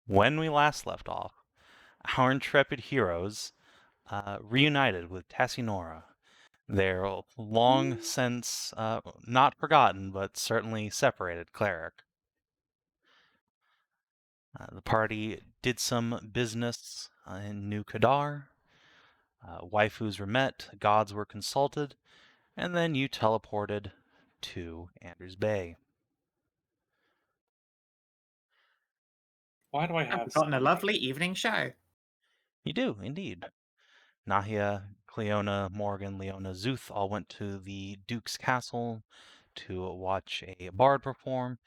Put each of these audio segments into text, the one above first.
When we last left off, our intrepid heroes reunited with Tassinora, their long since not forgotten but certainly separated cleric. The party did some business in New Kadar. Waifus were met, gods were consulted, and then you teleported to Anders Bay. Why do I And have we've gotten a Sanguine? lovely evening show. You do, indeed. Nahia, Cleona, Morgan, Leona, Szooth all went to the Duke's Castle to watch a bard perform.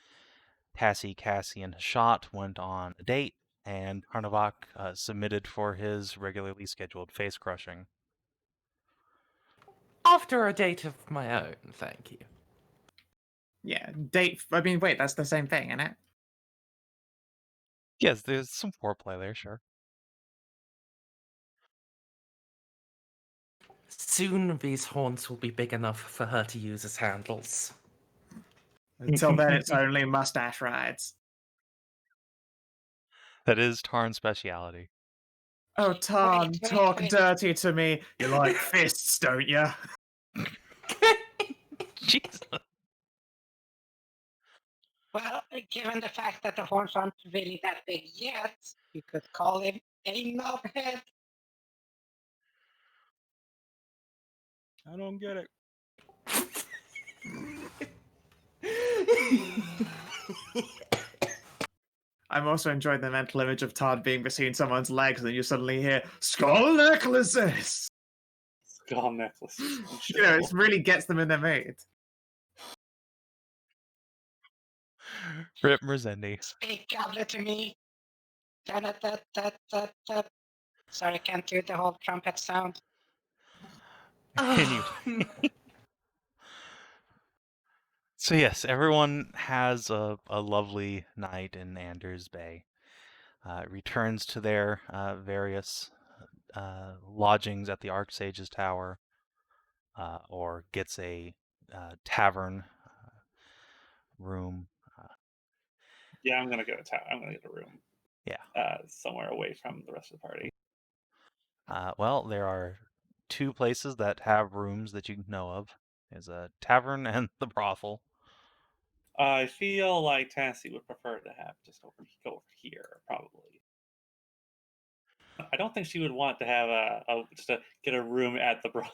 Tassie, Cassie, and Hashat went on a date, and Tarnavak submitted for his regularly scheduled face crushing. After a date of my own, thank you. Yeah, date. I mean, wait, that's the same thing, isn't it? Yes, there's some foreplay there, sure. Soon these horns will be big enough for her to use as handles. Until then, it's only mustache rides. That is Tarn's speciality. Oh, Tarn, Wait, talk wait. dirty to me. You like fists, don't you? Jesus. Well, given the fact that the horns aren't really that big yet, you could call him a knobhead. I don't get it. I'm also enjoying the mental image of Tarn being between someone's legs, and then you suddenly hear skull necklaces. Skull necklaces. You know, it really gets them in their mood. Rip Merzendi. Speak goblet to me. Da-da-da-da-da-da. Sorry, can't do the whole trumpet sound. Anyway. So yes, everyone has a lovely night in Anders Bay. Returns to their various lodgings at the Archsage's Tower, or gets a tavern room. Yeah, I'm gonna go to town. I'm gonna get a room. Yeah. Somewhere away from the rest of the party. Well, there are two places that have rooms that you know of. There's a tavern and the brothel. I feel like Tassie would prefer to have go over here, probably. I don't think she would want to have just to get a room at the brothel.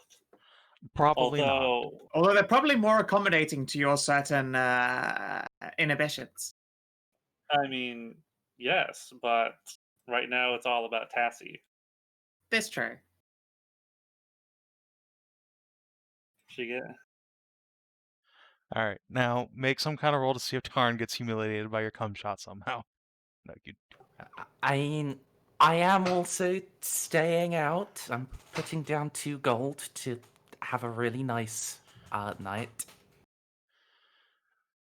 Probably not. Although they're probably more accommodating to your certain inhibitions. I mean, yes, but right now it's all about Tassie. That's true. All right, now make some kind of roll to see if Tarn gets humiliated by your cum shot somehow. No, you. I mean, I am also staying out. I'm putting down 2 gold to have a really nice night.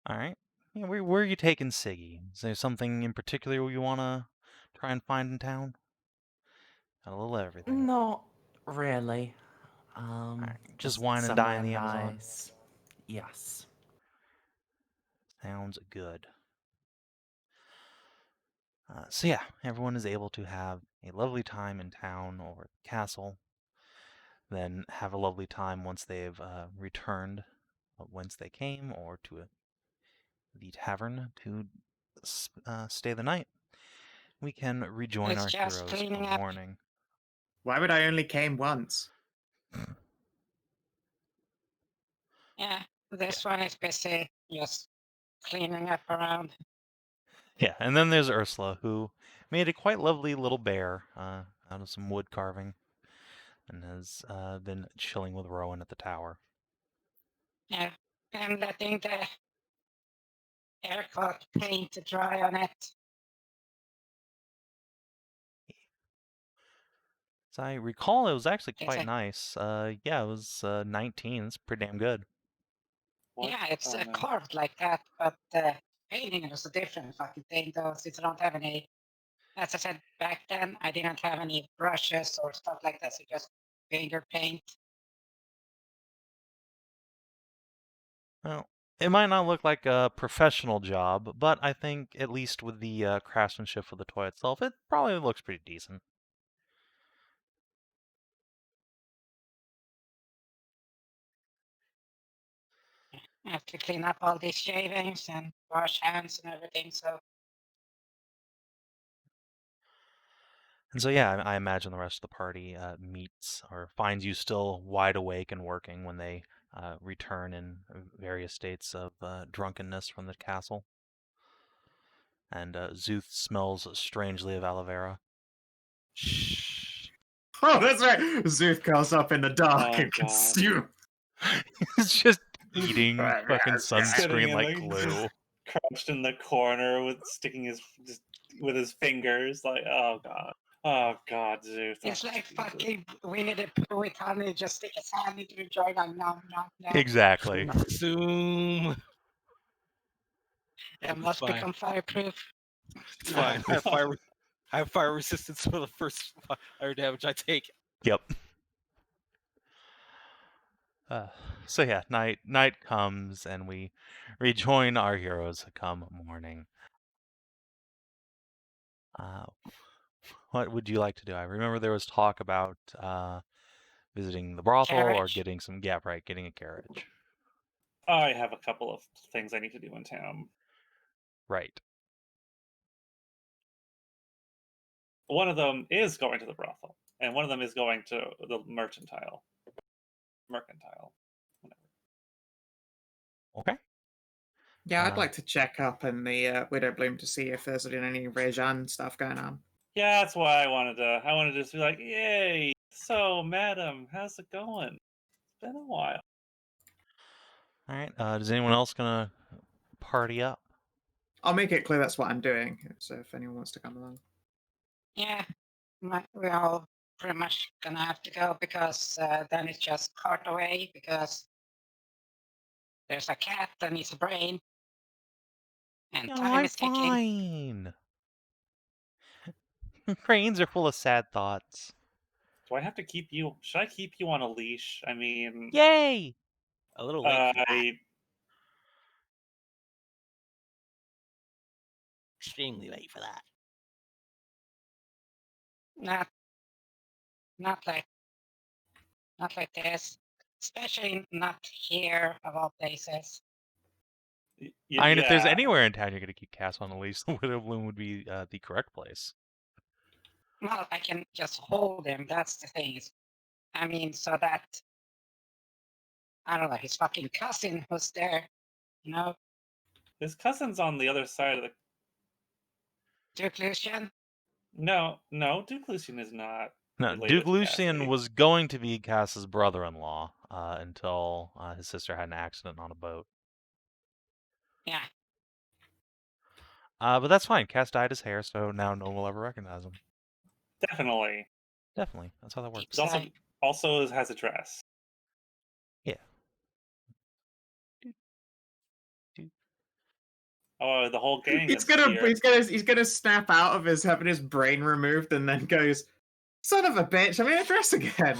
All right. Yeah, where are you taking Siggy? Is there something in particular you want to try and find in town? Got a little everything. Not really. All right, just wine and dine in the Amazon. Nice. Yes. Sounds good. So yeah, everyone is able to have a lovely time in town or at the castle. Then have a lovely time once they've returned whence they came, or to the tavern to stay the night. We can rejoin It's our just heroes in cleaning the up. morning. Why would I only came once? Yeah, this one is busy just cleaning up around. Yeah, and then there's Ursula, who made a quite lovely little bear out of some wood carving, and has been chilling with Rowan at the tower. Yeah, and letting the aircloth paint dry on it. As I recall, it was actually Is quite it? nice. Yeah, it was 19. It's pretty damn good. What? Yeah, it's Oh, no. carved like that, but painting is a different fucking thing, though, since I don't have any. As I said back then, I didn't have any brushes or stuff like that, so just finger paint. Well, It might not look like a professional job, but I think at least with the craftsmanship of the toy itself, it probably looks pretty decent. I have to clean up all these shavings and wash hands and everything. So And so, yeah, I imagine the rest of the party meets or finds you still wide awake and working when they return in various states of drunkenness from the castle. And Szooth smells strangely of aloe vera. Shh. Oh, that's right. Szooth goes up in the dark Oh, and God. consume. It's just eating fucking Sitting sunscreen in like the- glue. Crouched in the corner with with his fingers, like, oh god, Szooth. it's Oh, like Jesus. fucking Winnie the Pooh with honey. Just stick his hand into the jar and nom nom nom. Exactly. Zoom. It must fine. become fireproof. It's fine. I have fire resistance for the first fire damage I take. Yep. So yeah, night comes and we rejoin our heroes come morning. What would you like to do? I remember there was talk about visiting the brothel or Carriage. getting getting a carriage. I have a couple of things I need to do in town. Right. One of them is going to the brothel, and one of them is going to the mercantile. Whatever. Okay. Yeah, I'd Uh, like to check up in the Widow Bloom to see if there's been any Rejan stuff going on. Yeah, that's why I wanted to just be like, yay! So, madam, how's it going? It's been a while. All right. Is anyone else gonna party up? I'll make it clear that's what I'm doing, so if anyone wants to come along. Yeah, we're all pretty much gonna have to go because then it's just cart away because there's a cat that needs a brain. And time I'm is ticking. fine. Brains are full of sad thoughts. Do I have to keep you? Should I keep you on a leash? I mean, Yay! A little late for that. I Extremely late for that. Not like this. Especially not here of all places. I mean, if there's yeah. anywhere in town you're gonna keep Cass on the leash, the Widow Bloom would be the correct place. Well, I can just hold him. That's the thing. I mean, so that I don't know, his fucking cousin was there. You know, His cousin's on the other side of the. Duke Lucian. No, Duke Lucian is not. No, related Duke to Lucian Cassie. was going to be Cass's brother-in-law until his sister had an accident on a boat. Yeah. But that's fine. Cass dyed his hair, so now no one will ever recognize him. Definitely. Definitely, that's how that works. He also has a dress. Yeah. Oh, the whole gang. He's is gonna here. he's gonna snap out of his having his brain removed and then goes, "Son of a bitch! I'm in a dress again."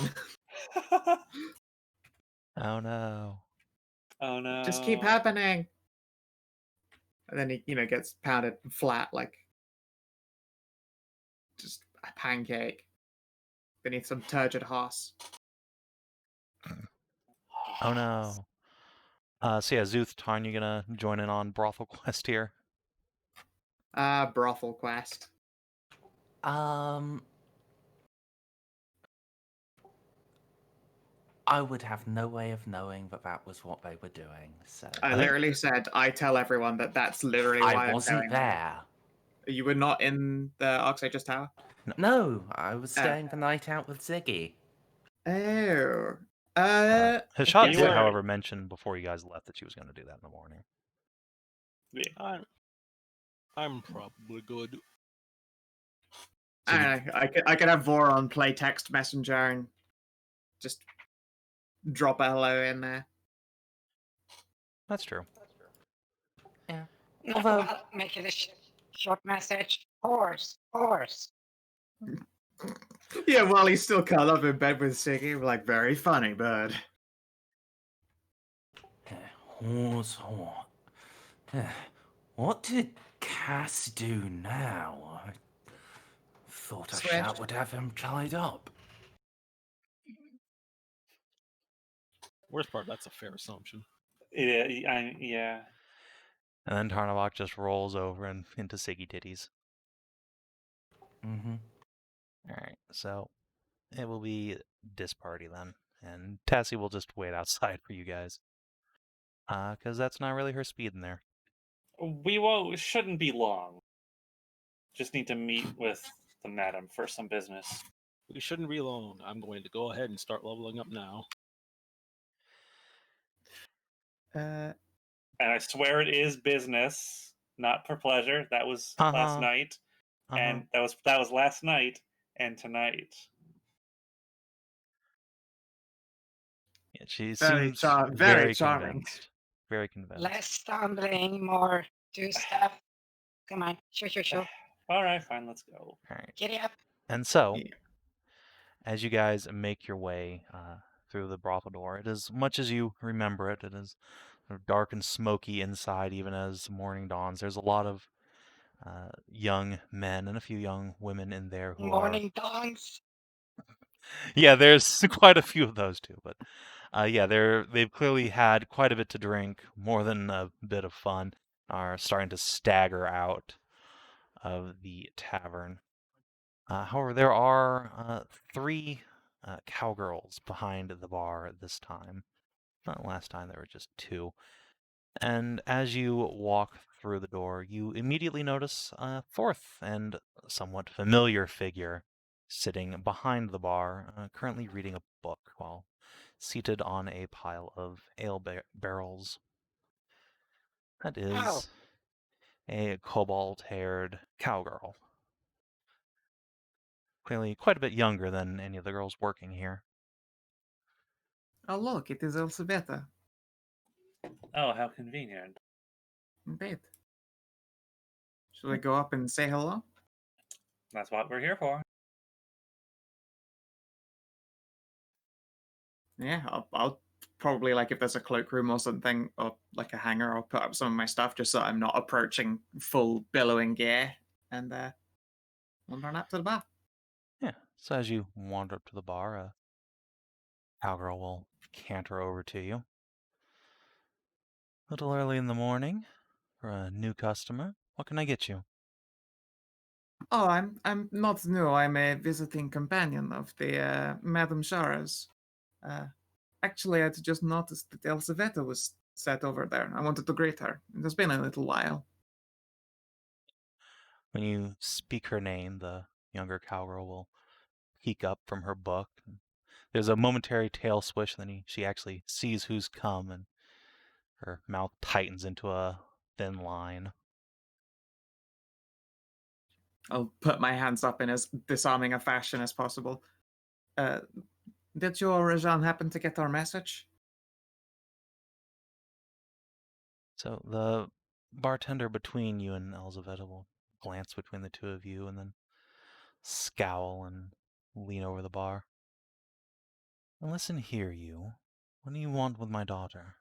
Oh no. Oh no! Just keep happening. And then he, gets pounded flat like just a pancake beneath some turgid hoss. Oh no. So yeah, Szooth, Tarn, you gonna join in on brothel quest here? Brothel quest. I would have no way of knowing that that was what they were doing. So I literally said I tell everyone that that's literally why I I'm wasn't going there. You were not in the Arcsages Tower? No, I was staying the night out with Ziggy. Oh. Hashat you did, were- however, mention before you guys left that she was going to do that in the morning. Yeah. I'm probably good. I don't know. I could have Voron play text messenger and just drop a hello in there. That's true. Yeah. No, Although- well, make it a short message. Horse. Yeah, while he's still curled up in bed with Siggy, we're like, very funny, bud. What did Cass do now? I thought Switch. Hashat would have him tied up. Worst part, that's a fair assumption. Yeah. And then Tarnavak just rolls over and into Siggy Titties. Mm-hmm. Alright, so it will be this party then. And Tassie will just wait outside for you guys. Because that's not really her speed in there. We shouldn't be long. Just need to meet with the madam for some business. We shouldn't be alone. I'm going to go ahead and start leveling up now. Uh, And I swear it is business, not for pleasure. That was last Uh-huh. night, Uh-huh. and that was last night and tonight. Yeah, she Very seems very very charming. convinced. Very convinced. Less stumbling, more do stuff. Come on, sure. All right, fine, let's go. Alright. Giddy up. And so, Yeah. as you guys make your way through the brothel door, it is much as you remember it. It is sort of dark and smoky inside, even as morning dawns. There's a lot of young men and a few young women in there who Morning dawns. Yeah, there's quite a few of those too. But yeah, they've clearly had quite a bit to drink, more than a bit of fun. Are starting to stagger out of the tavern. However, there are 3 cowgirls behind the bar this time. Last time there were just 2. And as you walk through the door, you immediately notice a 4th and somewhat familiar figure sitting behind the bar, currently reading a book while seated on a pile of ale barrels. That Oh, is a kobold-haired cowgirl. Clearly quite a bit younger than any of the girls working here. Oh, look, it is Elzbieta. Oh, how convenient. Indeed. Should we go up and say hello? That's what we're here for. Yeah, I'll probably, like, if there's a cloakroom or something, or like a hangar, I'll put up some of my stuff just so I'm not approaching full billowing gear, and wander on up to the bar. Yeah, so as you wander up to the bar, a cowgirl will canter over to you. A little early in the morning for a new customer. What can I get you? Oh, I'm not new. I'm a visiting companion of the Madame Shara's. Uh, actually, I'd just noticed that Elzbieta was set over there. I wanted to greet her. It has been a little while. When you speak her name, the younger cowgirl will peek up from her book. There's a momentary tail swish, then she actually sees who's come, and her mouth tightens into a thin line. I'll put my hands up in as disarming a fashion as possible. Uh, did you or Rajan happen to get our message? So the bartender between you and Elzaveta will glance between the two of you and then scowl and lean over the bar. Now listen here, you. What do you want with my daughter?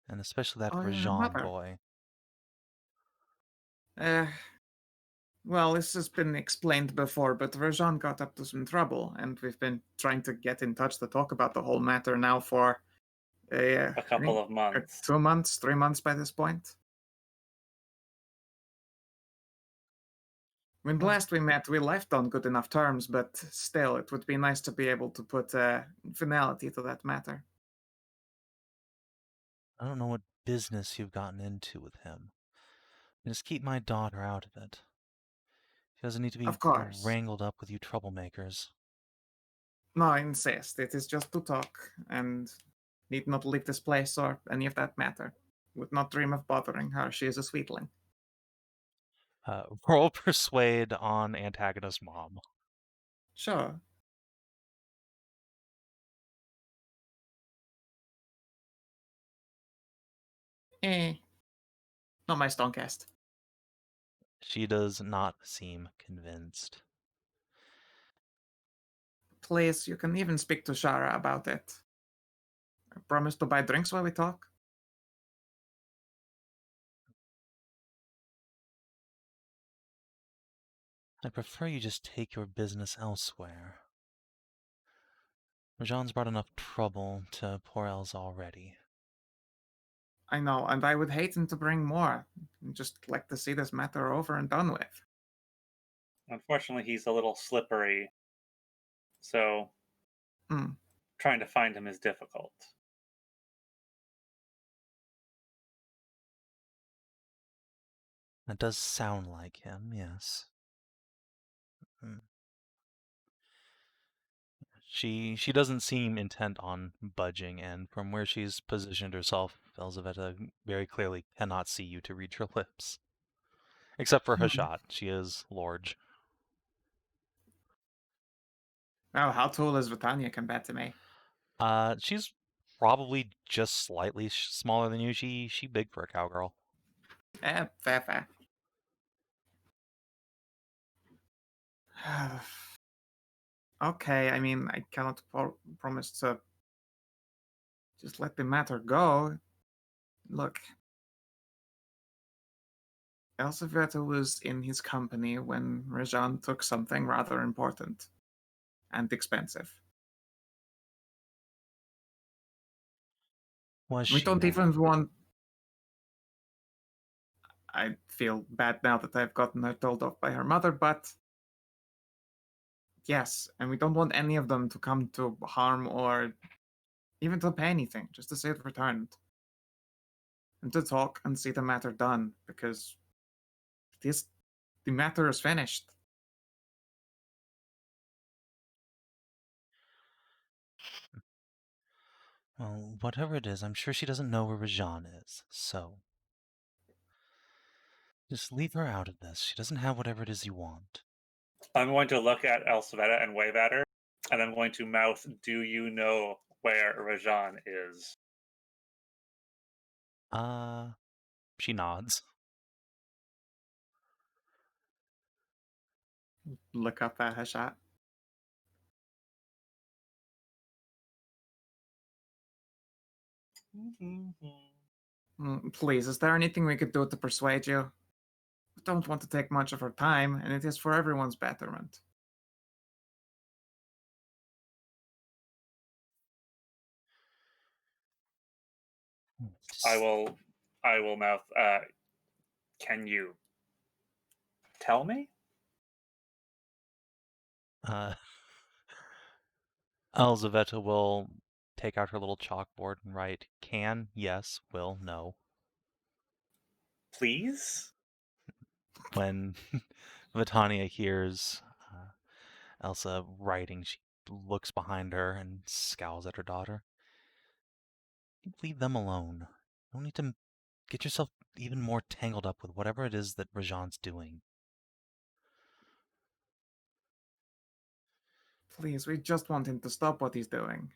And especially that Oh, your Rajan mother. boy. Well, this has been explained before, but Rajan got up to some trouble, and we've been trying to get in touch to talk about the whole matter now for A I couple think, of months. 2 months, 3 months by this point. When last we met, we left on good enough terms, but still, it would be nice to be able to put finality to that matter. I don't know what business you've gotten into with him. Just keep my daughter out of it. She doesn't need to be Of course. wrangled up with you troublemakers. No, I insist. It is just to talk, and need not leave this place or any of that matter. Would not dream of bothering her. She is a sweetling. Roll persuade on antagonist mom. Sure. Eh. Not my Stonecast. She does not seem convinced. Please, you can even speak to Shara about it. I promise to buy drinks while we talk. I prefer you just take your business elsewhere. Rajan's brought enough trouble to poor Els already. I know, and I would hate him to bring more. I'd just like to see this matter over and done with. Unfortunately, he's a little slippery, so Hmm. trying to find him is difficult. That does sound like him, yes. She doesn't seem intent on budging, and from where she's positioned herself, Elzaveta very clearly cannot see you to reach her lips. Except for Hashat, she is large. Oh, how tall is Vitania compared to me? She's probably just slightly smaller than you. She big for a cowgirl. Fair. Okay, I mean, I cannot promise to just let the matter go. Look, Elzaveta was in his company when Rajan took something rather important and expensive. Was We she don't now? even want. I feel bad now that I've gotten her told off by her mother, but yes, and we don't want any of them to come to harm or even to pay anything, just to see it returned. And to talk and see the matter done, because the matter is finished. Well, whatever it is, I'm sure she doesn't know where Rajan is, so just leave her out of this. She doesn't have whatever it is you want. I'm going to look at Elsaveta and wave at her, and I'm going to mouth, "Do you know where Rajan is?" She nods. Look up at Hashat. Please, is there anything we could do to persuade you? We don't want to take much of her time, and it is for everyone's betterment. I will mouth, "Can you tell me?" Elzaveta will take out her little chalkboard and write can, yes, will, no. Please? When Vitania hears Elsa writing, she looks behind her and scowls at her daughter. Leave them alone. You don't need to get yourself even more tangled up with whatever it is that Rajan's doing. Please, we just want him to stop what he's doing.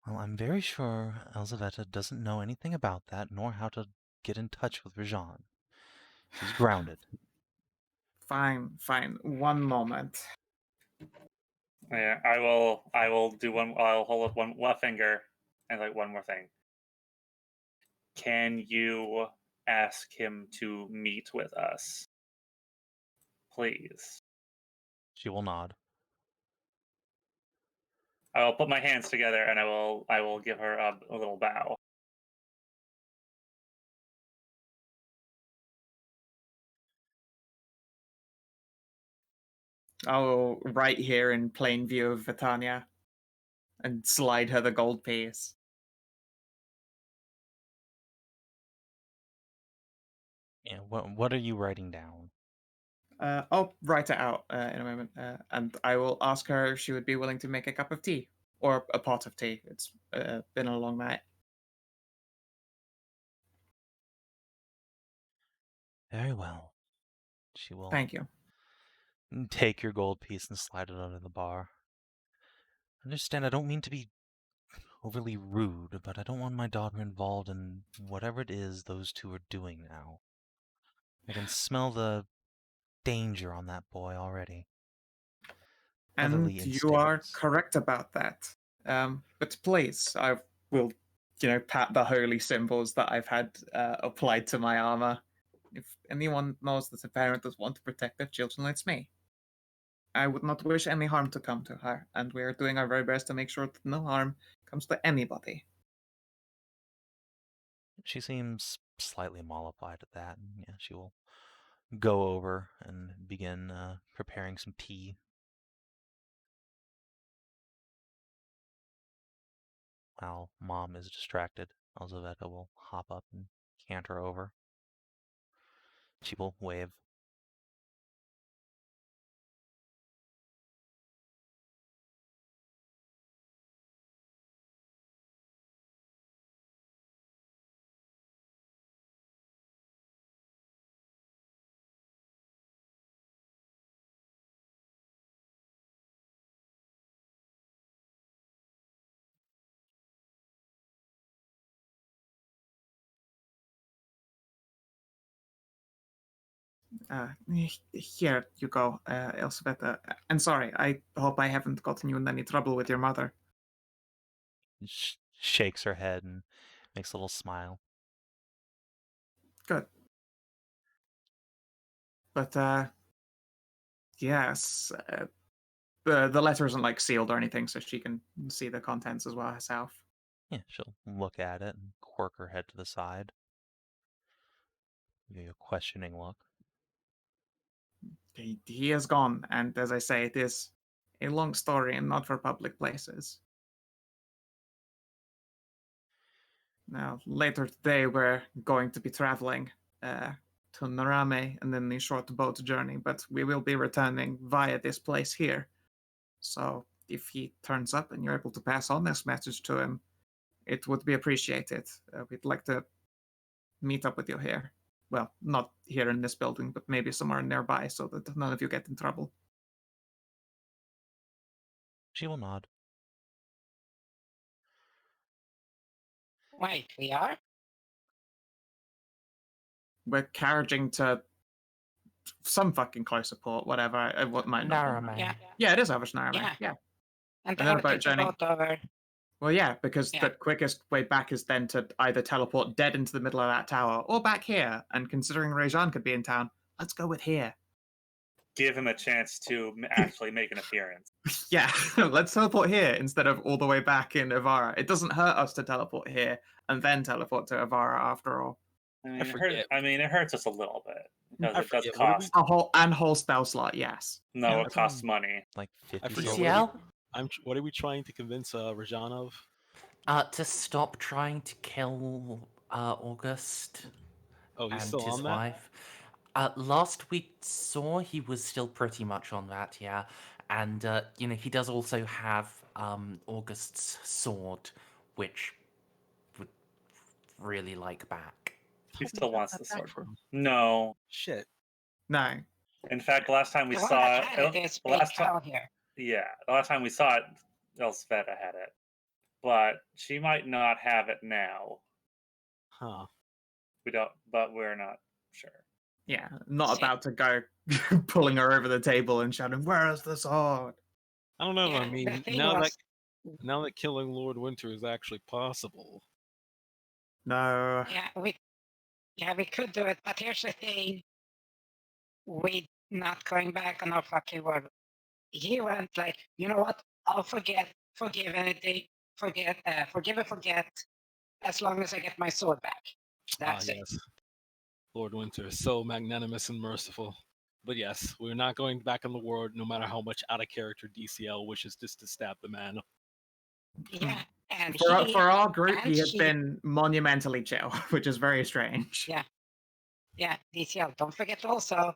Well, I'm very sure Elzaveta doesn't know anything about that, nor how to get in touch with Rajan. She's grounded. Fine. One moment. Yeah, I will do one. I'll hold up one finger and like one more thing. Can you ask him to meet with us, please? She will nod. I will put my hands together and I will give her a little bow. I'll right here in plain view of Vitania and slide her the gold piece. Yeah, what are you writing down? I'll write it out in a moment, and I will ask her if she would be willing to make a cup of tea or a pot of tea. It's been a long night. Very well. She will Thank you. take your gold piece and slide it under the bar. Understand, I don't mean to be overly rude, but I don't want my daughter involved in whatever it is those two are doing now. I can smell the danger on that boy already. And Heavily you are instincts. correct about that. But please, I will pat the holy symbols that I've had applied to my armor. If anyone knows that a parent does want to protect their children, it's me. I would not wish any harm to come to her, and we are doing our very best to make sure that no harm comes to anybody. She seems slightly mollified at that, and yeah, she will go over and begin preparing some tea. While Mom is distracted, Elzaveta will hop up and canter over. She will wave. Here you go, Elzaveta. And sorry, I hope I haven't gotten you in any trouble with your mother. Shakes her head and makes a little smile. Good. But, yes, the letter isn't, like, sealed or anything, so she can see the contents as well herself. Yeah, she'll look at it and quirk her head to the side. Give you a questioning look. He is gone, and as I say, it is a long story and not for public places. Now, later today, we're going to be traveling to Narame and then a short boat journey, but we will be returning via this place here. So, if he turns up and you're able to pass on this message to him, it would be appreciated. We'd like to meet up with you here. Well, not here in this building, but maybe somewhere nearby so that none of you get in trouble. She will nod. Wait, we are? We're carriaging to some fucking closer port, whatever. What might not be. Narame. Yeah. Yeah, it is over to Narame. Yeah. Yeah. And then then about we take the journey. boat over. Well, yeah, because Yeah. the quickest way back is then to either teleport dead into the middle of that tower or back here. And considering Rajan could be in town, let's go with here. Give him a chance to actually make an appearance. Yeah, let's teleport here instead of all the way back in Ivara. It doesn't hurt us to teleport here and then teleport to Ivara after all. I mean, it hurts us a little bit because I it does forget, what did we- cost. A whole spell slot, yes. No, Yeah. it costs money. Like I 50 forget. silver. DCL? What are we trying to convince Rajan of? To stop trying to kill August Oh, he's and still his on that? wife. Last we saw, he was still pretty much on that, yeah. And, he does also have August's sword, which would really like back. He Hope still got wants that the back sword. for him. No. Shit. No. In fact, the last time we The one saw that had it, it is the big last time, cow here. yeah, the last time we saw it, Elzaveta had it, but she might not have it now. Huh. But we're not sure. Yeah, not See- about to go pulling her over the table and shouting, "Where is the sword?" I don't know. Yeah, I the mean, thing now was- that killing Lord Winter is actually possible. No. we could do it, but here's the thing. We not going back on our fucking word. He went like, you know what? I'll forgive anything, forgive and forget, as long as I get my sword back. That's it. Yes. Lord Winter is so magnanimous and merciful. But yes, we're not going back in the world, no matter how much out of character DCL wishes just to stab the man. Yeah, and For our group, he has she- been monumentally chill, which is very strange. Yeah, DCL, don't forget also,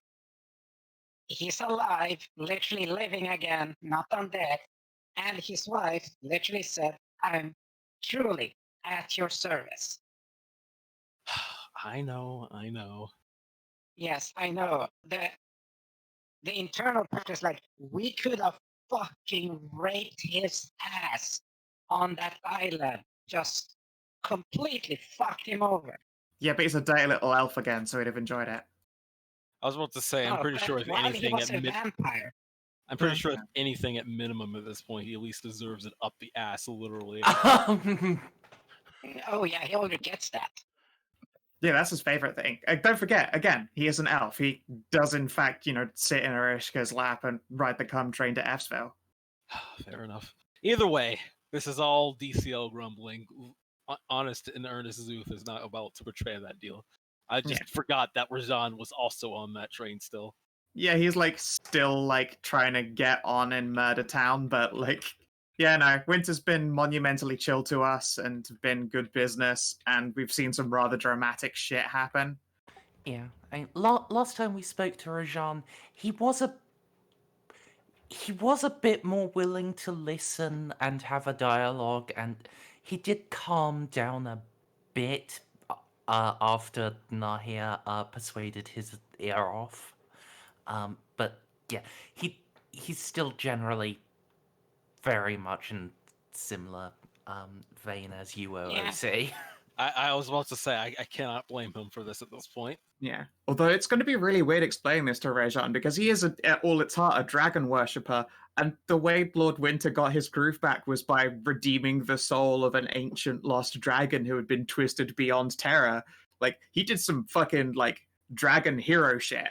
he's alive, literally living again, not undead. And his wife literally said, I'm truly at your service. I know. Yes, I know. The internal part is like, we could have fucking raped his ass on that island. Just completely fucked him over. Yeah, but he's a dirty little elf again, so he'd have enjoyed it. I was about to say, I'm No, pretty but sure if while anything, he was a vampire. I'm pretty sure if anything, at minimum at this point, he at least deserves it up the ass, literally. Oh yeah, he already gets that. Yeah, that's his favorite thing. Don't forget, again, he is an elf. He does, in fact, sit in Erishka's lap and ride the cum train to Fsville. Fair enough. Either way, this is all DCL grumbling. Honest and earnest Szooth is not about to betray that deal. I just forgot that Rajan was also on that train still. Yeah, he's still trying to get on in Murder Town, but yeah, no, Winter's been monumentally chill to us and been good business, and we've seen some rather dramatic shit happen. Yeah, last time we spoke to Rajan, he was a bit more willing to listen and have a dialogue, and he did calm down a bit after Nahia persuaded his ear off. But yeah, he's still generally very much in similar vein as you, OOC. I was about to say, I cannot blame him for this at this point. Yeah. Although it's going to be really weird explaining this to Rajan, because he is, at all its heart, a dragon worshipper, and the way Lord Winter got his groove back was by redeeming the soul of an ancient lost dragon who had been twisted beyond terror. He did some fucking, dragon hero shit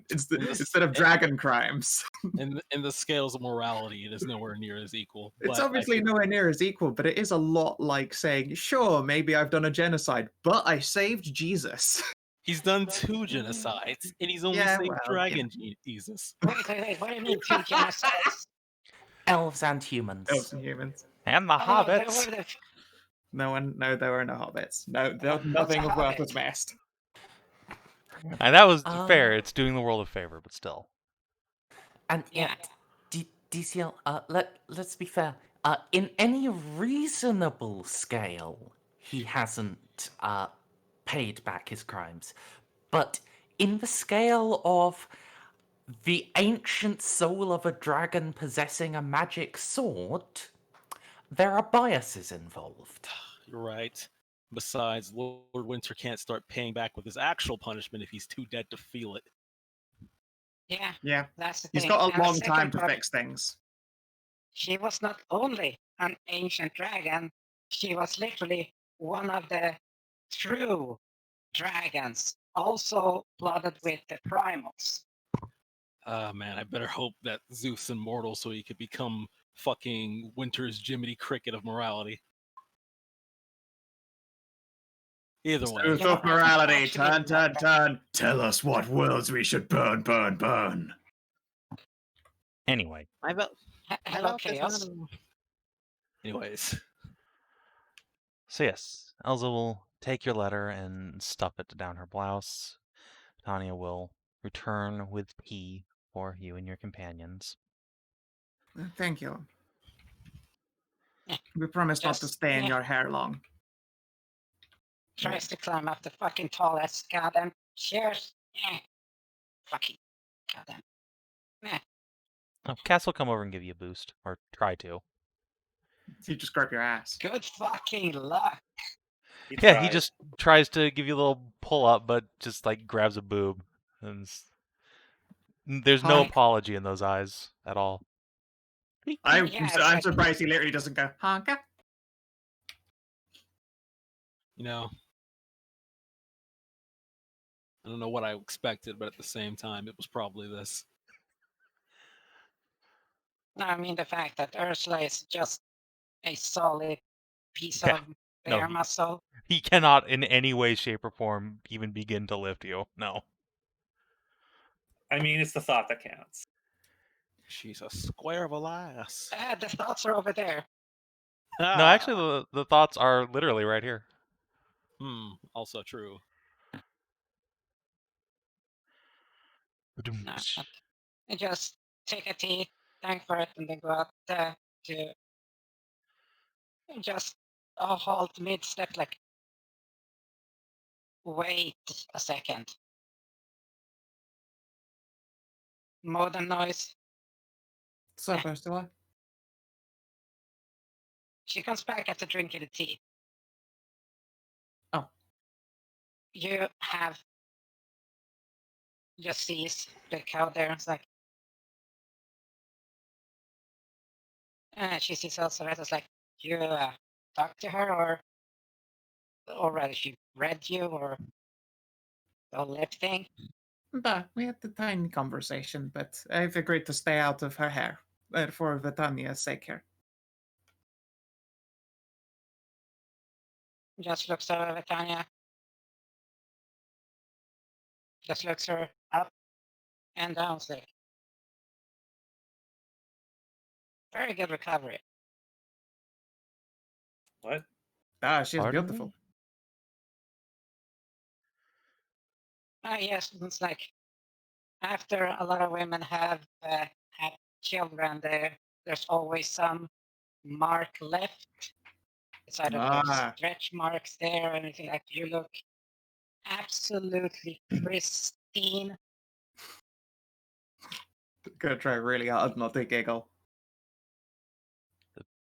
instead of dragon crimes. In the scales of morality, it is nowhere near as equal. It's obviously nowhere near as equal, but it is a lot like saying, sure, maybe I've done a genocide, but I saved Jesus. He's done 2 genocides, and he's only saved dragon Jesus. Wait, what do you mean 2 genocides? Elves and humans. Elves and humans. And the hobbits. There were no hobbits. No, nothing of worth was missed. And that was fair. It's doing the world a favor, but still. And Yeah. DCL, let's be fair. In any reasonable scale, he hasn't paid back his crimes. But in the scale of the ancient soul of a dragon possessing a magic sword, there are biases involved. You're right. Besides, Lord Winter can't start paying back with his actual punishment if he's too dead to feel it. Yeah, that's the thing. He's got a And long the time second to part, fix things. She was not only an ancient dragon, she was literally one of the true dragons, also blooded with the primals. Man, I better hope that Zeus immortal so he could become fucking Winter's Jiminy Cricket of morality. Either way. Truth of morality, turn. Tell us what worlds we should burn. Anyway. Hello, Chaos. Anyways. So yes, Elza will take your letter and stuff it down her blouse. Tanya will return with tea for you and your companions. Thank you. Yeah. We promise not to Just- stay in yeah. your hair long. Tries to climb up the fucking tallest goddamn chairs. Fucking goddamn. Oh, Cass will come over and give you a boost, or try to. You just grab your ass. Good fucking luck. He Yeah, he tries. just tries to give you a little pull up, but just grabs a boob. And there's no Hi. apology in those eyes at all. I'm Yeah, surprised he literally doesn't go, honka. You know, I don't know what I expected, but at the same time, it was probably this. No, I mean the fact that Ursula is just a solid piece Yeah. of No, bare muscle. He cannot in any way, shape, or form even begin to lift you. No. I mean, it's the thought that counts. She's a square of a lass. The thoughts are over there. No, actually, the thoughts are literally right here. Also true. No, I just take a tea, thank for it, and then go out to just halt mid-step, wait a second. Modern noise. What's up, Ursula? She comes back after drinking the tea. Oh. You have just sees the cow there. It's like, she sees also that. It's like, you talk to her, or already she read you or the lip thing? But we had the tiny conversation, but I've agreed to stay out of her hair for Vitania's sake here. Just looks at Tanya. Just looks her up and down. Like, very good recovery. What? Ah, she's Pardon beautiful. me? Yes, it's like after a lot of women have had children, there's always some mark left. It's either there's Ah, stretch marks there or anything like. You look absolutely pristine. gonna try really hard not to giggle.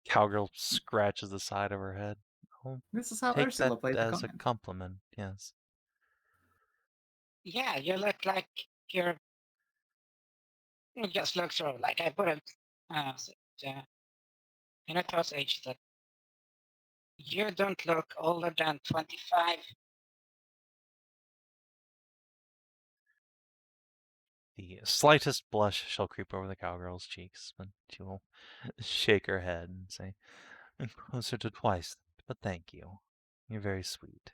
Cowgirl scratches the side of her head. I'll This is how take Ursula that played the as a comment. compliment, yes. Yeah, you look like you're. It just looks sort of like I put it. In a toss age that you don't look older than 25. The slightest blush shall creep over the cowgirl's cheeks, but she will shake her head and say, "Closer to twice, but thank you. You're very sweet."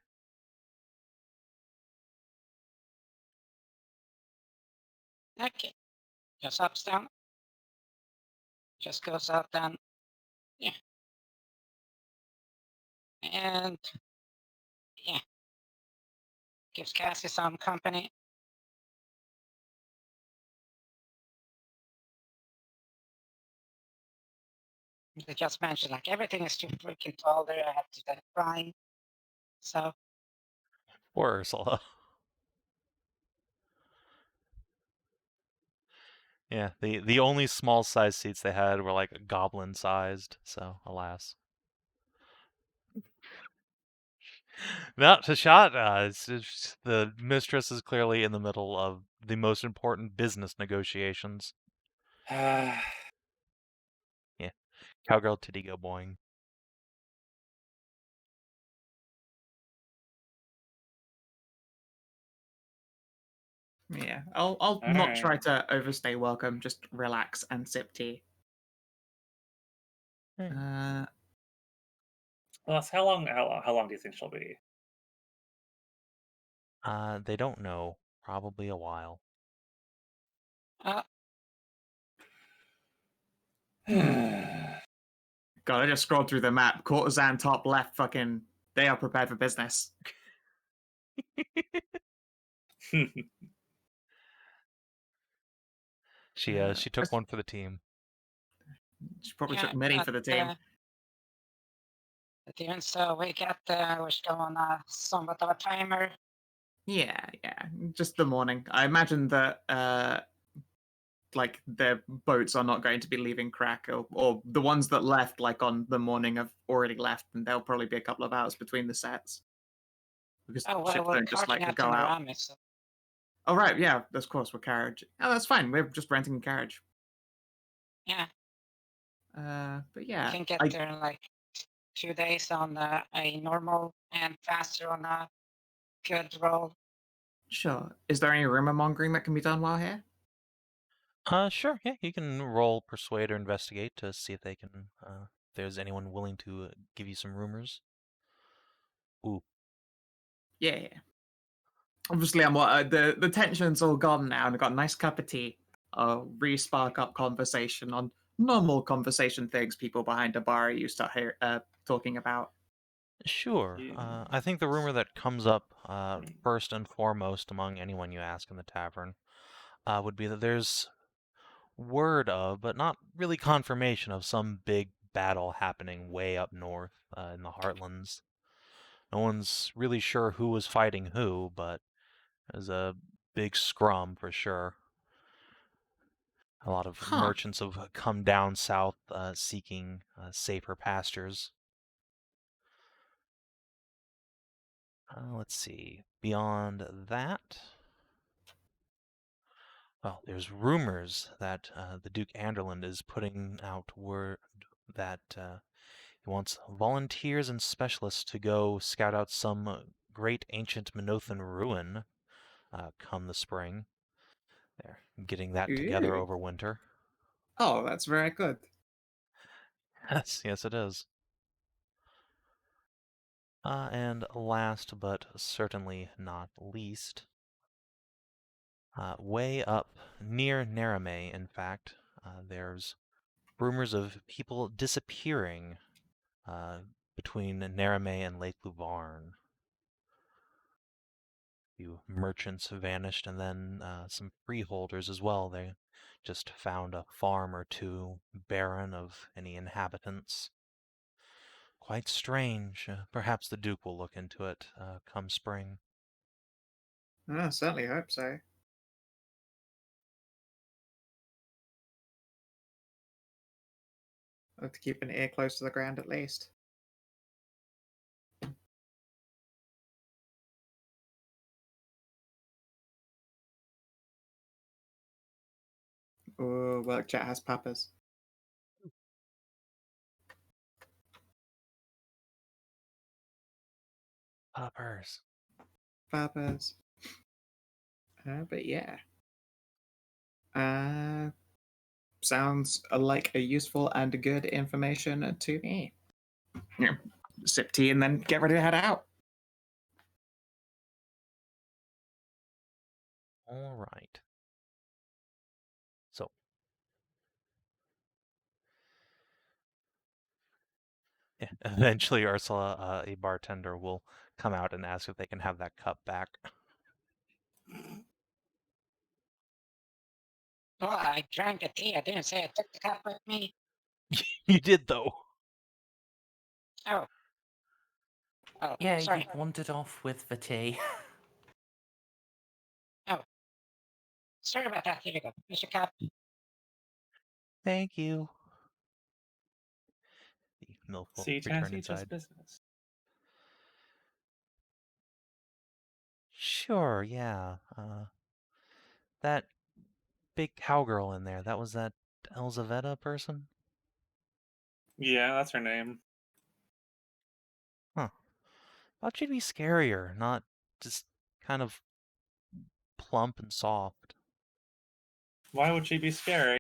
Okay, just ups down. Just goes up down. Yeah. And yeah. Gives Cassie some company. They just mentioned like everything is too freaking tall there. I have to start crying. So Poor Ursula. Yeah, the only small size seats they had were like goblin sized, so alas. No, Hashat, the mistress is clearly in the middle of the most important business negotiations. Yeah, cowgirl titty go boing. Yeah, I'll not try to overstay welcome. Just relax and sip tea. Hmm. Plus, how long do you think she'll be? They don't know. Probably a while. God, I just scrolled through the map. Courtesan top left. Fucking, they are prepared for business. She took one for the team. She probably yeah, took many for the team. But even so, we got we're still on somewhat of a timer. Yeah, just the morning. I imagine that like their boats are not going to be leaving Crack, or the ones that left like on the morning have already left, and there'll probably be a couple of hours between the sets because Oh well, ships we're don't just carting like to up to go out. Narame, so Oh right, yeah, of course we're carriage. Oh, that's fine. We're just renting a carriage. yeah, But we yeah, can get there in like 2 days on a normal and faster on a good roll. sure. Is there any rumor mongering that can be done while here? Sure. Yeah, you can roll persuade or investigate to see if they can. If there's anyone willing to give you some rumors. Ooh. Yeah. Obviously, I'm the tension's all gone now, and I've got a nice cup of tea. I'll re-spark up conversation on normal conversation things people behind a bar are used to talking about. Sure. I think the rumor that comes up first and foremost among anyone you ask in the tavern would be that there's word of, but not really confirmation of, some big battle happening way up north in the Heartlands. No one's really sure who was fighting who, but there's a big scrum for sure. A lot of Huh. merchants have come down south seeking safer pastures. Let's see. Beyond that, well, there's rumors that the Duke Anderland is putting out word that He wants volunteers and specialists to go scout out some great ancient Minothan ruin come the spring. They're getting that together Ooh. over winter. Oh, that's very good. Yes, it is. And last but certainly not least, way up near Narame, in fact, there's rumors of people disappearing between Narame and Lake Luvarn. A few merchants vanished, and then some freeholders as well. They just found a farm or two barren of any inhabitants. Quite strange. Perhaps the Duke will look into it come spring. I certainly hope so. I'll have to keep an ear close to the ground at least. Oh, work chat has papas. Poppers. Papas. But yeah. Sounds like a useful and good information to me. Yeah. Sip tea and then get ready to head out. All right. So, yeah, eventually Ursula, a bartender, will come out and ask if they can have that cup back. Well, I drank the tea. I didn't say I took the cup with me. You did, though. Oh. Oh, Yeah, sorry. you wandered off with the tea. Sorry about that. Here we go. Here's your cup. Thank you. The milk will See, return Tassie, just inside. business. Sure, yeah. That big cowgirl in there, that was that Elzaveta person? Yeah, that's her name. Thought she'd be scarier, not just kind of plump and soft. Why would she be scary?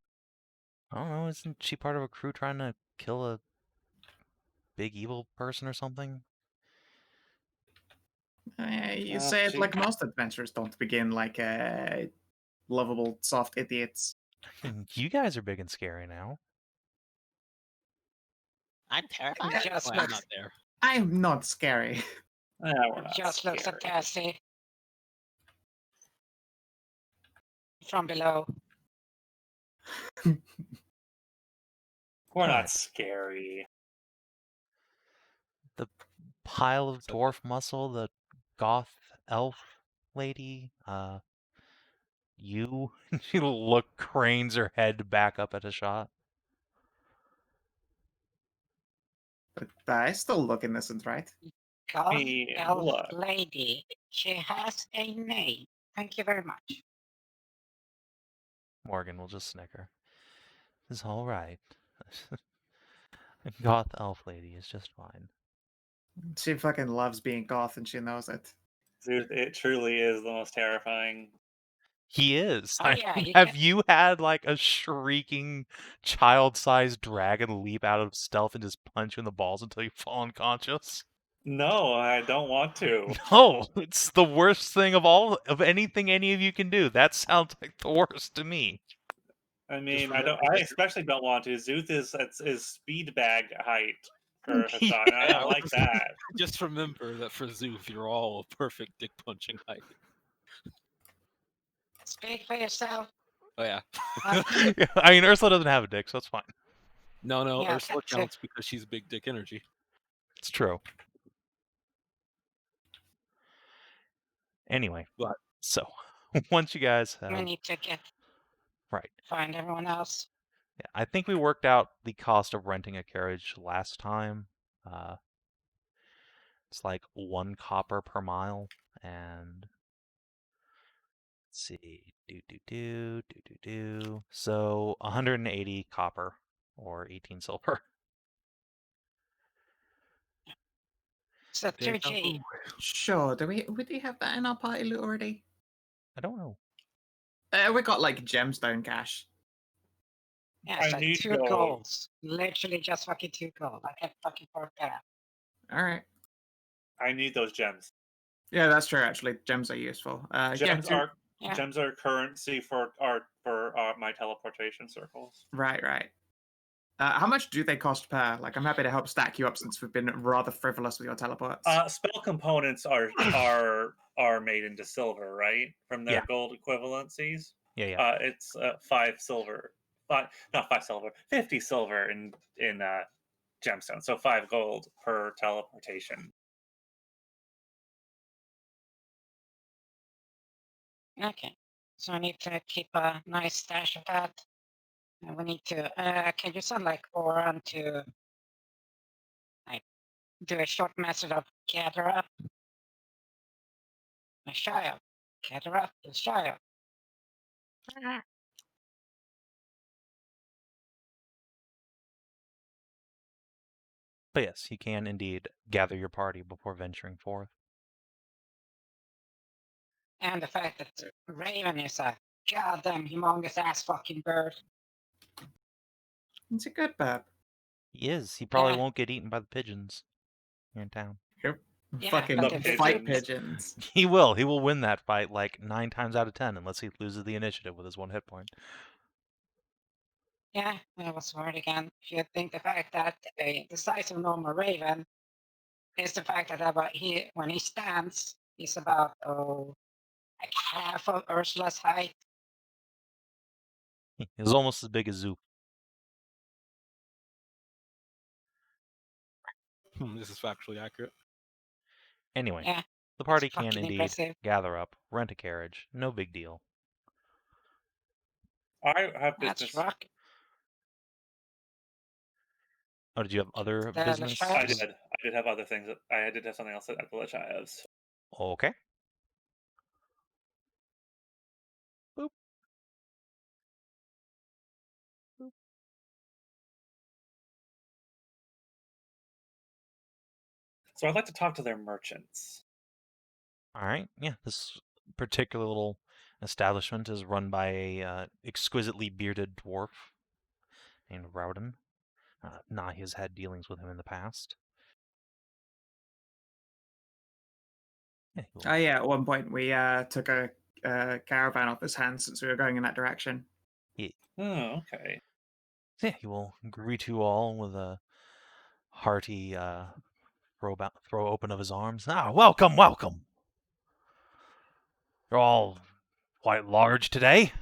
I don't know, isn't she part of a crew trying to kill a big evil person or something? You say it she- like most adventures don't begin like lovable, soft idiots. You guys are big and scary now. I'm terrified. Just Oh, I'm looks- not there. I'm not scary. We're not Just looks at scary. Cassie from below. We're Alright. not scary. The pile of dwarf muscle, the goth elf lady, you. She cranes her head back up at a shot. But I still look innocent, right? God, Hey, elf look. lady. She has a name. Thank you very much. Morgan will just snicker. It's all right. Goth elf lady is just fine. She fucking loves being goth and she knows it. Dude, it truly is the most terrifying. He is. Oh, yeah, he Have can- you had like a shrieking child-sized dragon leap out of stealth and just punch you in the balls until you fall unconscious? No, I don't want to. No, it's the worst thing of anything any of you can do. That sounds like the worst to me. I mean, remember I that- especially don't want to. Szooth is speed bag height for Hashat, Yeah. and I don't like that. Just remember that for Szooth, you're all a perfect dick punching height. Speak for yourself. Oh yeah. I mean, Ursula doesn't have a dick, so it's fine. No, Yeah, Ursula that's it. counts because she's big dick energy. It's true. Anyway, What? so once you guys We have need to right, find everyone else. yeah, I think we worked out the cost of renting a carriage last time. It's like 1 copper per mile, and let's see, so 180 copper or 18 silver. So 2G. Sure. Do we have that in our party loot already? I don't know. We got like gemstone cash. Yeah, I so need 2 gold. golds. Literally just fucking 2 gold. I can't fucking work that out. All right. I need those gems. Yeah, that's true. Actually, gems are useful. Gems yeah, are Yeah. gems are currency for my teleportation circles. right. How much do they cost per? Like, I'm happy to help stack you up since we've been rather frivolous with your teleports. Spell components are made into silver, right? From their Yeah. gold equivalencies. Yeah. It's 5 silver. Not 5 silver. 50 silver in gemstone. So 5 gold per teleportation. Okay. So I need to keep a nice stash of that. And we need to, can you send like Oran to like do a short message of gather up? Nahia, gather up, Nahia. But yes, you can indeed gather your party before venturing forth. And the fact that Raven is a goddamn humongous ass fucking bird. It's a good bird. He is. He probably Yeah. won't get eaten by the pigeons here in town. Yeah, Fucking but the fight pigeons. pigeons. He will. He will win that fight like 9 times out of 10 unless he loses the initiative with his 1 hit point. Yeah, I was worried again. If you think the fact that the size of normal Raven is the fact that when he stands, he's about like half of Ursula's height. He's almost as big as Szooth. This is factually accurate. Anyway, Yeah, the party it's can fucking indeed impressive. gather up, rent a carriage, no big deal. I have That's business. rock. Oh, did you have other The business? Lashire? I did have other things. I did have something else at the Lashires. Okay. Boop. Boop. So I'd like to talk to their merchants. All right. Yeah, this particular little establishment is run by a exquisitely bearded dwarf named Rowden. Nahia's had dealings with him in the past. Yeah, he will- Yeah, at one point we took a caravan off his hands since we were going in that direction. Oh, okay. yeah, he will greet you all with a hearty throw open of his arms. Welcome. You're all quite large today.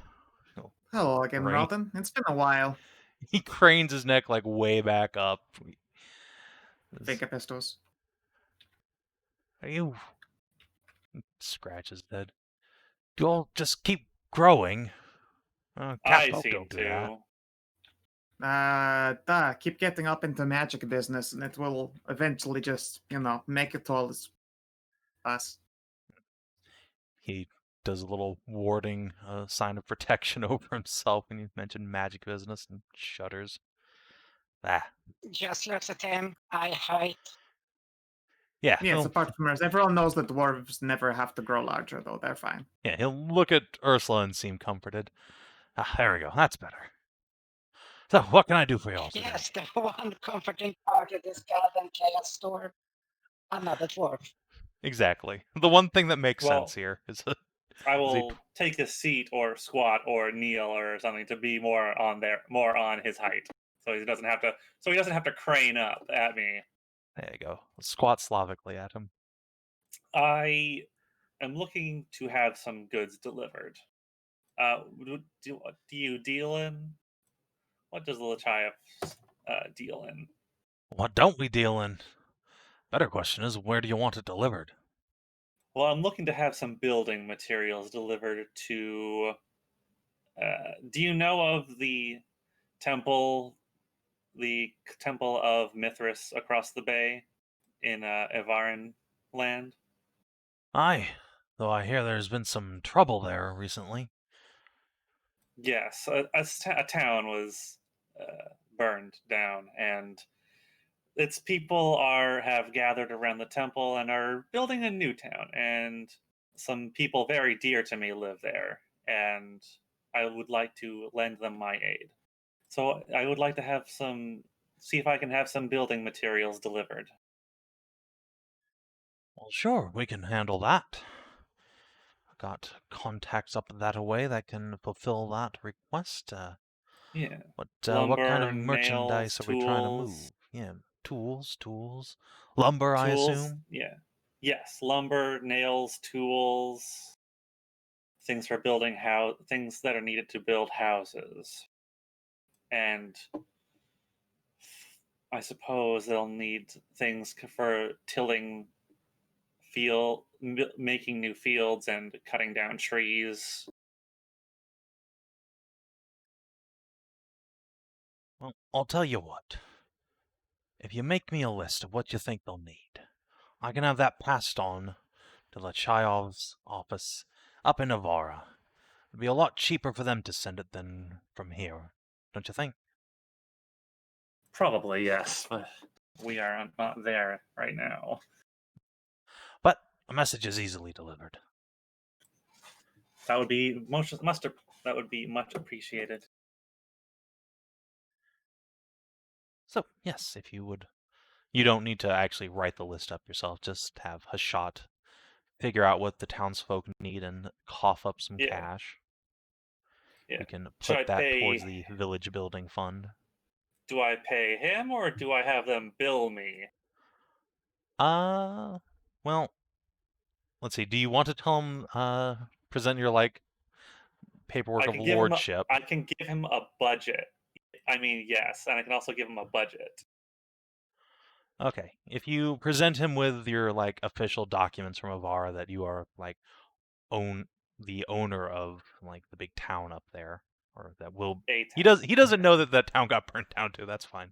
Hello again, Great. Rodden. It's been a while. He cranes his neck like way back up. Finger pistols. Are you? Scratches his head. Do you all just keep growing? I Cat folk seem don't do that. to. Keep getting up into magic business, and it will eventually just, make it all as us. He does a little warding sign of protection over himself when you mention magic business and shudders. Just looks at him, eye height. Yeah, Yes, apart from us, everyone knows that dwarves never have to grow larger, though. They're fine. yeah, he'll look at Ursula and seem comforted. There we go. That's better. So, what can I do for you all today? Yes, the one comforting part of this goddamn chaos storm. Another dwarf. Exactly. The one thing that makes Well, sense here is I will take a seat or squat or kneel or something to be more on his height, so he doesn't have to crane up at me. there you go. Squat Slavically at him. I am looking to have some goods delivered. Do you deal in? What does the Lachayev deal in? What don't we deal in? Better question is, where do you want it delivered? Well, I'm looking to have some building materials delivered to. Do you know of the temple of Mithras across the bay in Evarin land? Aye, though I hear there's been some trouble there recently. Yes, a town was burned down, and its people have gathered around the temple and are building a new town, and some people very dear to me live there, and I would like to lend them my aid. So I would like to see if I can have some building materials delivered. Well, sure, we can handle that. Got contacts up that away that can fulfill that request. Yeah. What kind of Lumber, merchandise nails, are we trying to tools. move? Yeah, tools. Lumber, I Tools, assume? yeah. Yes, lumber, nails, tools, things for building things that are needed to build houses. And I suppose they'll need things for tilling making new fields and cutting down trees. Well, I'll tell you what. If you make me a list of what you think they'll need, I can have that passed on to the Chayov's office up in Avara. It'd be a lot cheaper for them to send it than from here, don't you think? Probably, yes, but we are not there right now. But a message is easily delivered. That would be much appreciated. So, yes, if you would. You don't need to actually write the list up yourself. Just have Hashat figure out what the townsfolk need and cough up some Yeah. cash. Yeah. We can Should put I that towards the village building fund. Do I pay him or do I have them bill me? Well, let's see. Do you want to tell him, present your, paperwork of lordship? I can give him a budget. I mean, yes, and I can also give him a budget. Okay. If you present him with your, official documents from Avara that you are, the owner of, the big town up there, or that will... He doesn't know that town got burnt down too. That's fine.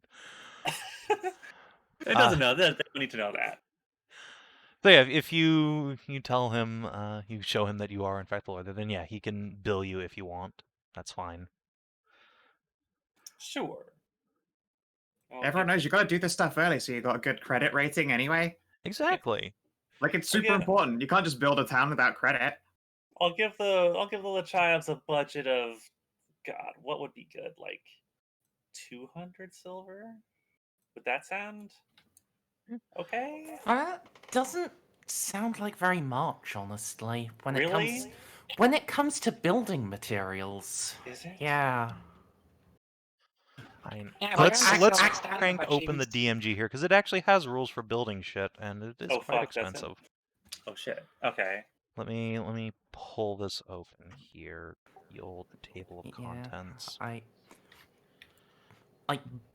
It doesn't know. They don't need to know that. So yeah, if you tell him, you show him that you are in fact the lord, then yeah, he can bill you if you want. That's fine. Sure. Everyone knows you got to do this stuff early so you got a good credit rating anyway. Exactly. It's super important. You can't just build a town without credit. I'll give the Lachayavs a budget of, God, what would be good? 200 silver? Would that sound okay? That doesn't sound like very much, honestly. When Really? it comes to building materials. Is it? Yeah. Fine. Yeah, Let's we're let's actually standing crank for open the achievements. DMG here because it actually has rules for building shit and it is quite expensive. Oh shit. Okay. Let me pull this open here. The old table of contents.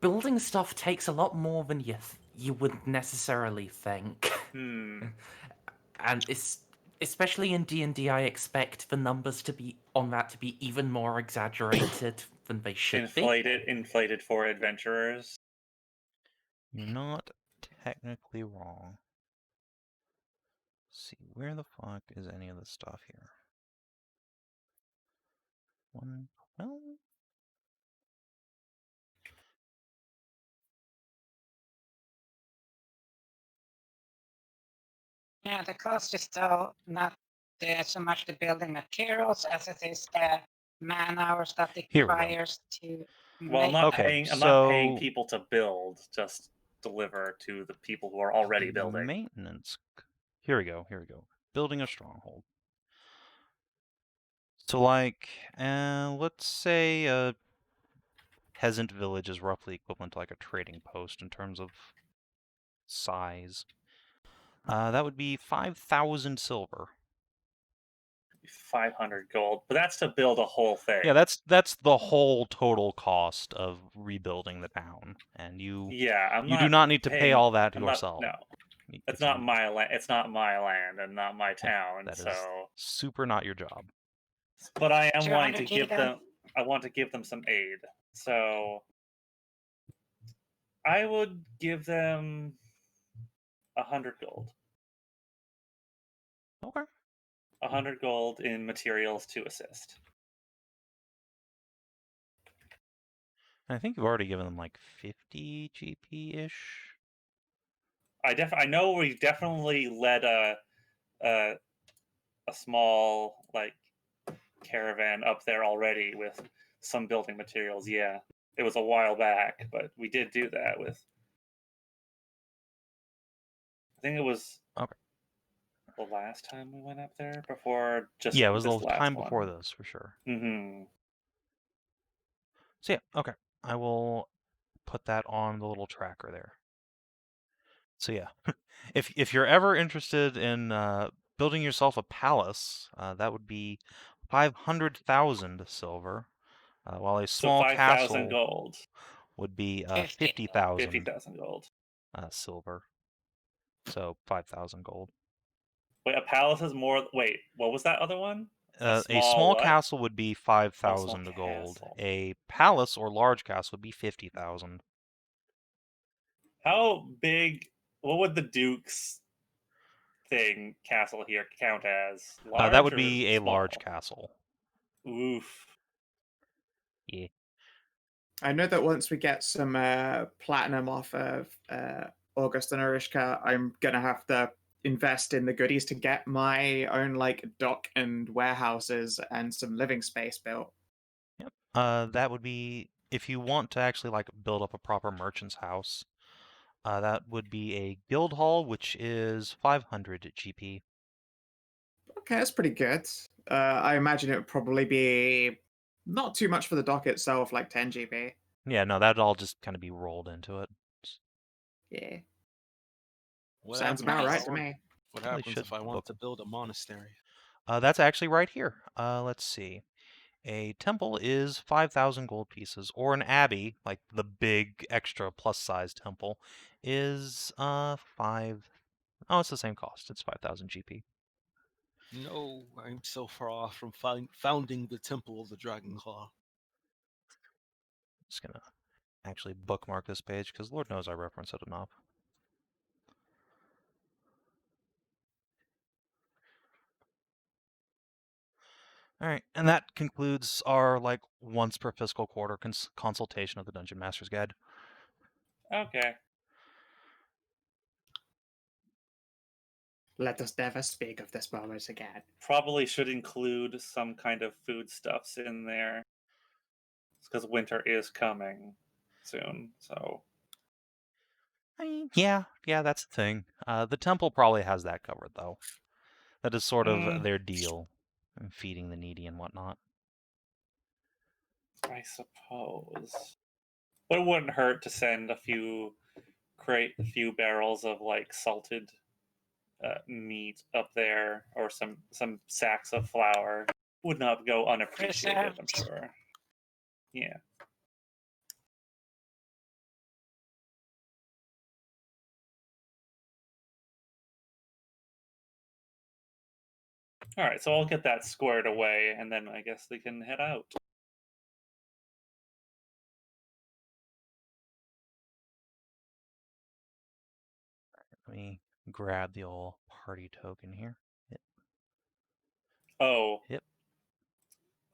Building stuff takes a lot more than you would necessarily think. Hmm. And especially in D&D, I expect the numbers to be even more exaggerated than they should be. Inflated for adventurers. You're not technically wrong. Let's see, where the fuck is any of this stuff here? Well, Yeah, the cost is still not so much the building materials as it is the man hours that it Here we go. requires to Well, I'm make. not so paying people to build, just deliver to the people who are already building. Maintenance. Here we go. Building a stronghold. So, let's say a peasant village is roughly equivalent to a trading post in terms of size. That would be 5,000 silver. 500 gold, but that's to build a whole thing. Yeah, that's the whole total cost of rebuilding the town, and you do not need to pay all that yourself. No, it's not my land. It's not my land and not my town. That so is super not your job. But I am wanting to 200 give them. I want to give them some aid. So I would give them 100 gold. Okay. 100 gold in materials to assist. I think you've already given them 50 GP-ish. I know we definitely led a small like caravan up there already with some building materials. Yeah, it was a while back, but we did do that with. I think it was Okay. the last time we went up there before just Yeah, it was this the last time one. before this, for sure. Mm-hmm. So yeah, okay. I will put that on the little tracker there. So yeah, if you're ever interested in building yourself a palace, that would be 500,000 silver, while a So small 5,000 castle gold. would be 50. 50,000 50,000 gold. silver. So 5,000 gold. Wait, a palace is more. Wait, what was that other one? A small what? castle would be 5,000 small gold. castle. A palace or large castle would be 50,000. How big? What would the Duke's thing castle here count as? Large That would or be a small? large castle. Oof. Yeah. I know that once we get some platinum off of August and Arishka, I'm gonna have to invest in the goodies to get my own like dock and warehouses and some living space built. Yep. That would be if you want to actually like build up a proper merchant's house. That would be a guild hall, which is 500 GP. Okay, that's pretty good. I imagine it would probably be not too much for the dock itself, like 10 GB. Yeah, no, that'd all just kind of be rolled into it. Yeah, What sounds happens about if right I to want- me. What Probably happens should if I want book. to build a monastery? That's actually right here. Let's see. A temple is 5,000 gold pieces, or an abbey, like the big extra plus-size temple, is 5. Oh, it's the same cost. It's 5,000 GP. No, I'm so far off from founding the Temple of the Dragonclaw. Just gonna actually bookmark this page because Lord knows I reference it enough. All right, and that concludes our like once per fiscal quarter consultation of the Dungeon Master's Guide. Okay. Let us never speak of this moment again. Probably should include some kind of foodstuffs in there. Because winter is coming soon, so. I mean, yeah, that's the thing. The temple probably has that covered though. That is sort of their deal, feeding the needy and whatnot. I suppose. But it wouldn't hurt to send a few barrels of like salted meat up there, or some sacks of flour. Would not go unappreciated, I'm sure. Yeah. All right, so I'll get that squared away, and then I guess they can head out. Let me grab the old party token here. Oh. Yep.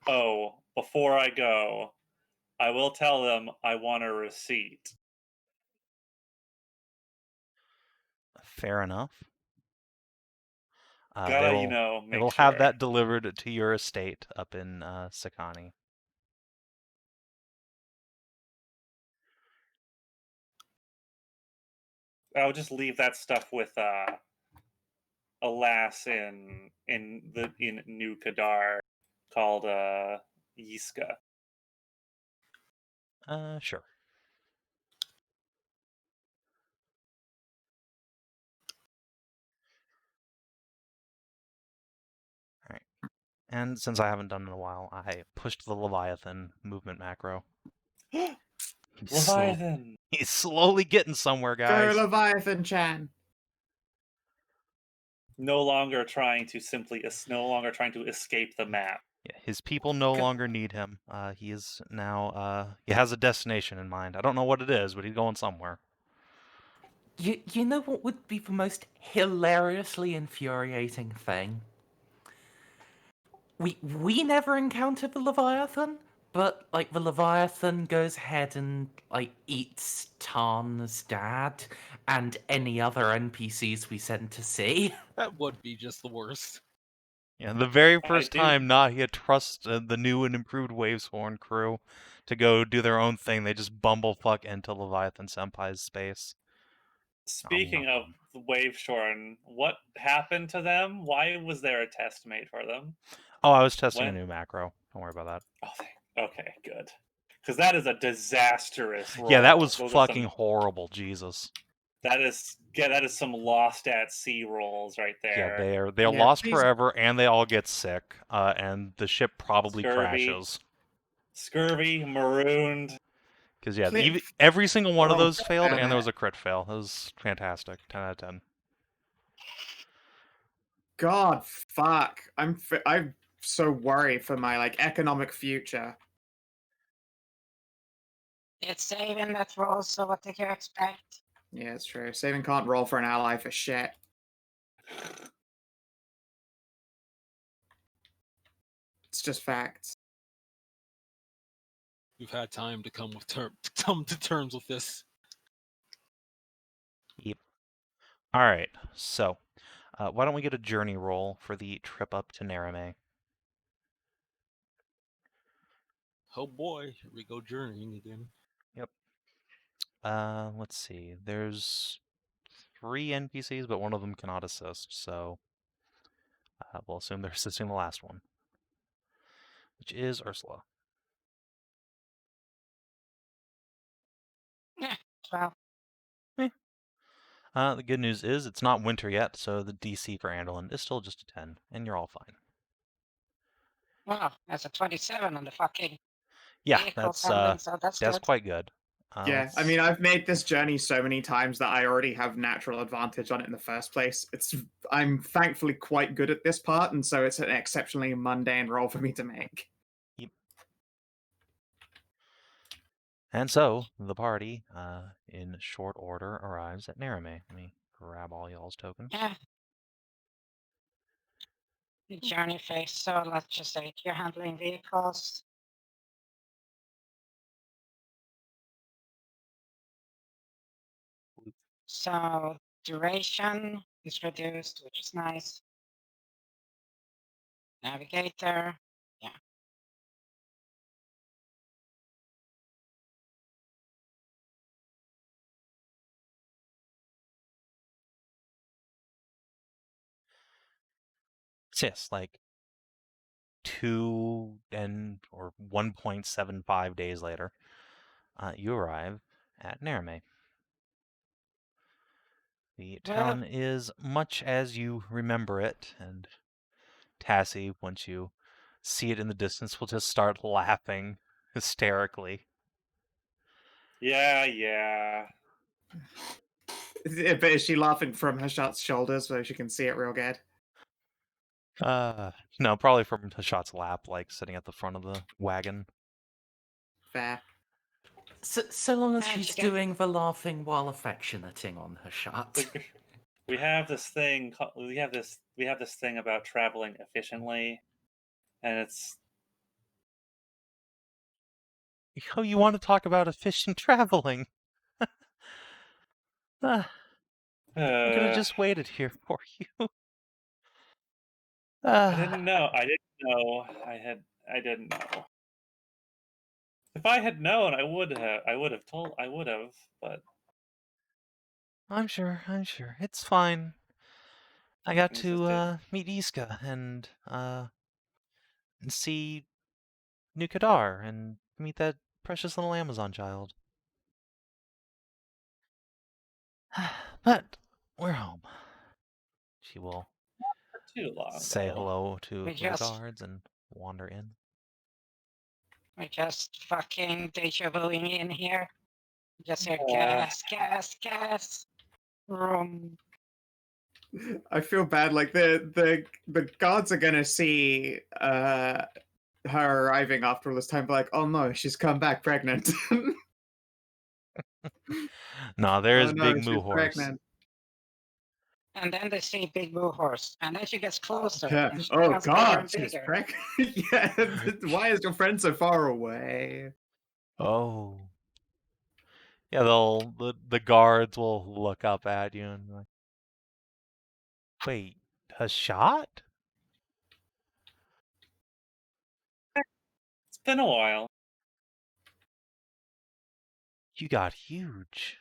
Oh, before I go, I will tell them I want a receipt. Fair enough. Gotta, they make will sure. have that delivered to your estate up in Sakani. I'll just leave that stuff with a lass in New Kadar called Yiska. Sure. All right. And since I haven't done it in a while, I pushed the Leviathan movement macro. Leviathan! He's slowly getting somewhere, guys. Go Leviathan Chan. No longer trying to escape the map. Yeah, his people no longer need him. He is now, he has a destination in mind. I don't know what it is, but he's going somewhere. You know what would be the most hilariously infuriating thing? We never encountered the Leviathan, but the Leviathan goes ahead and eats Tarn's dad, and any other NPCs we send to sea. That would be just the worst. Yeah, the very I first do- time Nahia trusts the new and improved Wavesworn crew to go do their own thing, they just bumblefuck into Leviathan Senpai's space. Speaking of the Waveshorn, what happened to them? Why was there a test made for them? Oh, I was testing a When? new macro. Don't worry about that. Oh, okay, good. Because that is a disastrous roll. Yeah, that was Those are fucking some, horrible. Jesus. that is some lost at sea rolls right Yeah, there. they're Yeah, lost these- forever, and they all get sick, and the ship probably Scurvy. crashes. Scurvy, marooned. Because yeah, Clip- every single one of Oh, those failed, and damn there it. was a crit fail. That was fantastic. 10 out of 10. God, fuck. I'm so worried for my economic future. It's Savin that rolls, so what did you expect? Yeah, it's true. Saving can't roll for an ally for shit. It's just facts. We've had time to come to terms with this. Yep. All right. So, why don't we get a journey roll for the trip up to Narame? Oh boy, here we go journeying again. Let's see. There's 3 NPCs, but one of them cannot assist, so we'll assume they're assisting the last one, which is Ursula. Yeah, 12. The good news is it's not winter yet, so the DC for Andolin is still just a 10, and you're all fine. Wow, that's a 27 on the fucking Yeah, vehicle that's pendant, so that's good. quite good. Yeah, I mean, I've made this journey so many times that I already have natural advantage on it in the first place. I'm thankfully quite good at this part, and so it's an exceptionally mundane roll for me to make. And so the party, in short order, arrives at Narame. Let me grab all y'all's tokens. Yeah. The journey phase, so let's just say you're handling vehicles. So duration is reduced, which is nice. Navigator, yeah. So yes, like 1.75 days later, you arrive at Narame. The town is much as you remember it, and Tassie, once you see it in the distance, will just start laughing hysterically. Yeah. But is she laughing from Hashat's shoulders so she can see it real good? No, probably from Hashat's lap, like sitting at the front of the wagon. Fair. So long as And she's she get- doing the laughing while affectionating on her shot. We have this thing. We have this thing about traveling efficiently, and it's Oh, you want to talk about efficient traveling? I could have just waited here for you. I didn't know. I didn't know. If I had known, I would have. But I'm sure. It's fine. I got things just to didn't. meet Iska and see New Kadar and meet that precious little Amazon child. But we're home. She will For too long. say though. hello to We the just- guards and wander in. We're just fucking deja vuing in here. Just hear Yeah. gas. Room. I feel bad. Like the guards are gonna see her arriving after all this time, be like, oh no, she's come back pregnant. No, there's Oh no, Big she's Moo Horse. pregnant. And then they see Big Blue Horse. And then she gets closer. Yeah. And she Oh becomes bigger god, and she's bigger. pregnant. Yeah. Why is your friend so far away? Oh. Yeah, the guards will look up at you and be like, wait, Hashat? It's been a while. You got huge.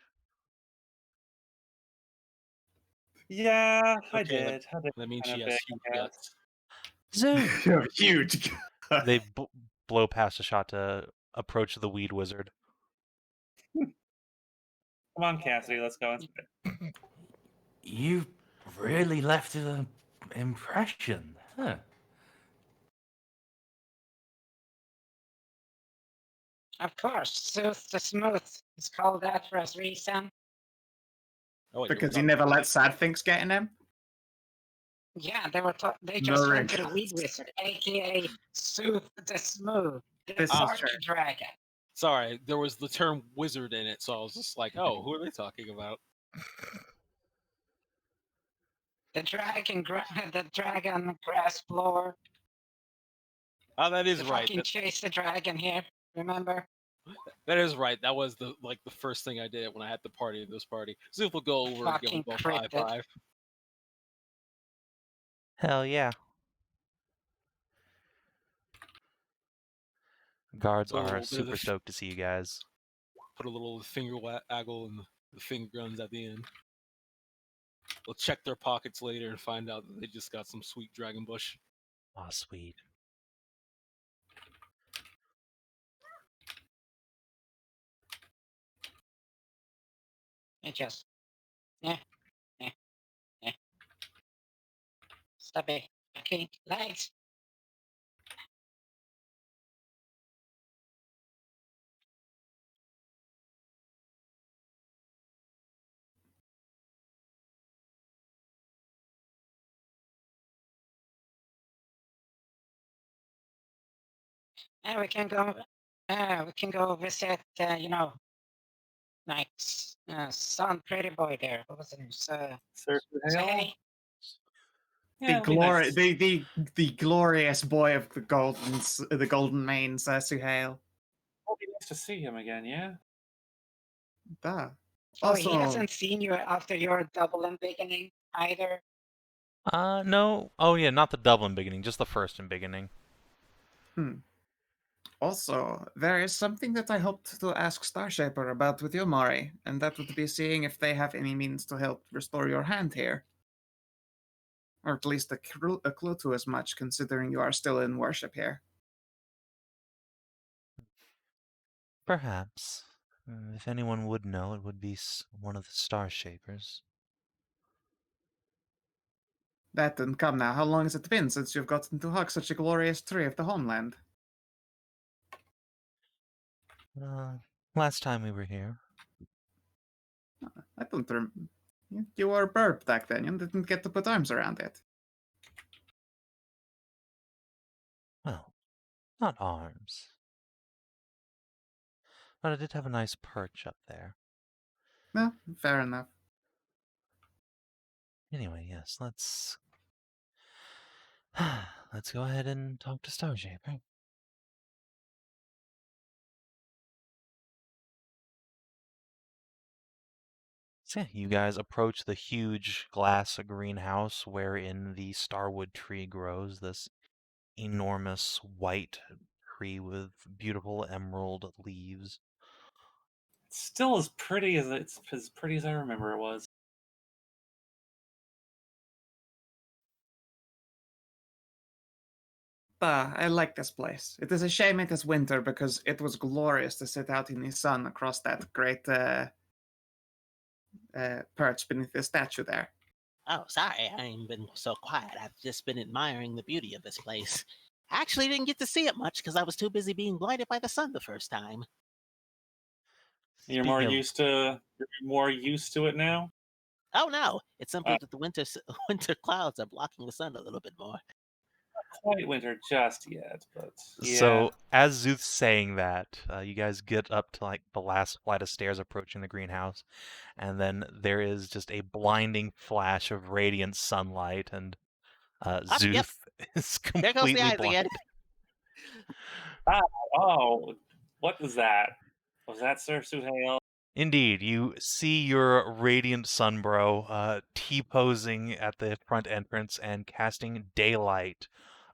Yeah, I Okay, did. I did That means kinda she big, has huge I guess. guts. Zoo. You have huge. They blow past Hashat to approach the weed wizard. Come on, Cassidy, let's go inside. You really left an impression, huh? Of course, Szooth the Smooth is called that for a reason. Oh, wait, Because no, he never let sad things get in him. Yeah, they just No went to the regrets. Weed Wizard, aka Szooth the Smooth, the This is party true. dragon. Sorry, there was the term wizard in it, so I was just like, oh, who are they talking about? The dragon grass blower. Oh, that is To right. fucking chase the dragon here, remember? That is right. That was the first thing I did when I had the party at this party. Szooth will go over and give them Fucking both a high cryptid. five. Hell yeah. Guards Put a are little bit of super the stoked to see you guys. Put a little finger waggle and the finger guns at the end. We'll check their pockets later and find out that they just got some sweet dragon bush. Aw, sweet. It just, yeah. Stubby, fucking legs. And we can go visit, like, son pretty boy there. What was his name? Sir Say Hale? hey. Yeah, it'd be nice. The glorious boy of the golden manes, Suhail. It'll be nice to see him again, yeah? Duh. Oh, he Also, hasn't seen you after your double and beginning either. No. Oh yeah, not the Dublin beginning, just the first in beginning. Also, there is something that I hoped to ask Starshaper about with you, Mari, and that would be seeing if they have any means to help restore your hand here. Or at least a clue to as much, considering you are still in worship here. Perhaps. If anyone would know, it would be one of the Star Shapers. That didn't come now. How long has it been since you've gotten to hug such a glorious tree of the homeland? Last time we were here. I don't remember. You were a burp back then. You didn't get to put arms around it. Well, not arms. But I did have a nice perch up there. No, fair enough. Anyway, yes, let's go ahead and talk to Starshaper. So yeah, you guys approach the huge glass greenhouse wherein the starwood tree grows, this enormous white tree with beautiful emerald leaves. It's still as pretty as I remember it was. I like this place. It is a shame it is winter because it was glorious to sit out in the sun across that great perch beneath the statue there. Oh, sorry, I ain't been so quiet. I've just been admiring the beauty of this place. I actually didn't get to see it much because I was too busy being blinded by the sun the first time. You're more used to it now? Oh no, it's simply that the winter clouds are blocking the sun a little bit more. Not quite winter just yet, but yeah. So as Szooth's saying that, you guys get up to like the last flight of stairs approaching the greenhouse, and then there is just a blinding flash of radiant sunlight, and Szooth yep. is There goes the completely eyes blind. again. Oh, what was that? Was that Sir Suhail? Indeed, you see your radiant sunbro T-posing at the front entrance and casting daylight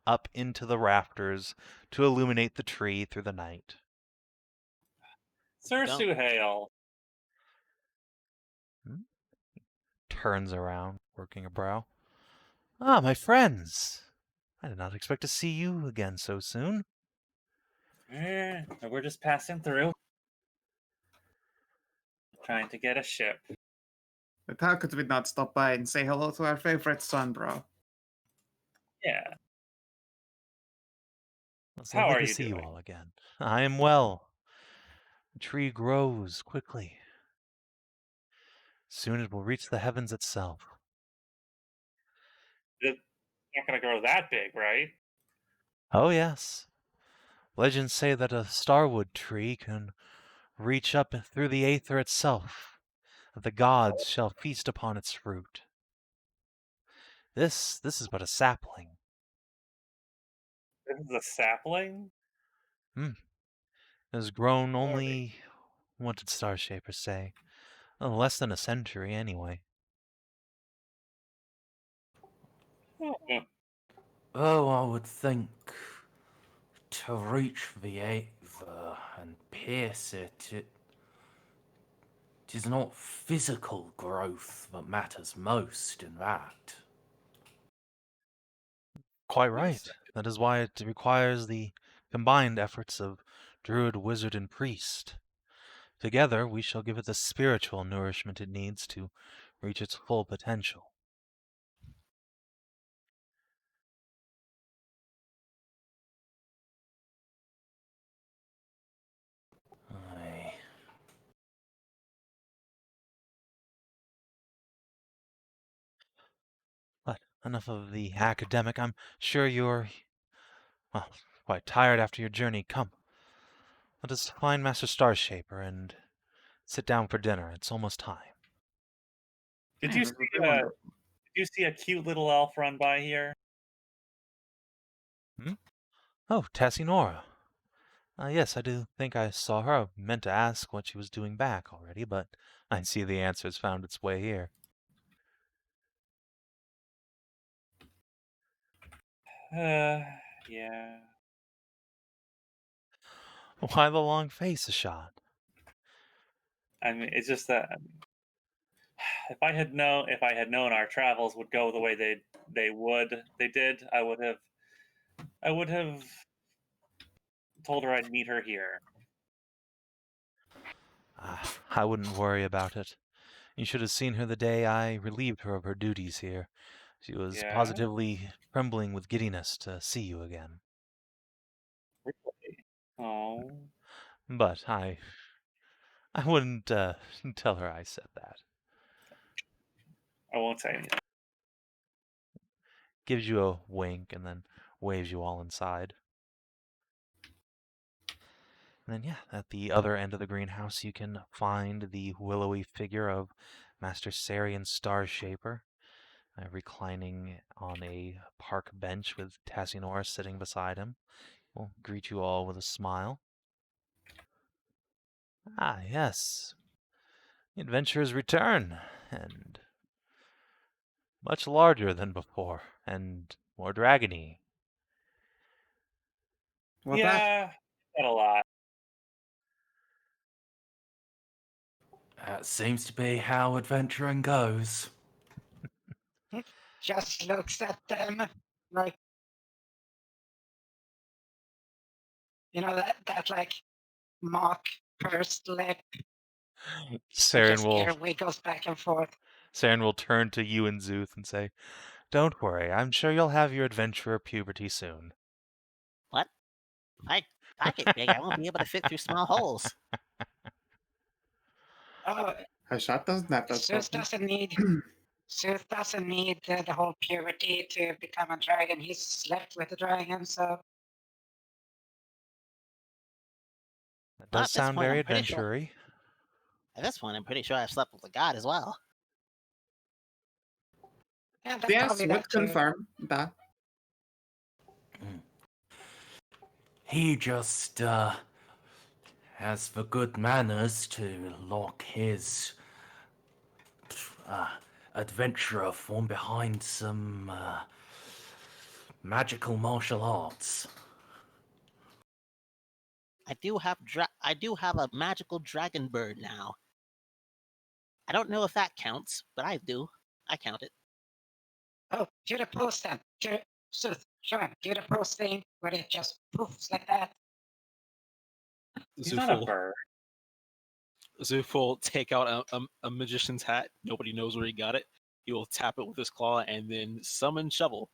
up into the rafters to illuminate the tree through the night. Sir Don't- Suhail. Turns around, working a brow. Ah, my friends! I did not expect to see you again so soon. We're just passing through. Trying to get a ship. But how could we not stop by and say hello to our favorite son, bro? Yeah. It's How lovely are to you see you doing? all again. I am well. The tree grows quickly. Soon it will reach the heavens itself. It's not going to grow that big, right? Oh, yes. Legends say that a starwood tree can reach up through the aether itself, that the gods shall feast upon its fruit. This is but a sapling. This is a sapling? It has grown only, what did Star Shapers say? Less than a century, anyway. Hmm. Oh, I would think to reach the aether and pierce it, it is not physical growth that matters most in that. Quite right. That is why it requires the combined efforts of druid, wizard, and priest. Together, we shall give it the spiritual nourishment it needs to reach its full potential. Aye. But enough of the academic. I'm sure you're, well, quite tired after your journey. Come, let us find Master Starshaper and sit down for dinner. It's almost time. Did Hey, you that would see be wonderful. did you see a cute little elf run by here? Oh, Tassinora. Yes, I do think I saw her. I meant to ask what she was doing back already, but I see the answer's found its way here. Yeah. Why the long face, Hashat? I mean, it's just that if I had known our travels would go the way they did, I would have told her I'd meet her here. I wouldn't worry about it. You should have seen her the day I relieved her of her duties here. She was Yeah. positively trembling with giddiness to see you again. Really? Oh. But I wouldn't tell her I said that. I won't say anything. Gives you a wink and then waves you all inside. And then, yeah, at the other end of the greenhouse, you can find the willowy figure of Master Sarian Starshaper, reclining on a park bench with Tassinora sitting beside him. Will greet you all with a smile. Ah, yes. The adventurers return, and much larger than before, and more dragony. What Yeah, not a lot. That seems to be how adventuring goes. Just looks at them like, that like mock pursed lip. And Saren just ear wiggles back and forth. will turn to you and Szooth and say, "Don't worry, I'm sure you'll have your adventurer puberty soon." What? I get big. I won't be able to fit through small holes. Oh, Hashat doesn't have that Szooth problem. doesn't need Szooth doesn't need the whole puberty to become a dragon. He's slept with a dragon, so That Well, does at this sound point, very I'm pretty sure. adventury. At this point, I'm pretty sure I've slept with a god as well. yeah, that's Yes, probably would that too. confirm that. He just has the good manners to lock his adventurer from behind some magical martial arts. I do have a magical dragon bird now. I don't know if that counts, but I do. I count it. Oh, do the pose then. Szooth, show him. Do the pose thing where it just poofs like that. He's not a Szooth bird. will take out a magician's hat. Nobody knows where he got it. He will tap it with his claw and then summon Shovel.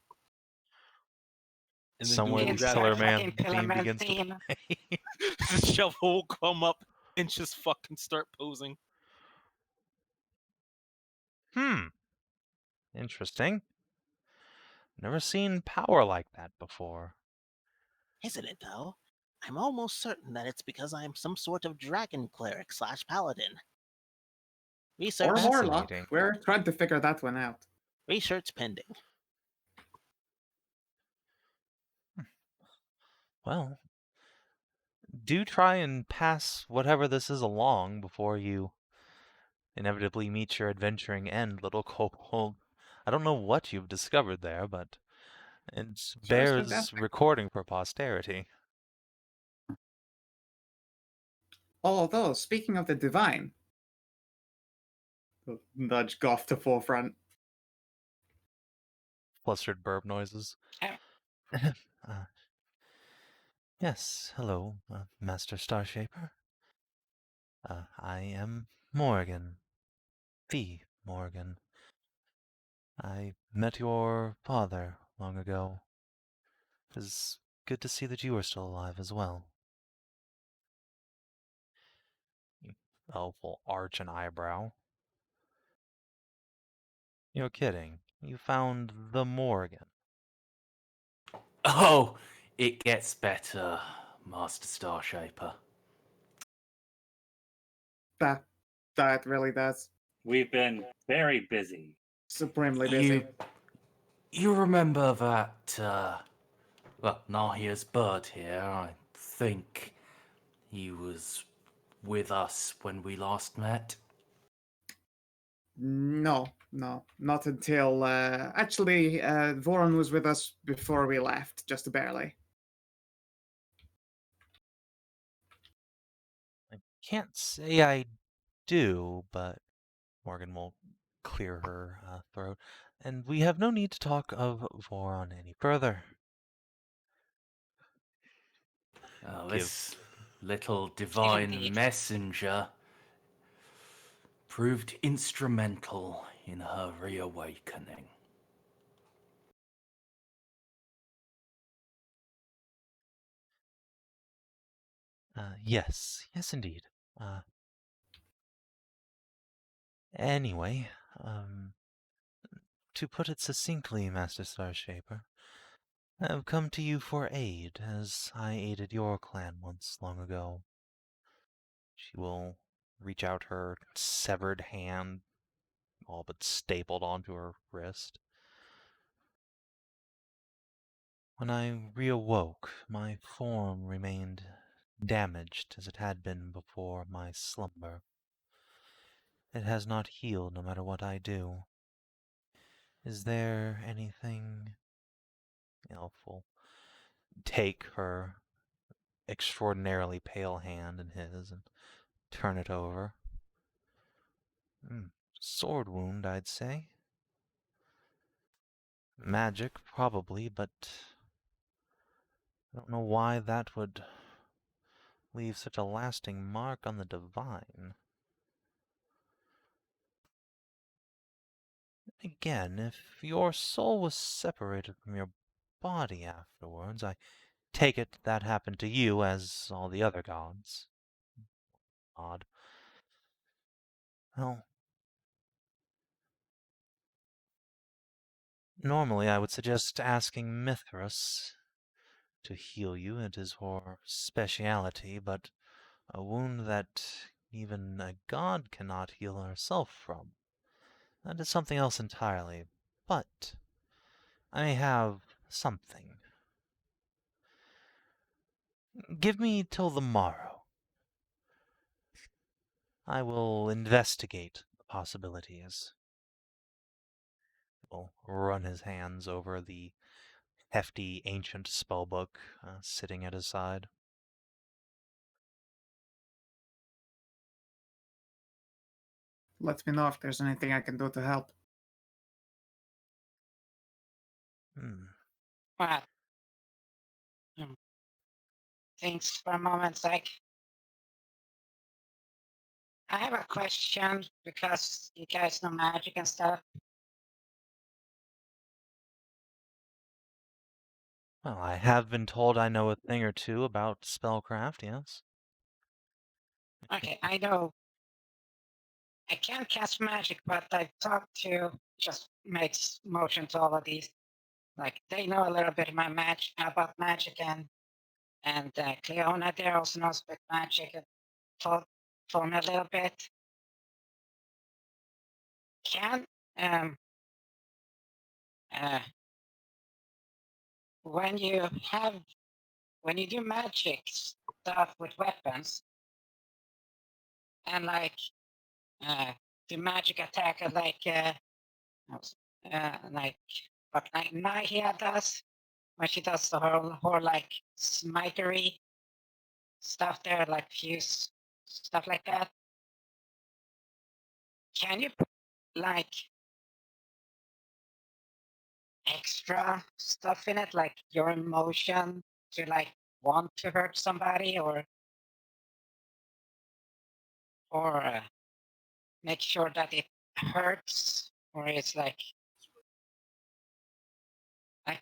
And then Somewhere do the a grab Killer action. Man fucking theme Pillarman begins to theme. play. The Shovel will come up and just fucking start posing. Interesting. Never seen power like that before. Isn't it, though? I'm almost certain that it's because I am some sort of dragon cleric / paladin. Research, Or Warlock. Fascinating. We're trying to figure that one out. research pending. Well, do try and pass whatever this is along before you inevitably meet your adventuring end, little Kobold. I don't know what you've discovered there, but it Sure is bears fantastic. recording for posterity. Although, speaking of the divine, nudge Goff to forefront. Flustered burp noises. Yeah. Yes, hello, Master Starshaper. I am Morgan. The Morgan. I met your father long ago. It is good to see that you are still alive as well. Elf will arch an eyebrow. You're kidding. You found the Morgan. Oh, it gets better, Master Starshaper. That really does. We've been very busy. Supremely busy. You remember that, Nahia's bird here? I think he was with us when we last met. No, not until. Actually, Voron was with us before we left, just barely. I can't say I do, but Morgan will clear her throat. And we have no need to talk of Voron any further. This little divine Indeed. messenger proved instrumental in her reawakening. Yes, indeed. Anyway, to put it succinctly, Master Starshaper, I have come to you for aid, as I aided your clan once long ago. She will reach out her severed hand, all but stapled onto her wrist. When I reawoke, my form remained damaged as it had been before my slumber. It has not healed no matter what I do. Is there anything... Elf will take her extraordinarily pale hand in his and turn it over. Sword wound, I'd say. Magic, probably, but I don't know why that would leave such a lasting mark on the divine. Again, if your soul was separated from your body afterwards, I take it that happened to you as all the other gods. Odd. Well, normally I would suggest asking Mithras to heal you. It is her speciality, but a wound that even a god cannot heal herself from. That is something else entirely. But I may have something. Give me till the morrow. I will investigate the possibilities. He'll run his hands over the hefty ancient spellbook sitting at his side. Let me know if there's anything I can do to help. Well, thanks for a moment, Zach. I have a question because you guys know magic and stuff. Well, I have been told I know a thing or two about spellcraft, yes. Okay, I know I can't cast magic, but I've talked to just makes motion to all of these. Like they know a little bit about magic, and Cleona there also knows about magic and told me a little bit. Can when you do magic stuff with weapons and like do magic attack like what like Nahia does when she does the whole like smitery stuff there, like fuse stuff like that. Can you put like extra stuff in it, like your emotion to like want to hurt somebody or make sure that it hurts or it's like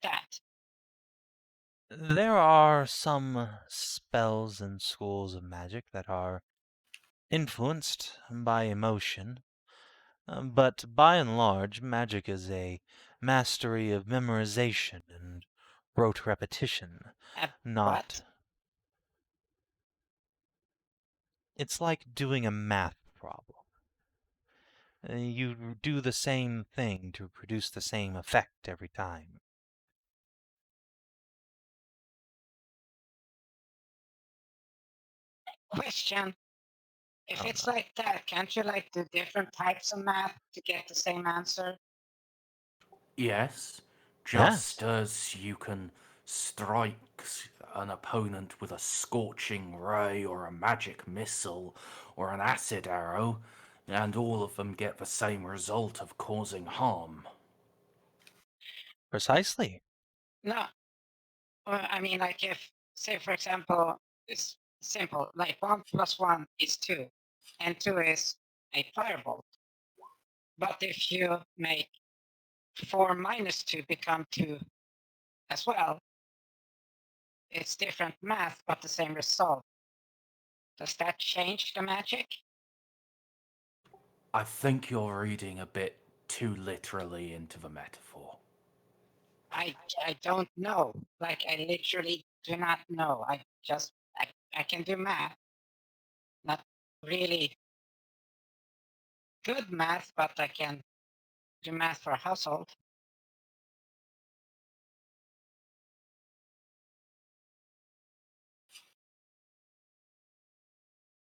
that? There are some spells and schools of magic that are influenced by emotion, but by and large, magic is a mastery of memorization and rote repetition, not. What? It's like doing a math problem. You do the same thing to produce the same effect every time. Question. If Oh, it's no. like that, can't you like do different types of math to get the same answer? Yes, Yes. just as you can strike an opponent with a scorching ray or a magic missile or an acid arrow, and all of them get the same result of causing harm. Precisely. No. Well, I mean, like if, say, for example, it's simple, like 1 + 1 is 2, and 2 is a firebolt. But if you make 4 - 2 become 2 as well, it's different math, but the same result. Does that change the magic? I think you're reading a bit too literally into the metaphor. I don't know. Like, I literally do not know. I can do math. Not really good math, but I can do math for a household.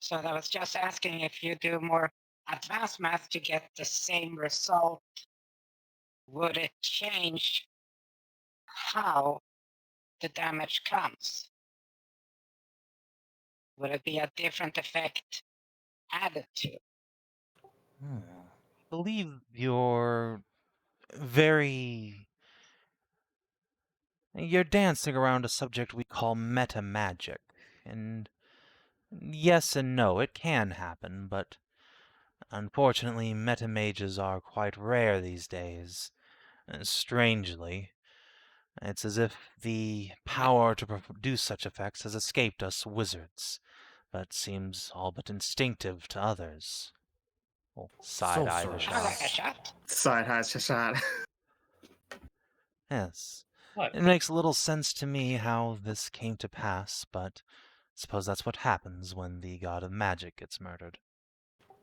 So I was just asking if you do more advanced math to get the same result, would it change how the damage comes? Would it be a different effect added to? I believe you're You're dancing around a subject we call meta magic, and yes and no, it can happen, but unfortunately, meta mages are quite rare these days. Strangely, it's as if the power to produce such effects has escaped us wizards, but seems all but instinctive to others. Well, side-eye Sorcerer. Kind of like a Hashat. shot? Side has Hashat. Yes. What? It makes little sense to me how this came to pass, but suppose that's what happens when the god of magic gets murdered.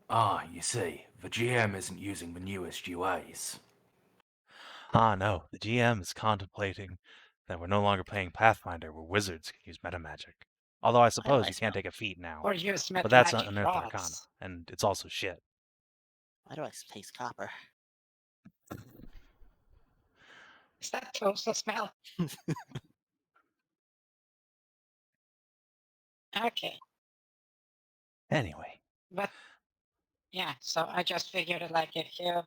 Ah, you see, the GM isn't using the newest UAs. Ah, no, the GM is contemplating that we're no longer playing Pathfinder, where wizards can use metamagic. Although I suppose you always can't will. take a feat now. Or use But that's magic Unearthed Arcana, rods. and it's also shit. Why do I taste copper? Is that toast smell? Okay, Anyway, but yeah, so I just figured it like if you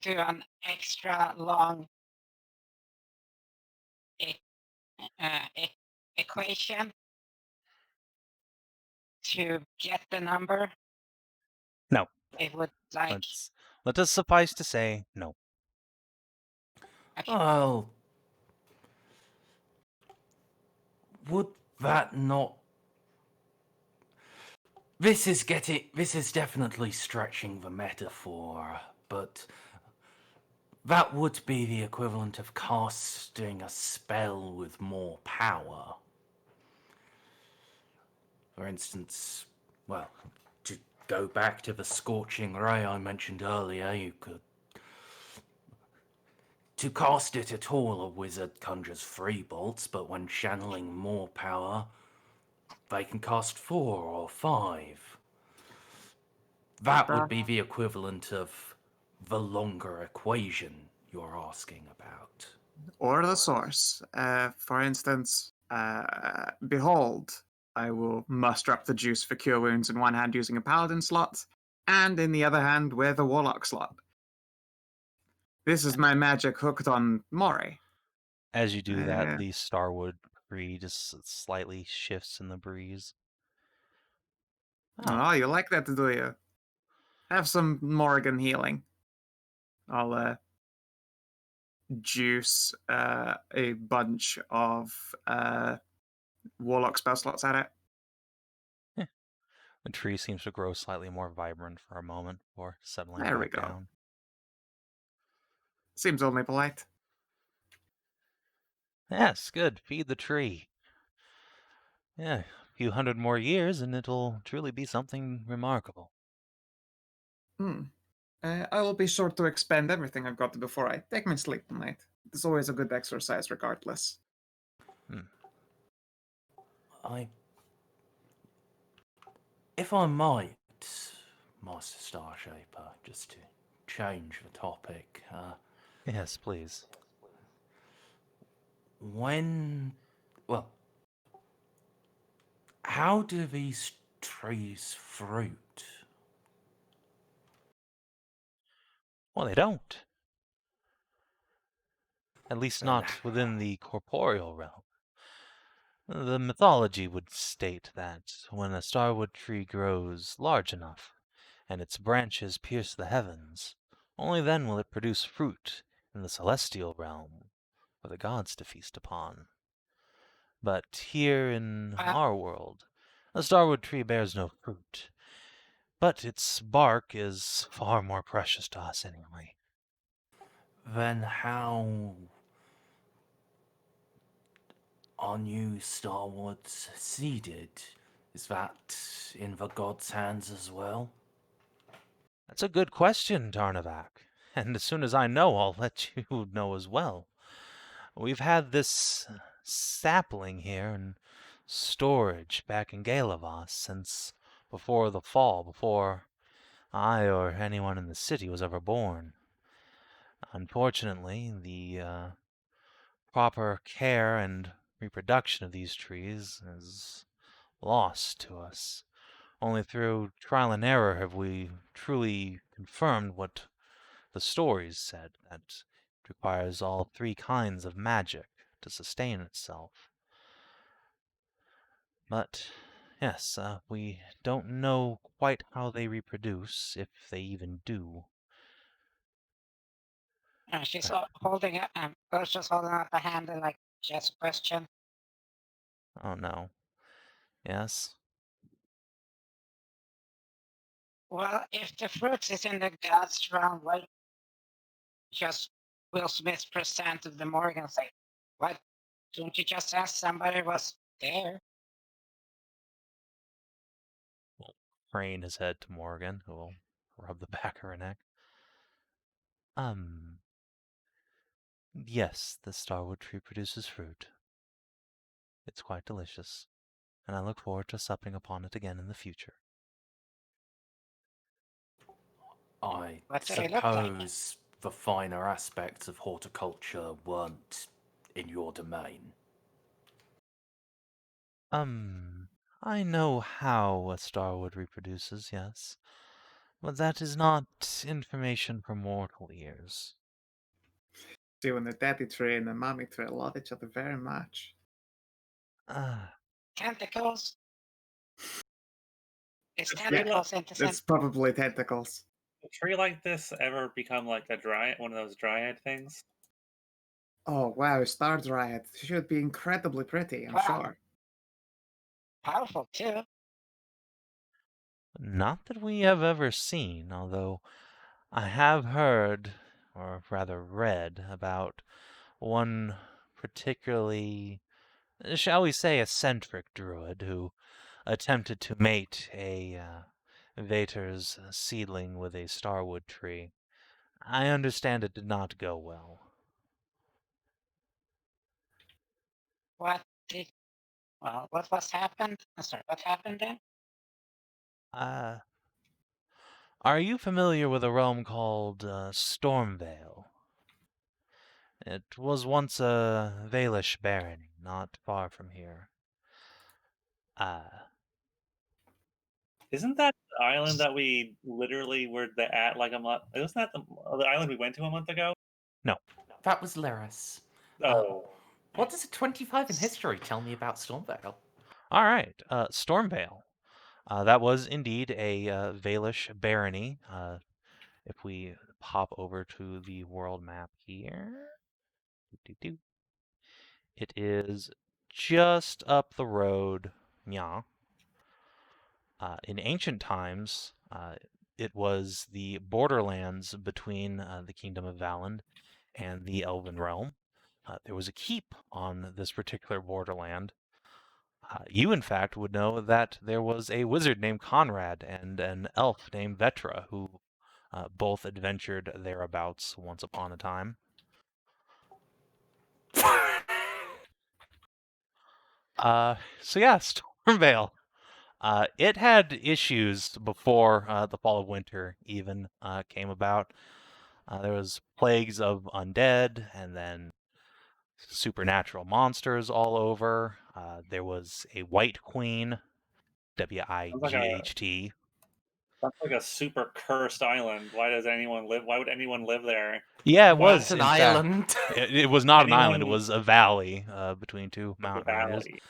do an extra long equation to get the number, no. it would like Let us suffice to say, no. okay. Oh, would that not? This is definitely stretching the metaphor, but that would be the equivalent of casting a spell with more power. For instance, well, to go back to the scorching ray I mentioned earlier, you could. To cast it at all, a wizard conjures 3 bolts, but when channeling more power, they can cast 4 or 5. That would be the equivalent of the longer equation you're asking about. Or the source. For instance, behold, I will muster up the juice for cure wounds in one hand using a paladin slot, and in the other hand with a warlock slot. This is my magic hooked on Mori. As you do that, the starwood tree just slightly shifts in the breeze. Oh, you like that, do you? Have some Morrigan healing. I'll juice a bunch of warlock spell slots at it. The tree seems to grow slightly more vibrant for a moment before settling There we back go. down. Seems only polite. Yes, good. Feed the tree. Yeah, a few hundred more years and it'll truly be something remarkable. I will be sure to expend everything I've got before I take my sleep tonight. It's always a good exercise regardless. If I might, Master Starshaper, just to change the topic, Yes, please. how do these trees fruit? Well, they don't. At least Then not within the corporeal realm. The mythology would state that when a starwood tree grows large enough, and its branches pierce the heavens, only then will it produce fruit in the celestial realm for the gods to feast upon. But here in our world, a starwood tree bears no fruit, but its bark is far more precious to us anyway. Then how are new starwoods seeded? Is that in the gods' hands as well? That's a good question, Tarnavak. And as soon as I know, I'll let you know as well. We've had this sapling here in storage back in Galavas since before the fall, before I or anyone in the city was ever born. Unfortunately, the proper care and reproduction of these trees is lost to us. Only through trial and error have we truly confirmed what the stories said, that it requires all 3 kinds of magic to sustain itself. But, yes, we don't know quite how they reproduce, if they even do. She's holding up, Ursa's holding up a hand and like, just question. Oh no. Yes? Well, if the fruits is in the gods realm, why just Will Smith presented the Morgan say, what? Don't you just ask somebody was there? We'll crane his head to Morgan, who will rub the back of her neck. Yes, the starwood tree produces fruit. It's quite delicious. and I look forward to supping upon it again in the future. I What do they look like? suppose the finer aspects of horticulture weren't in your domain. I know how a starwood reproduces, yes, but that is not information for mortal ears. See, when the daddy tree and the mommy tree love each other very much. Ah, Tentacles? Is It's tentacles into It's probably tentacles. a tree like this ever become like a dryad, one of those dryad things? Oh wow, Star Dryad should be incredibly pretty, I'm Wow. sure. powerful too? not that we have ever seen, although I have heard, or rather read, about one particularly, shall we say, eccentric druid who attempted to mate a Vater's seedling with a starwood tree. I understand it did not go well. What did? Well, what happened? Sorry, what happened then? Are you familiar with a realm called Stormvale? It was once a Valish barony, not far from here. Isn't that the island that we literally were at like a month? Isn't that the island we went to a month ago? No. That was Lyris. Oh, What does a 25 in history tell me about Stormvale? All right, Stormvale. That was indeed a Valish barony. If we pop over to the world map here, doo-doo-doo. It is just up the road. Yeah. In ancient times, it was the borderlands between the Kingdom of Valand and the Elven Realm. There was a keep on this particular borderland. You, in fact, would know that there was a wizard named Conrad and an elf named Vetra who both adventured thereabouts once upon a time. So yeah, Stormvale. It had issues before the fall of winter even came about. There was plagues of undead, and then supernatural monsters all over. There was a White Queen, Wight. that's like a super cursed island. Why does anyone live? Why would anyone live there? Yeah, it Wow. was It's an in fact. island. It was not an island. It Anyone- was a valley between two The mountain ranges. valley.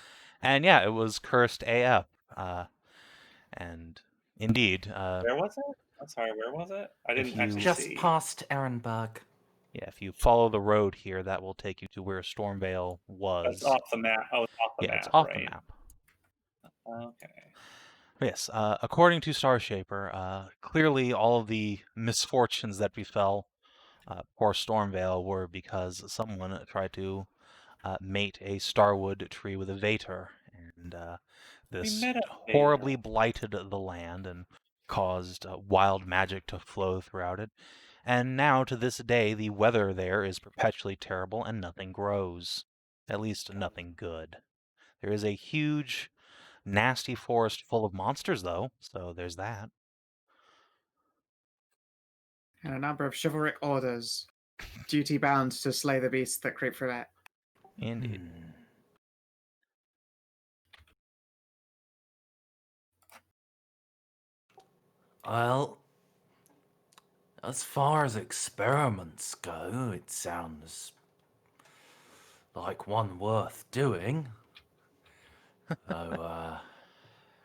And yeah, it was cursed AF. And indeed, Where was it? I'm sorry, where was it? I If didn't you- actually Just see. past Ehrenberg. yeah, if you follow the road here, that will take you to where Stormvale was. That's off the map. Oh, it's off the yeah, map. it's off right? the map. Okay. Yes, according to Starshaper, clearly all of the misfortunes that befell poor Stormvale were because someone tried to mate a starwood tree with a Vater, and this met a horribly Vader. blighted the land and caused wild magic to flow throughout it. And now, to this day, the weather there is perpetually terrible and nothing grows. At least, nothing good. There is a huge, nasty forest full of monsters, though, so there's that. And a number of chivalric orders, duty bound to slay the beasts that creep through it. Indeed. Well, as far as experiments go, it sounds like one worth doing. So,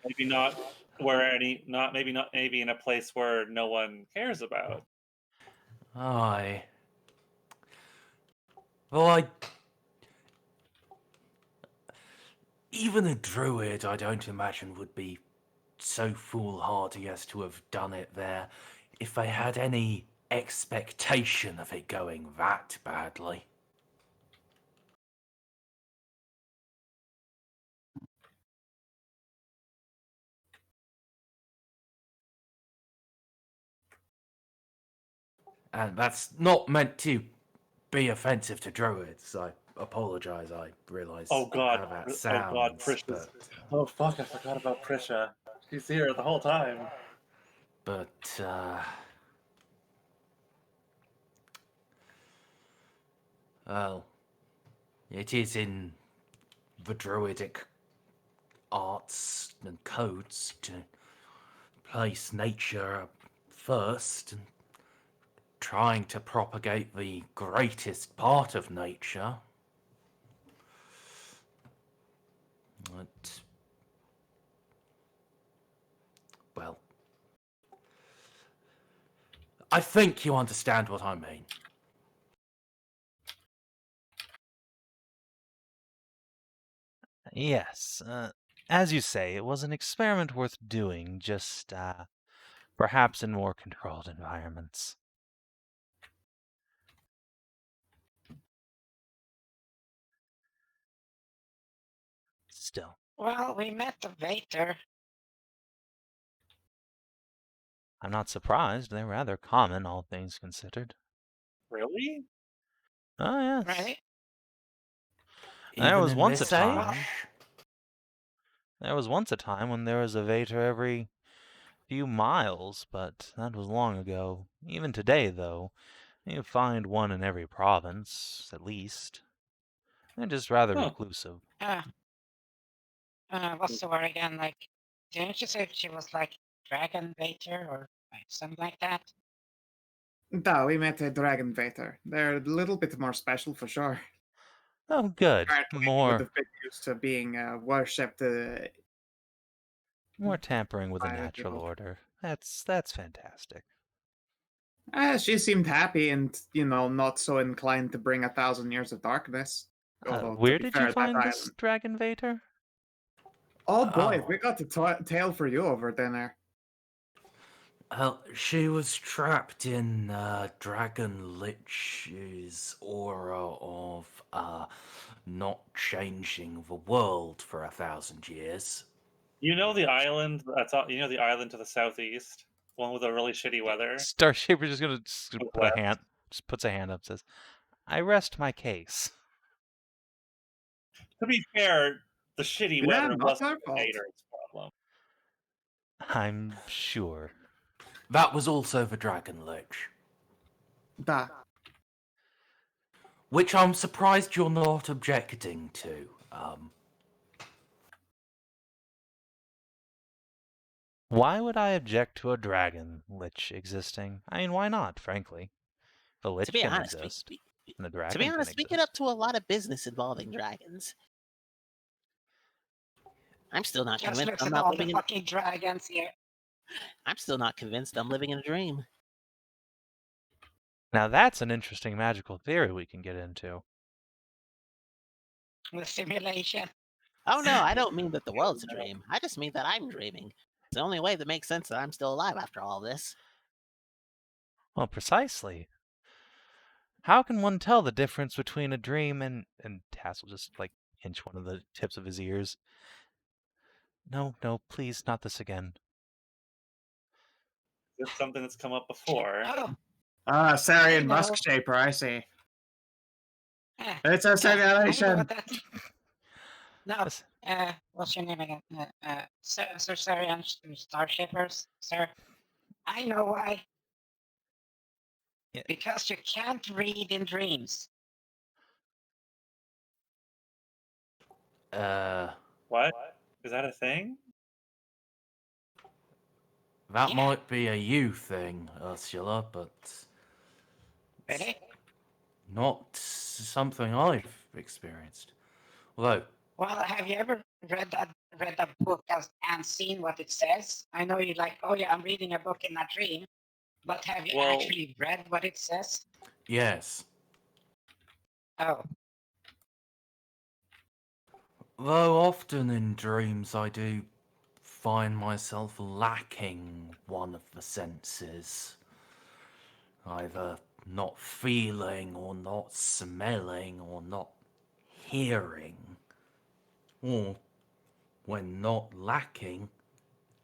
Maybe not where maybe in a place where no one cares about. I. Well, even a druid, I don't imagine, would be so foolhardy as to have done it there if they had any expectation of it going that badly. And that's not meant to be offensive to druids. apologize. I realize Oh God! how that Oh sounds. God! Prisha's. but, Oh fuck! I forgot about Prisha. She's here the whole time. but well, it is in the druidic arts and codes to place nature first and trying to propagate the greatest part of nature. But, well, I think you understand what I mean. Yes, as you say, it was an experiment worth doing, just perhaps in more controlled environments. Still, Well, we met the waiter. I'm not surprised. They're rather common, all things considered. Really? Oh, yes. Right? There Even was in once a this time. age? There was once a time when there was a Vater every few miles, but that was long ago. Even today, though, you find one in every province, at least. They're just rather Huh. reclusive. What's the word again? Like, didn't you say she was like dragon waiter or like something like that? Da, we met a dragon vader. They're a little bit more special for sure. Oh, good. Apparently, he would have been used to being worshipped. More tampering with the By the natural people. order. That's fantastic. She seemed happy and, not so inclined to bring 1,000 years of darkness. Although, to Where be did fair, you that find island. this Dragon Vader? Oh boy, Oh. we got the tale for you over dinner. She was trapped in Dragon Lich's aura of not changing the world for 1,000 years. You know the island that's you know the island to the southeast, one with the really shitty weather. Starshaper just gonna With put a hand, just puts a hand up, says, "I rest my case." To be fair, the shitty Yeah, weather not wasn't our the fault. Vader's problem. I'm sure. That was also the Dragon Lich. Da. Which I'm surprised you're not objecting to. Why would I object to a Dragon Lich existing? I mean, why not, frankly? The Lich To be can honest, exist, and the to be Dragon can honest, we exist. get up to a lot of business involving dragons. I'm still not Just convinced looks I'm at not all living the in. fucking dragons here. I'm still not convinced I'm living in a dream. Now that's an interesting magical theory we can get into. The simulation. Oh no, I don't mean that the world's a dream. I just mean that I'm dreaming. It's the only way that makes sense that I'm still alive after all this. Well, precisely. How can one tell the difference between a dream and Tassel just like pinch one of the tips of his ears? No, please, not this again. It's something that's come up before. Oh, Sarian I know. Musk Shaper, I see. eh, It's a I know simulation. that. No, Yes. what's your name again? Sir Sarian Starshapers, sir. I know why. Yeah. Because you can't read in dreams. What? Is that a thing? That Yeah. might be a you thing, Ursula, but Really? not something I've experienced. Although, Well, have you ever read that book and seen what it says? I know you're like, oh yeah, I'm reading a book in a dream, but have you Well- actually read what it says? yes. Oh, Though often in dreams I do find myself lacking one of the senses. Either not feeling, or not smelling, or not hearing. Or, when not lacking,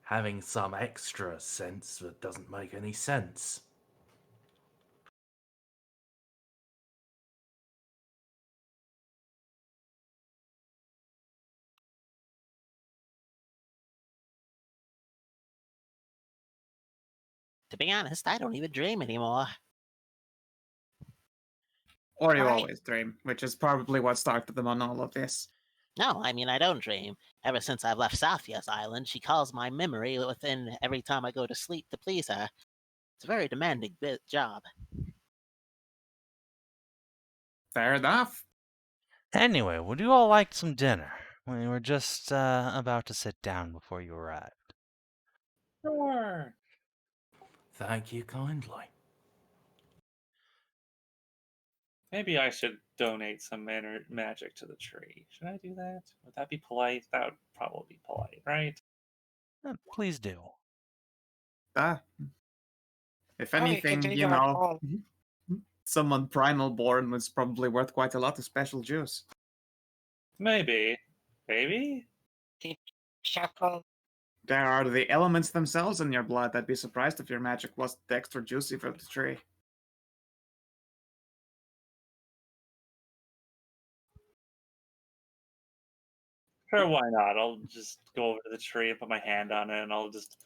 having some extra sense that doesn't make any sense. To be honest, I don't even dream anymore. Or you Right. always dream, which is probably what started them on all of this. No, I mean, I don't dream. Ever since I've left Sathia's island, she calls my memory within every time I go to sleep to please her. It's a very demanding job. Fair enough. Anyway, would you all like some dinner? We were just about to sit down before you arrived. Sure. Thank you kindly. Maybe I should donate some magic to the tree. Should I do that? Would that be polite? That would probably be polite, right? Please do. If Oh, you can anything, do you your know, call. someone primal born was probably worth quite a lot of special juice. Maybe. Maybe? Deep shuffle. There are the elements themselves in your blood. I'd be surprised if your magic wasn't extra juicy for the tree. Sure, why not? I'll just go over to the tree and put my hand on it, and I'll just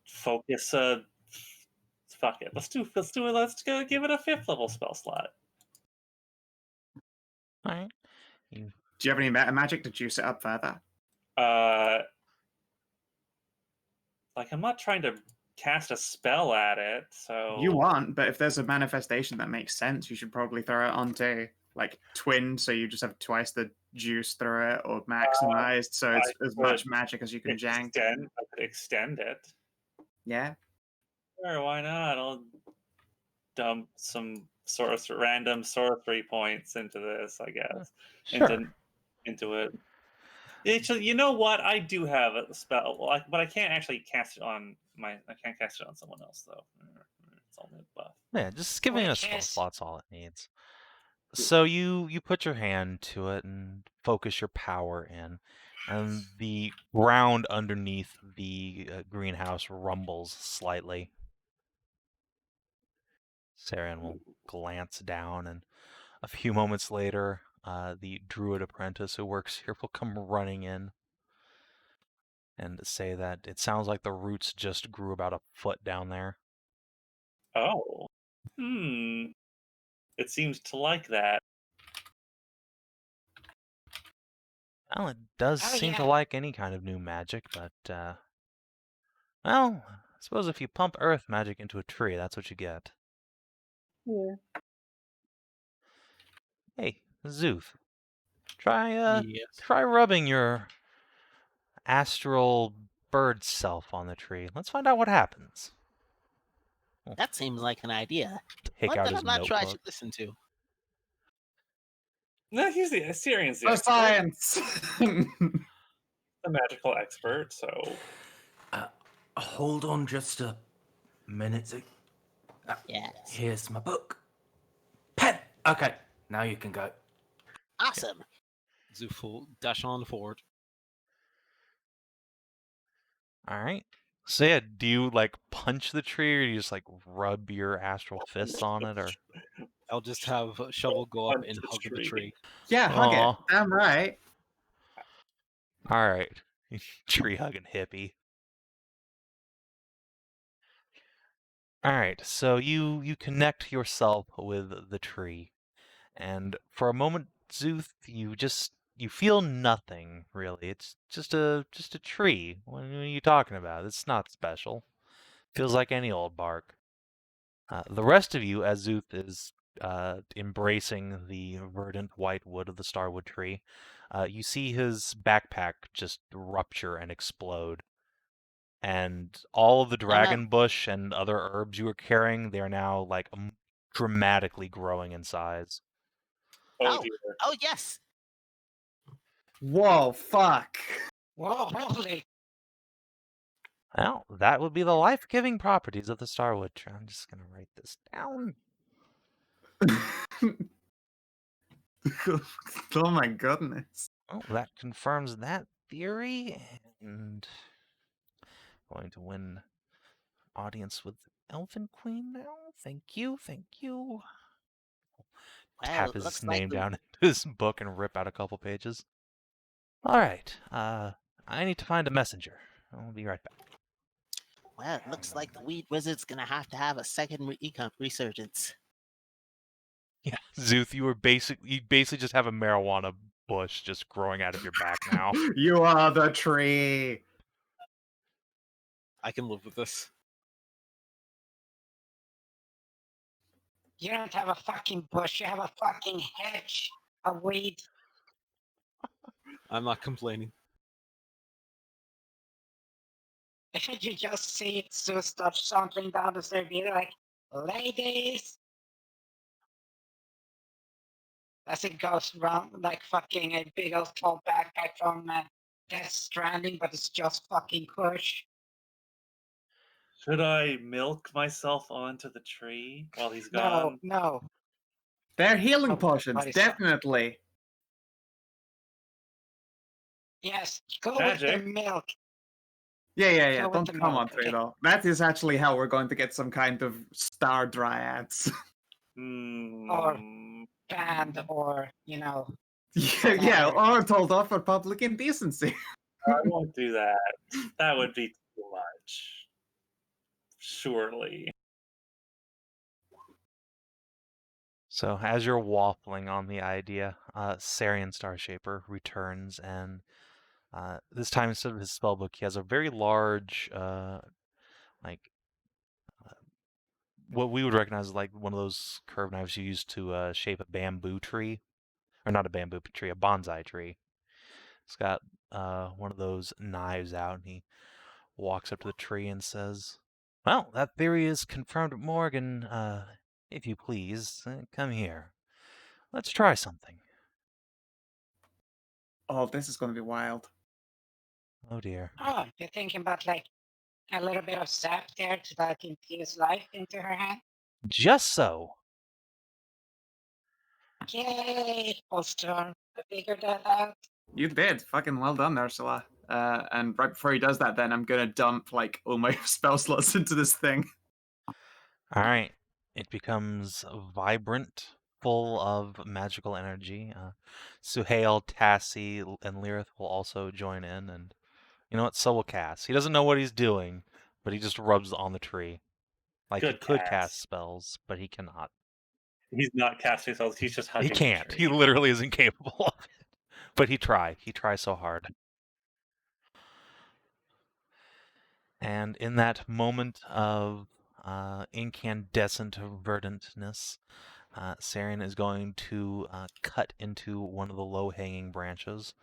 focus. Fuck it. Let's do it. Let's go give it a 5th level spell slot. All right. Do you have any magic to juice it up further? Like I'm not trying to cast a spell at it, so You want, but if there's a manifestation that makes sense, you should probably throw it onto like twin, so you just have twice the juice through it, or maximized, so it's I as much could magic as you can jank. I could extend it. Yeah. Sure, why not? I'll dump some random sorcery points into this, I guess. Sure. Into it. Actually, you know what? I do have a spell, but I can't actually cast it on I can't cast it on someone else though. It's only a buff. Yeah, just giving it a Which spell is- slot's all it needs. So you put your hand to it and focus your power in, and the ground underneath the greenhouse rumbles slightly. Sarian will glance down, and a few moments later, the druid apprentice who works here will come running in and say that it sounds like the roots just grew about a foot down there. Oh. It seems to like that. Well, it does Oh, seem to yeah. like any kind of new magic, but, well, I suppose if you pump earth magic into a tree, that's what you get. Yeah. Hey, Szooth, try Yes. try rubbing your astral bird self on the tree. Let's find out what happens. That seems like an idea. Take One out that his I'm not sure I notebook. should listen to. No, he's the Assyrian's the For expert, science! the magical expert. So Hold on just a minute. Yes. Here's my book. Pen! Okay, now you can go. Awesome. Szooth will dash on forward. All right. So yeah, do you like punch the tree, or do you just like rub your astral fists on it, or? I'll just have Shovel go up Punch and the hug the tree. tree. Yeah, hug Aw. it. Damn right. All right, tree hugging hippie. All right, so you connect yourself with the tree, and for a moment, Szooth, you feel nothing really. It's just a tree. What are you talking about? It's not special. Feels like any old bark. The rest of you, as Szooth is embracing the verdant white wood of the starwood tree, you see his backpack just rupture and explode. And all of the dragon bush and other herbs you were carrying, they are now like dramatically growing in size. oh dear. Oh, yes. Whoa, fuck. Whoa, holy. Well, that would be the life-giving properties of the starwood tree. I'm just gonna write this down. Oh my goodness. Oh, that confirms that theory, and going to win audience with Elfin Queen now. Thank you, thank you. Tap his looks name like down into his book and rip out a couple pages. All right, I need to find a messenger. I'll be right back. Well, it looks like the weed wizard's gonna have to have a second resurgence. Yeah, Szooth, you basically just have a marijuana bush just growing out of your back now. You are the tree. I can live with this. You don't have a fucking bush, you have a fucking hedge of weed. I'm not complaining. If you just see Szooth start sauntering down the stairs, be like, ladies. As it goes around like fucking a big old tall backpack from Death Stranding, but it's just fucking Kush. Should I milk myself onto the tree while he's No, gone? no. They're healing Oh, potions, what is that? definitely. Yes, go Magic. with the milk. Yeah. Go with Don't the come milk, on, okay. Trado. That is actually how we're going to get some kind of star dryads. Banned or, yeah, or told off for public indecency. I won't do that. That would be too much. Surely. So as you're waffling on the idea, Sarian Starshaper returns, and this time instead of his spellbook, he has a very large, what we would recognize as like one of those curved knives you use to shape a bamboo tree, or not a bamboo tree, a bonsai tree. He's got one of those knives out, and he walks up to the tree and says, "Well, that theory is confirmed, Morgan. If you please, come here. Let's try something." Oh, this is going to be wild. Oh dear. Oh, you're thinking about like a little bit of sap there to like infuse life into her hand? Just so. Yay! Holster, I figured that out. You did. Fucking well done, Ursula. And right before he does that, then I'm gonna dump like all my spell slots into this thing. All right. It becomes vibrant, full of magical energy. Suhail, Tassie, and Lirith will also join in, and you know what? So will Cass. He doesn't know what he's doing, but he just rubs on the tree. Like he Good could Cass. cast spells, but he cannot. He's not casting spells, he's just hugging He can't. the He tree. literally is incapable of it. But he tries. He tries so hard. And in that moment of incandescent verdantness, Sarian is going to cut into one of the low-hanging branches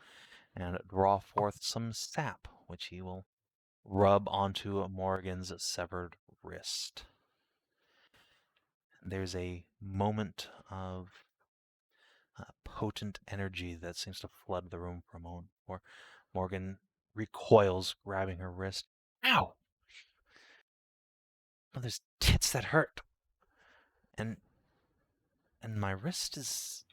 and draw forth some sap, which he will rub onto Morgan's severed wrist. There's a moment of potent energy that seems to flood the room for a moment, where Morgan recoils, grabbing her wrist. Ow! Oh, there's tits that hurt. And my wrist is...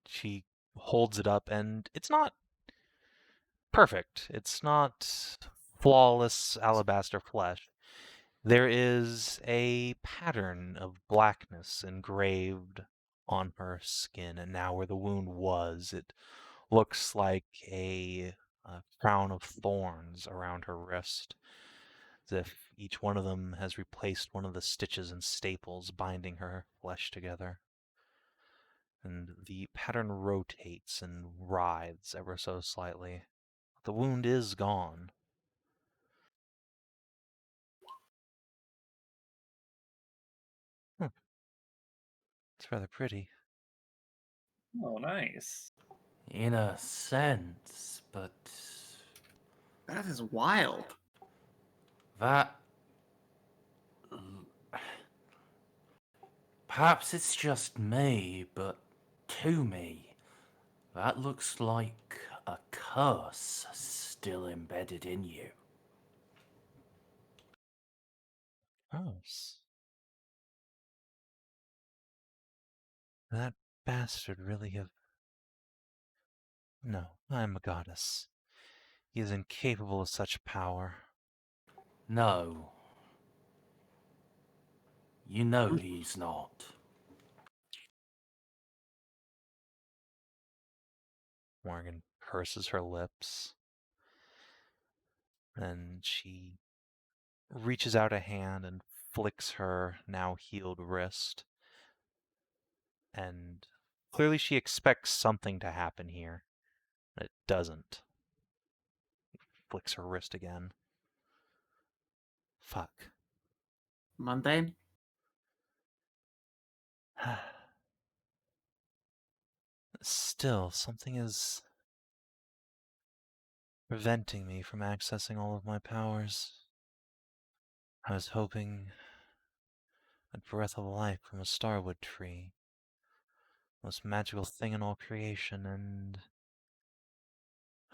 She holds it up, and it's not perfect. It's not flawless alabaster flesh. There is a pattern of blackness engraved on her skin, and now where the wound was, it looks like a crown of thorns around her wrist, as if each one of them has replaced one of the stitches and staples binding her flesh together. And the pattern rotates and writhes ever so slightly. The wound is gone. It's rather pretty. Oh, nice. In a sense, but That is wild. that. Perhaps it's just me, but to me, that looks like a curse still embedded in you. Gross. That bastard really have... No, I am a goddess. He is incapable of such power. No. You know he's not. Morgan purses her lips, And she reaches out a hand and flicks her now healed wrist. And clearly she expects something to happen here. But it doesn't. Flicks her wrist again. Fuck. Mundane? Still, something is preventing me from accessing all of my powers. I was hoping a breath of life from a starwood tree. Most magical thing in all creation, and...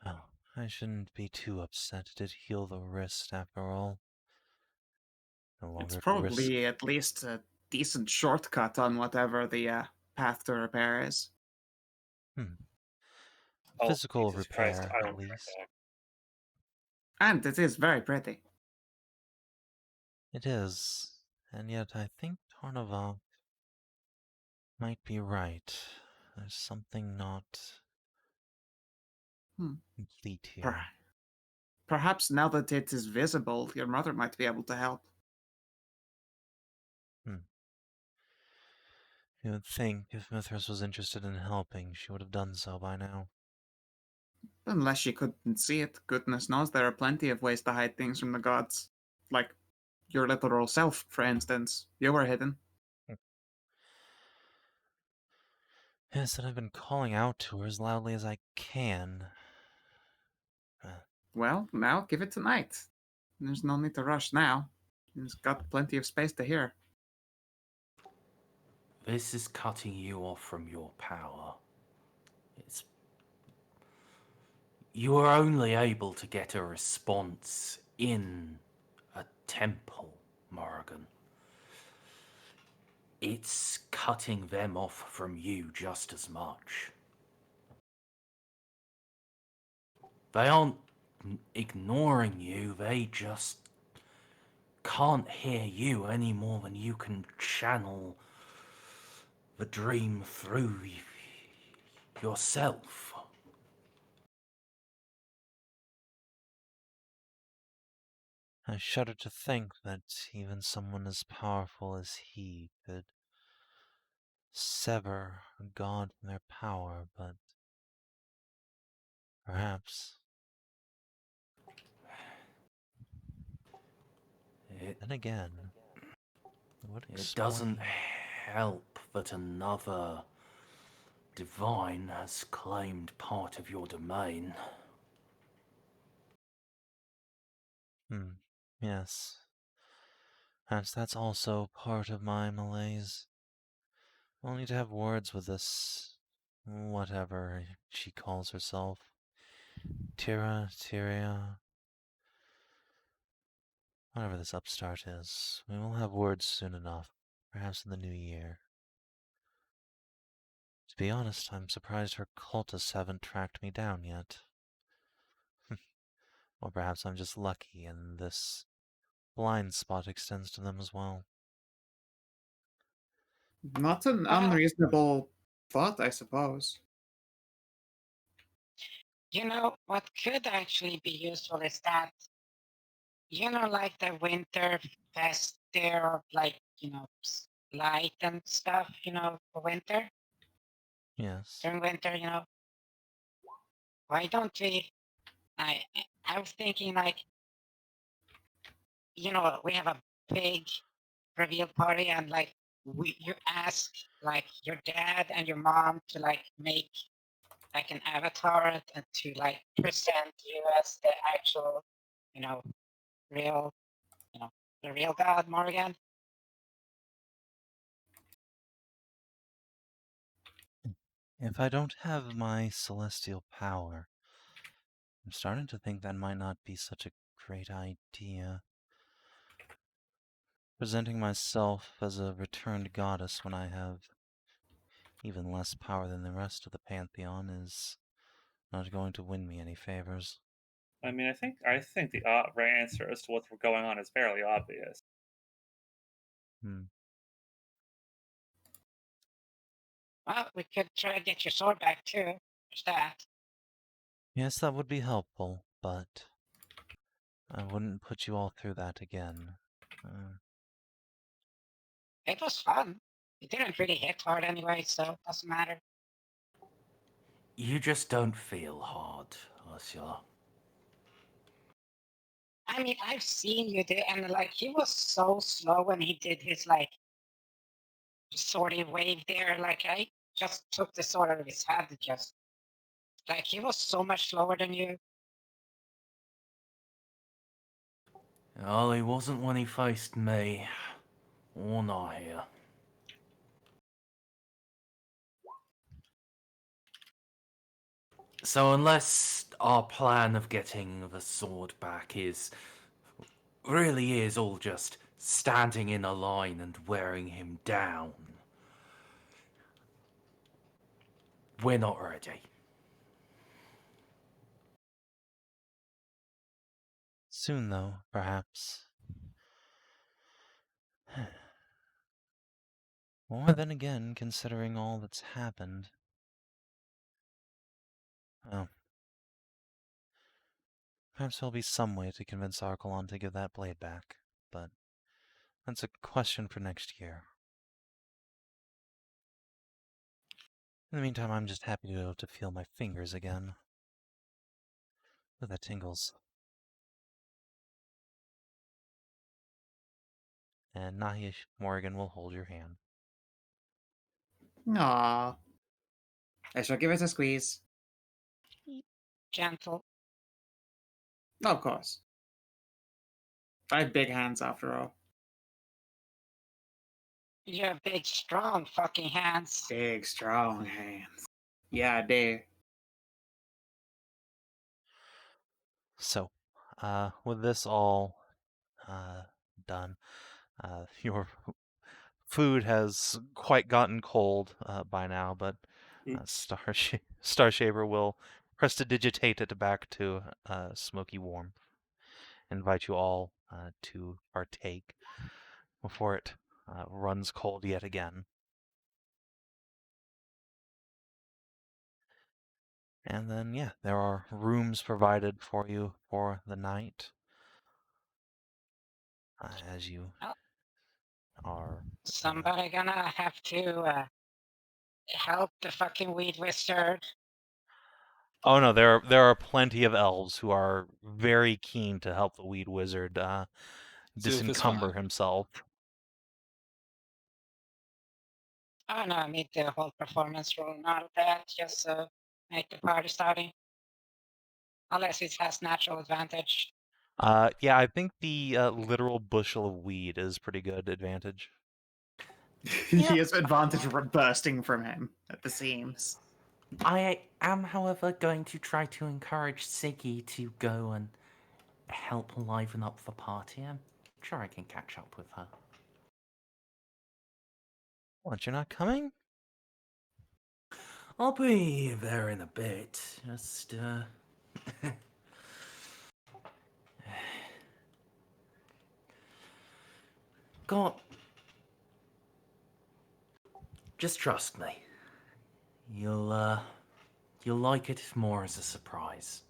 Oh, I shouldn't be too upset. It did heal the wrist, after all. No It's longer risk. probably at least a decent shortcut on whatever the path to repair is. Oh, Physical Jesus Christ, repair, I at will be right least. back. And it is very pretty. It is, and yet I think Tarnavak might be right. There's something not complete here. Perhaps now that it is visible, your mother might be able to help. You would think if Mithras was interested in helping, she would have done so by now. Unless she couldn't see it, goodness knows there are plenty of ways to hide things from the gods. Like your literal self, for instance. You were hidden. Yes, and I've been calling out to her as loudly as I can. Well, now give it tonight. There's no need to rush now. It's got plenty of space to hear. This is cutting you off from your power. It's... You are only able to get a response in a temple, Morrigan. It's cutting them off from you just as much. They aren't ignoring you, they just can't hear you any more than you can channel the dream through yourself. I shudder to think that even someone as powerful as he could sever a god from their power, but perhaps. Then again, what It doesn't help that another divine has claimed part of your domain. Yes. Perhaps that's also part of my malaise. I'll need to have words with this, whatever she calls herself. Tyria, whatever this upstart is. We will have words soon enough, perhaps in the new year. To be honest, I'm surprised her cultists haven't tracked me down yet. Or perhaps I'm just lucky and this blind spot extends to them as well. Not an unreasonable thought, I suppose. You know, what could actually be useful is that, like the winter fest there, like, light and stuff, for winter, Yes. during winter, why don't we, I was thinking like, we have a big reveal party and like, you ask like your dad and your mom to like make like an avatar and to like present you as the actual, real, the real God, Morgan. If I don't have my celestial power, I'm starting to think that might not be such a great idea. Presenting myself as a returned goddess when I have even less power than the rest of the Pantheon is not going to win me any favors. I mean, I think the right answer as to what's going on is fairly obvious. Well, we could try to get your sword back too. There's that. Yes, that would be helpful, but I wouldn't put you all through that again. It was fun. It didn't really hit hard anyway, so it doesn't matter. You just don't feel hard, Ursula. I mean, I've seen you do, and like he was so slow when he did his like sort of wave there. Like I just took the sword out of his head. Just like he was so much slower than you. Well, he wasn't when he faced me. Or Nahia. So unless our plan of getting the sword back really is all just standing in a line and wearing him down, we're not ready. Soon, though, perhaps. More than again, considering all that's happened. Well, perhaps there'll be some way to convince Archelon to give that blade back, but that's a question for next year. In the meantime, I'm just happy to be able to feel my fingers again. Ooh, that tingles. And Nahia Morgan will hold your hand. Aww. I shall give it a squeeze. Gentle. Of course. I have big hands after all. You have big, strong fucking hands. Big, strong hands. Yeah, they. So, with this all done, your food has quite gotten cold by now, but Starshaver will prestidigitate it back to smoky warmth. Invite you all to partake before it runs cold yet again. And then, yeah, there are rooms provided for you for the night as you are. Somebody gonna have to help the fucking weed wizard. Oh no, there are plenty of elves who are very keen to help the weed wizard Szooth is disencumber fine. himself. Oh no, I need the whole performance roll, not that, just so make the party starting. Unless it has natural advantage. Yeah, I think the literal bushel of weed is pretty good advantage. He has advantage bursting from him at the seams. I am, however, going to try to encourage Siggy to go and help liven up the party. I'm sure I can catch up with her. What, you're not coming? I'll be there in a bit. Just, God. Just trust me. You'll like it more as a surprise.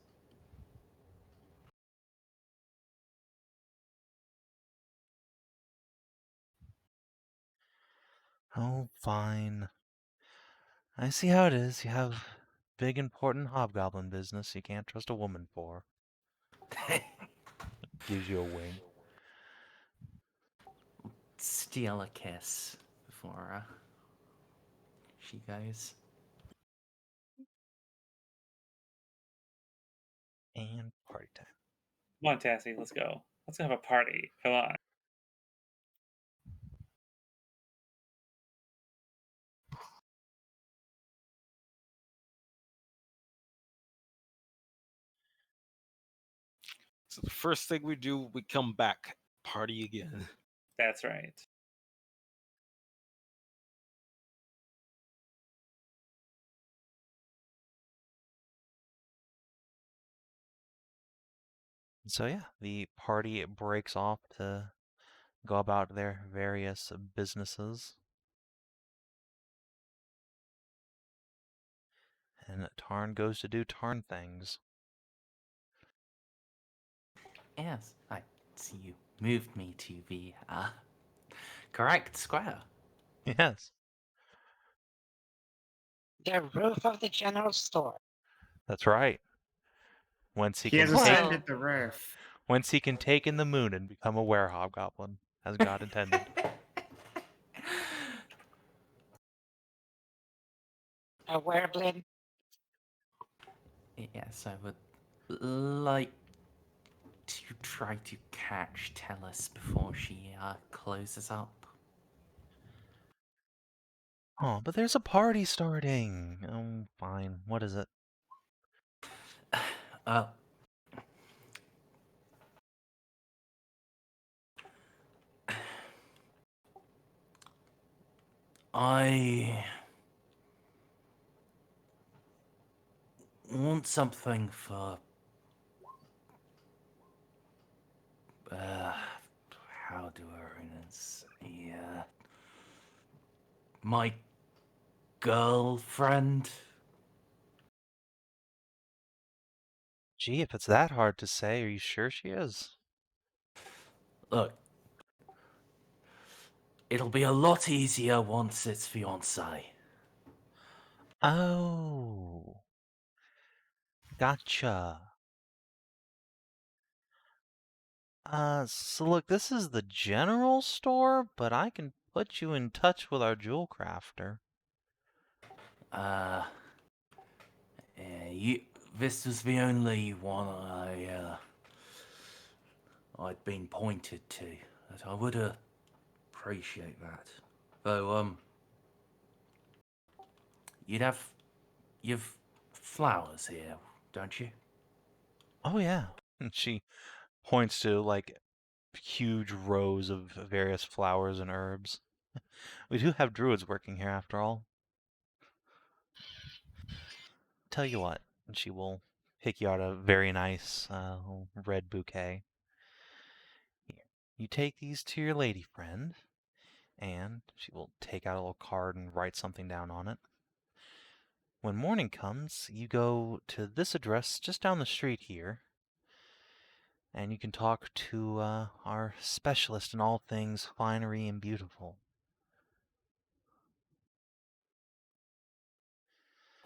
Oh, fine. I see how it is. You have big, important hobgoblin business you can't trust a woman for. Gives you a wink. Steal a kiss before she goes. And party time. Come on, Tassie, let's go. Let's have a party. Come on. So the first thing we do, we come back, party again. That's right. So yeah, the party breaks off to go about their various businesses. And Tarn goes to do Tarn things. Yes, I see you moved me to the correct square. Yes, The roof of the general store. that's right. Whence He has Well- ascended the roof. whence he can take in the moon and become a were-hobgoblin, as God intended. A werblin. Yes, I would like to try to catch Tellus before she closes up. Oh, but there's a party starting. Oh, fine. What is it? Uh, I want something for how do I say my girlfriend. Gee, if it's that hard to say, are you sure she is? Look, it'll be a lot easier once it's fiancé. Oh. Gotcha. So look, this is the general store, but I can put you in touch with our jewel crafter. This was the only one I'd been pointed to. That I would appreciate that. Though, you've flowers here, don't you? Oh yeah. And she points to like huge rows of various flowers and herbs. We do have druids working here after all. Tell you what, and she will pick you out a very nice red bouquet. Here, you take these to your lady friend, and she will take out a little card and write something down on it. When morning comes, you go to this address just down the street here, and you can talk to our specialist in all things finery and beautiful.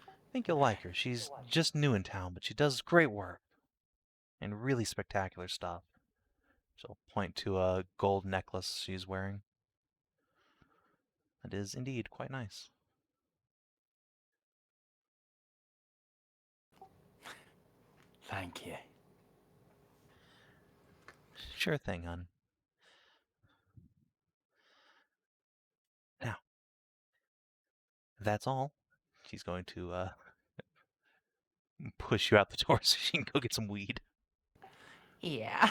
I think you'll like her. She's just new in town, but she does great work and really spectacular stuff. She'll point to a gold necklace she's wearing. It is indeed quite nice. Thank you. Sure thing, hon. Now, if that's all, she's going to push you out the door so she can go get some weed. Yeah.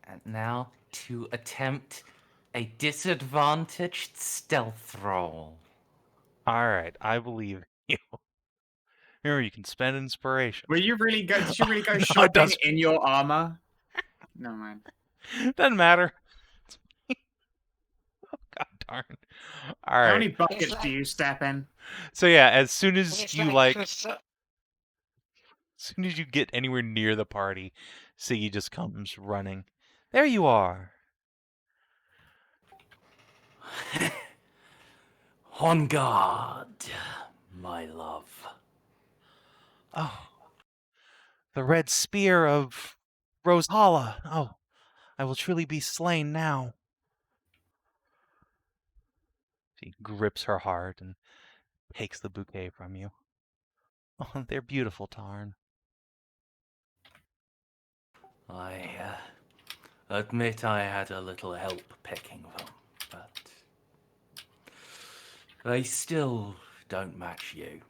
And now to attempt a disadvantaged stealth roll. All right, I believe you. Remember, you can spend inspiration. Were you really go? Did you really go No, it shopping does- in your armor? No man. Doesn't matter. Oh, God darn. All How right. many buckets like- do you step in? So yeah, as soon as It's you As as soon as you get anywhere near the party, Siggy just comes running. There you are. On guard, my love. Oh, the red spear of Roshala. Oh, I will truly be slain now. She grips her heart and takes the bouquet from you. Oh, they're beautiful, Tarn. I admit I had a little help picking them, but they still don't match you.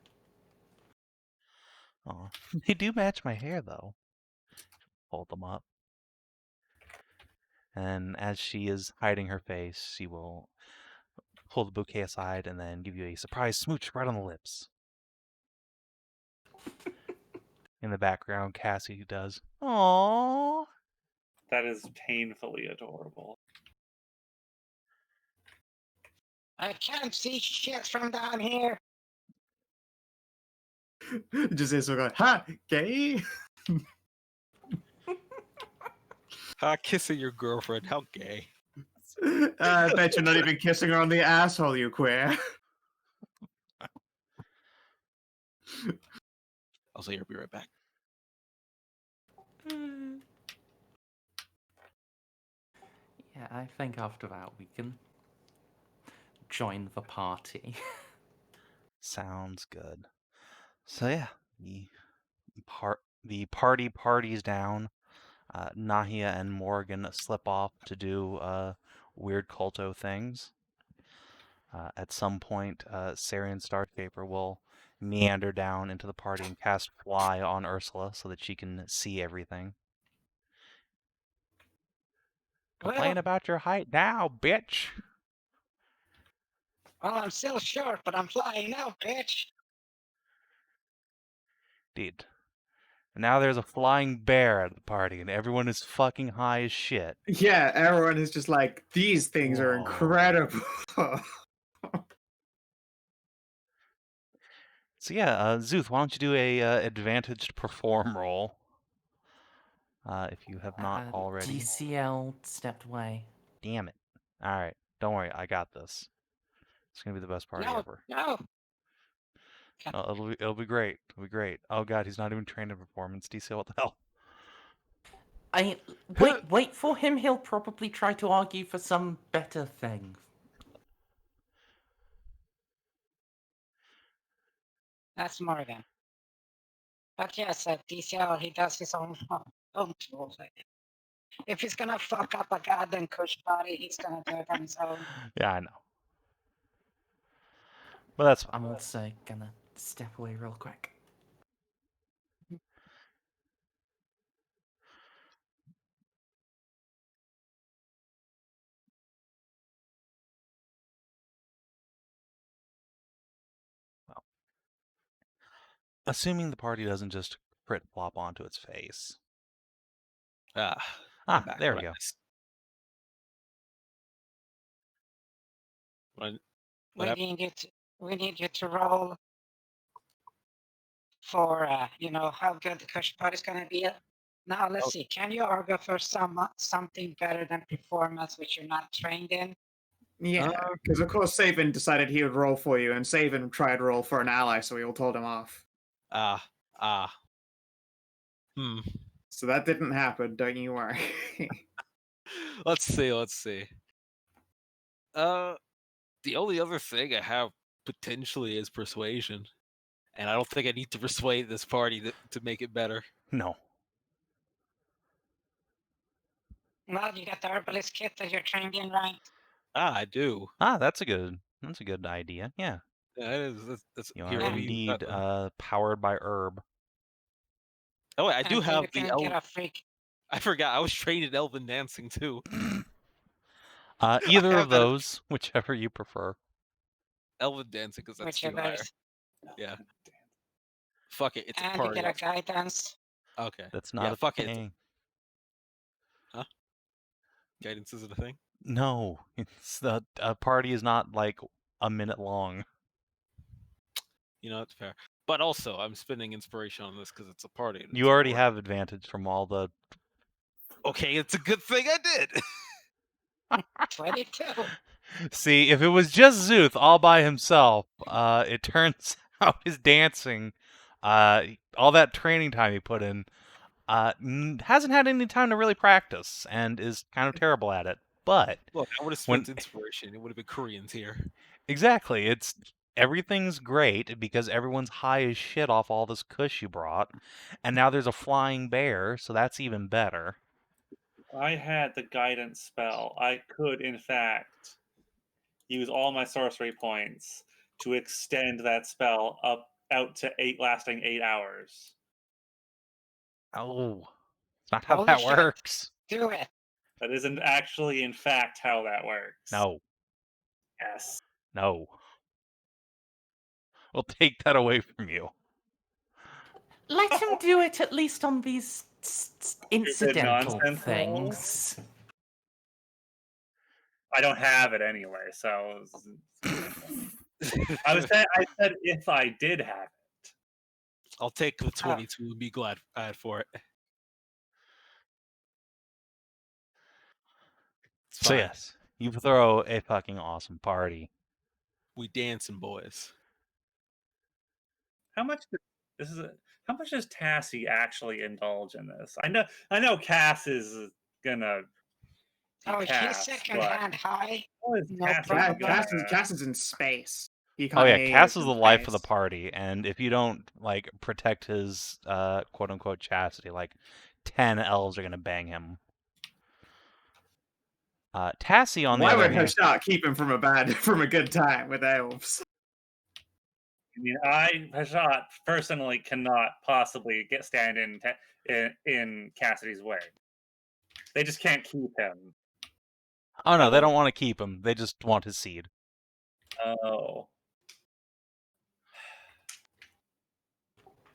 Oh, they do match my hair, though. Hold them up. And as she is hiding her face, she will pull the bouquet aside and then give you a surprise smooch right on the lips. In the background, Cassie does. Aww. That is painfully adorable. I can't see shit from down here. Just is going, ha, gay. Kissing your girlfriend, how gay. I bet you're not even kissing her on the asshole, you queer. I'll say, I'll be right back. Yeah, I think after that we can join the party. Sounds good. So yeah, the party parties down. Nahia and Morgan slip off to do weird culto things. At some point, Sarian Starscaper will meander down into the party and cast Fly on Ursula so that she can see everything. Complain Well, about your height now, bitch! I'm still short, but I'm flying now, bitch. Indeed. And now there's a flying bear at the party, and everyone is fucking high as shit. Yeah, everyone is just like, these things are Whoa. incredible. So yeah, Szooth, why don't you do a advantaged perform roll? If you have not already. DCL stepped away. Damn it. Alright, don't worry, I got this. It's gonna be the best party No, ever. no. It'll be great. It'll be great. Oh god, he's not even trained in performance. DCL, what the hell? Wait for him. He'll probably try to argue for some better thing. That's Morgan. But yes, at DCL, he does his own tools. If he's gonna fuck up a goddamn kush party, he's gonna do it on his own. Yeah, I know. But that's fine. I'm also gonna step away real quick. Well, assuming the party doesn't just crit flop onto its face. I'm Ah, back. there What we I go. missed. What We happened? need you to roll for how good the kush party's gonna be. Now let's see. Can you argue for something better than performance, which you're not trained in? Yeah, because of course Savin decided he would roll for you, and Savin tried to roll for an ally, so we all told him off. So that didn't happen, don't you worry. Let's see. The only other thing I have potentially is persuasion, and I don't think I need to persuade this party to make it better. No. Well, you got the herbalist kit that you're trained in, right? I do. Ah, that's a good idea. Yeah. Yeah, it is. That's You here. are Let me use that indeed then. powered by herb. Oh, wait, I do And have you the can get a freak. I forgot. I was trained in elven dancing too. Either have of that- those, whichever you prefer. Elven dancing, because that's too Whichever higher. is. Yeah. Fuck it. It's a And you party. get a guidance. Okay. That's not Yeah, a fuck it. thing. Guidance isn't a thing. No, it's a party is not like a minute long. You know, it's fair. But also, I'm spending inspiration on this because it's a party. and You it's already important. have advantage from all the. Okay, it's a good thing I did. 22. See, if it was just Szooth all by himself, it turns out his dancing, all that training time he put in, hasn't had any time to really practice and is kind of terrible at it. But Look, I would have spent inspiration. It would have been Koreans here. exactly, everything's great because everyone's high as shit off all this kush you brought, and now there's a flying bear, so that's even better. I had the guidance spell. I could, in fact, use all my sorcery points to extend that spell out to lasting 8 hours. Oh, it's not how Holy that shit. works. Do it. That isn't actually, in fact, how that works. No, Yes. no. We'll take that away from you. Let him do it at least on these incidental nonsense things. I don't have it anyway, so I said if I did have it. I'll take the 22 and be glad for it. It's So fine. yes, you throw a fucking awesome party. We dancing, boys. How much does Tassie actually indulge in this? I know Cass is gonna be Oh, he's Cass, second but hand high. how is No Tassie problem. gonna- Cass is in space. He Oh can't yeah, hear Cass you is from the life of the space. party, and if you don't like protect his quote unquote chastity, like 10 elves are gonna bang him. Tassie, on the Why other would hand, Hashat keep him from a good time with elves? I mean, Hashat personally cannot possibly stand in Cassidy's way. They just can't keep him. oh no, they Ever. don't want to keep him. They just want his seed. Oh,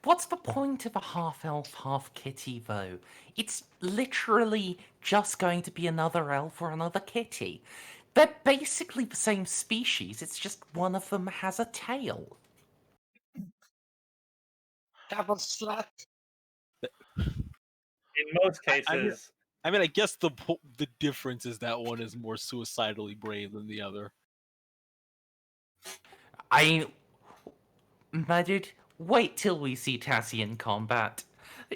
What's the point of a half-elf, half-kitty, though? It's literally just going to be another elf or another kitty. They're basically the same species, it's just one of them has a tail. Double slut. in most cases, I mean, I guess the difference is that one is more suicidally brave than the other. My dude, wait till we see Tassie in combat.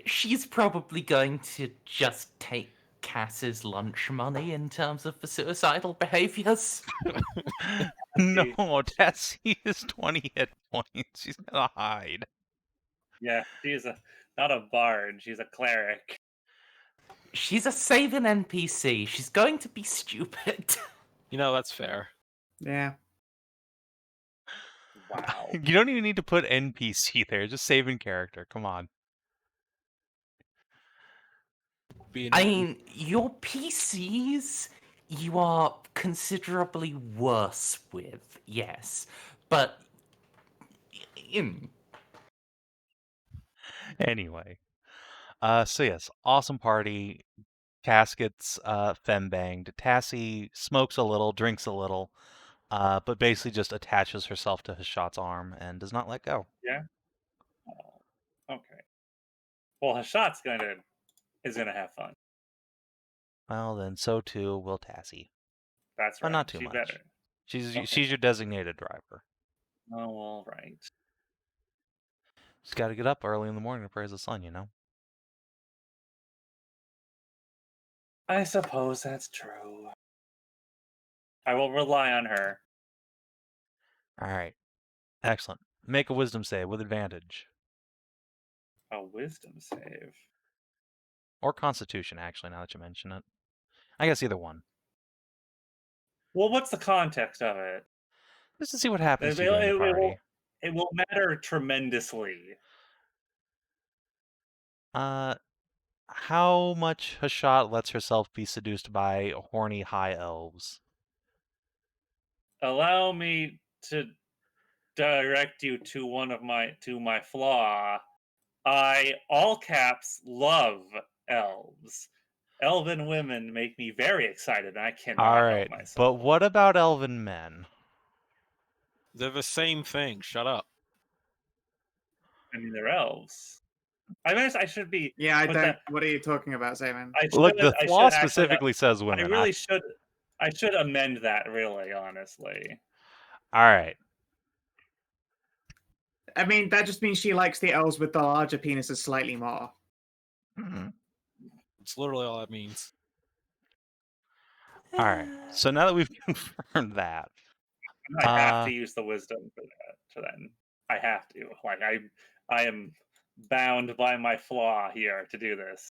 She's probably going to just take Cass's lunch money in terms of the suicidal behaviors. No, Tassie is 20 hit points. She's gonna hide. yeah, she's not a bard. She's a cleric. She's a Savin NPC. She's going to be stupid. You know, that's fair. Yeah. Wow. You don't even need to put NPC there. Just save in character. Come on. I mean, your PCs, you are considerably worse with, yes. But, Anyway. So yes, awesome party. Caskets fembanged. Tassie smokes a little, drinks a little, but basically just attaches herself to Hashat's arm and does not let go. Yeah. Oh, okay. Well, Hashat's is gonna have fun. Well, then so too will Tassie. That's But right. not too She much. better. She's Okay. she's your designated driver. Oh, all right. She's got to get up early in the morning to praise the sun, you know? I suppose that's true. I will rely on her. All right. Excellent. Make a wisdom save with advantage. A wisdom save. Or constitution, actually, now that you mention it. I guess either one. Well, what's the context of it? Just to see what happens to you during the party. It will matter tremendously. How much Hashat lets herself be seduced by horny high elves? Allow me to direct you to my flaw. I all caps love elves. Elven women make me very excited, and I cannot All help right, myself. but what about elven men? They're the same thing. Shut up. I mean, they're elves. I mean, I should be. Yeah, I put don't. that- What are you talking about, Simon? Look, the I should flaw actually- specifically says I women. really should. I should amend that. Really, honestly. All right. I mean, that just means she likes the elves with the larger penises slightly more. It's literally all that means. All right. So now that we've confirmed that, I have to use the wisdom for that. So then I have to. Like I am bound by my flaw here to do this.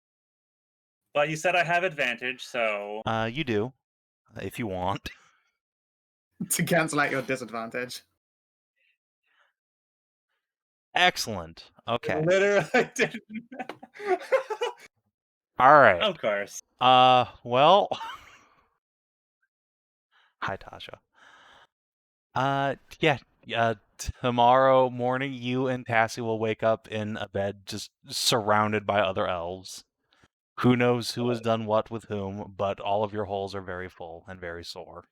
But you said I have advantage, so you do, if you want. To cancel out your disadvantage. Excellent. Okay. literally I didn't. All right. Of course. Well. Hi, Tasha. Yeah. Tomorrow morning, you and Tassie will wake up in a bed just surrounded by other elves. Who knows who has done what with whom, but all of your holes are very full and very sore.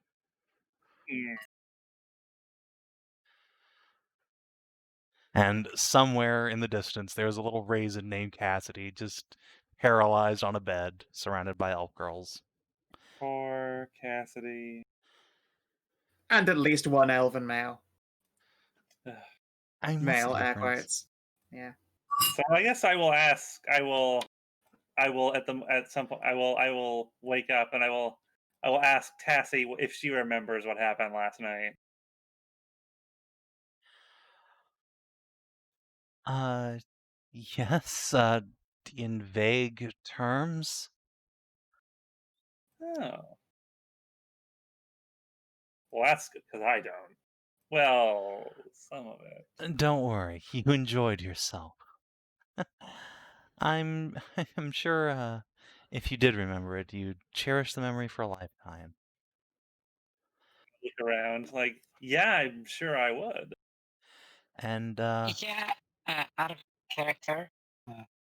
And somewhere in the distance, there's a little raisin named Cassidy, just paralyzed on a bed, surrounded by elf girls. Poor Cassidy. And at least one elven male. I mean, what's Male, the air difference? quotes. Yeah. So I guess I will ask. I will at some point. I will wake up and I will ask Tassie if she remembers what happened last night. Yes, in vague terms. Oh. Well, that's good because I don't. Well, some of it. Don't worry, you enjoyed yourself. I'm sure if you did remember it, you'd cherish the memory for a lifetime. Look around, like, yeah, I'm sure I would. And Yeah, out of character.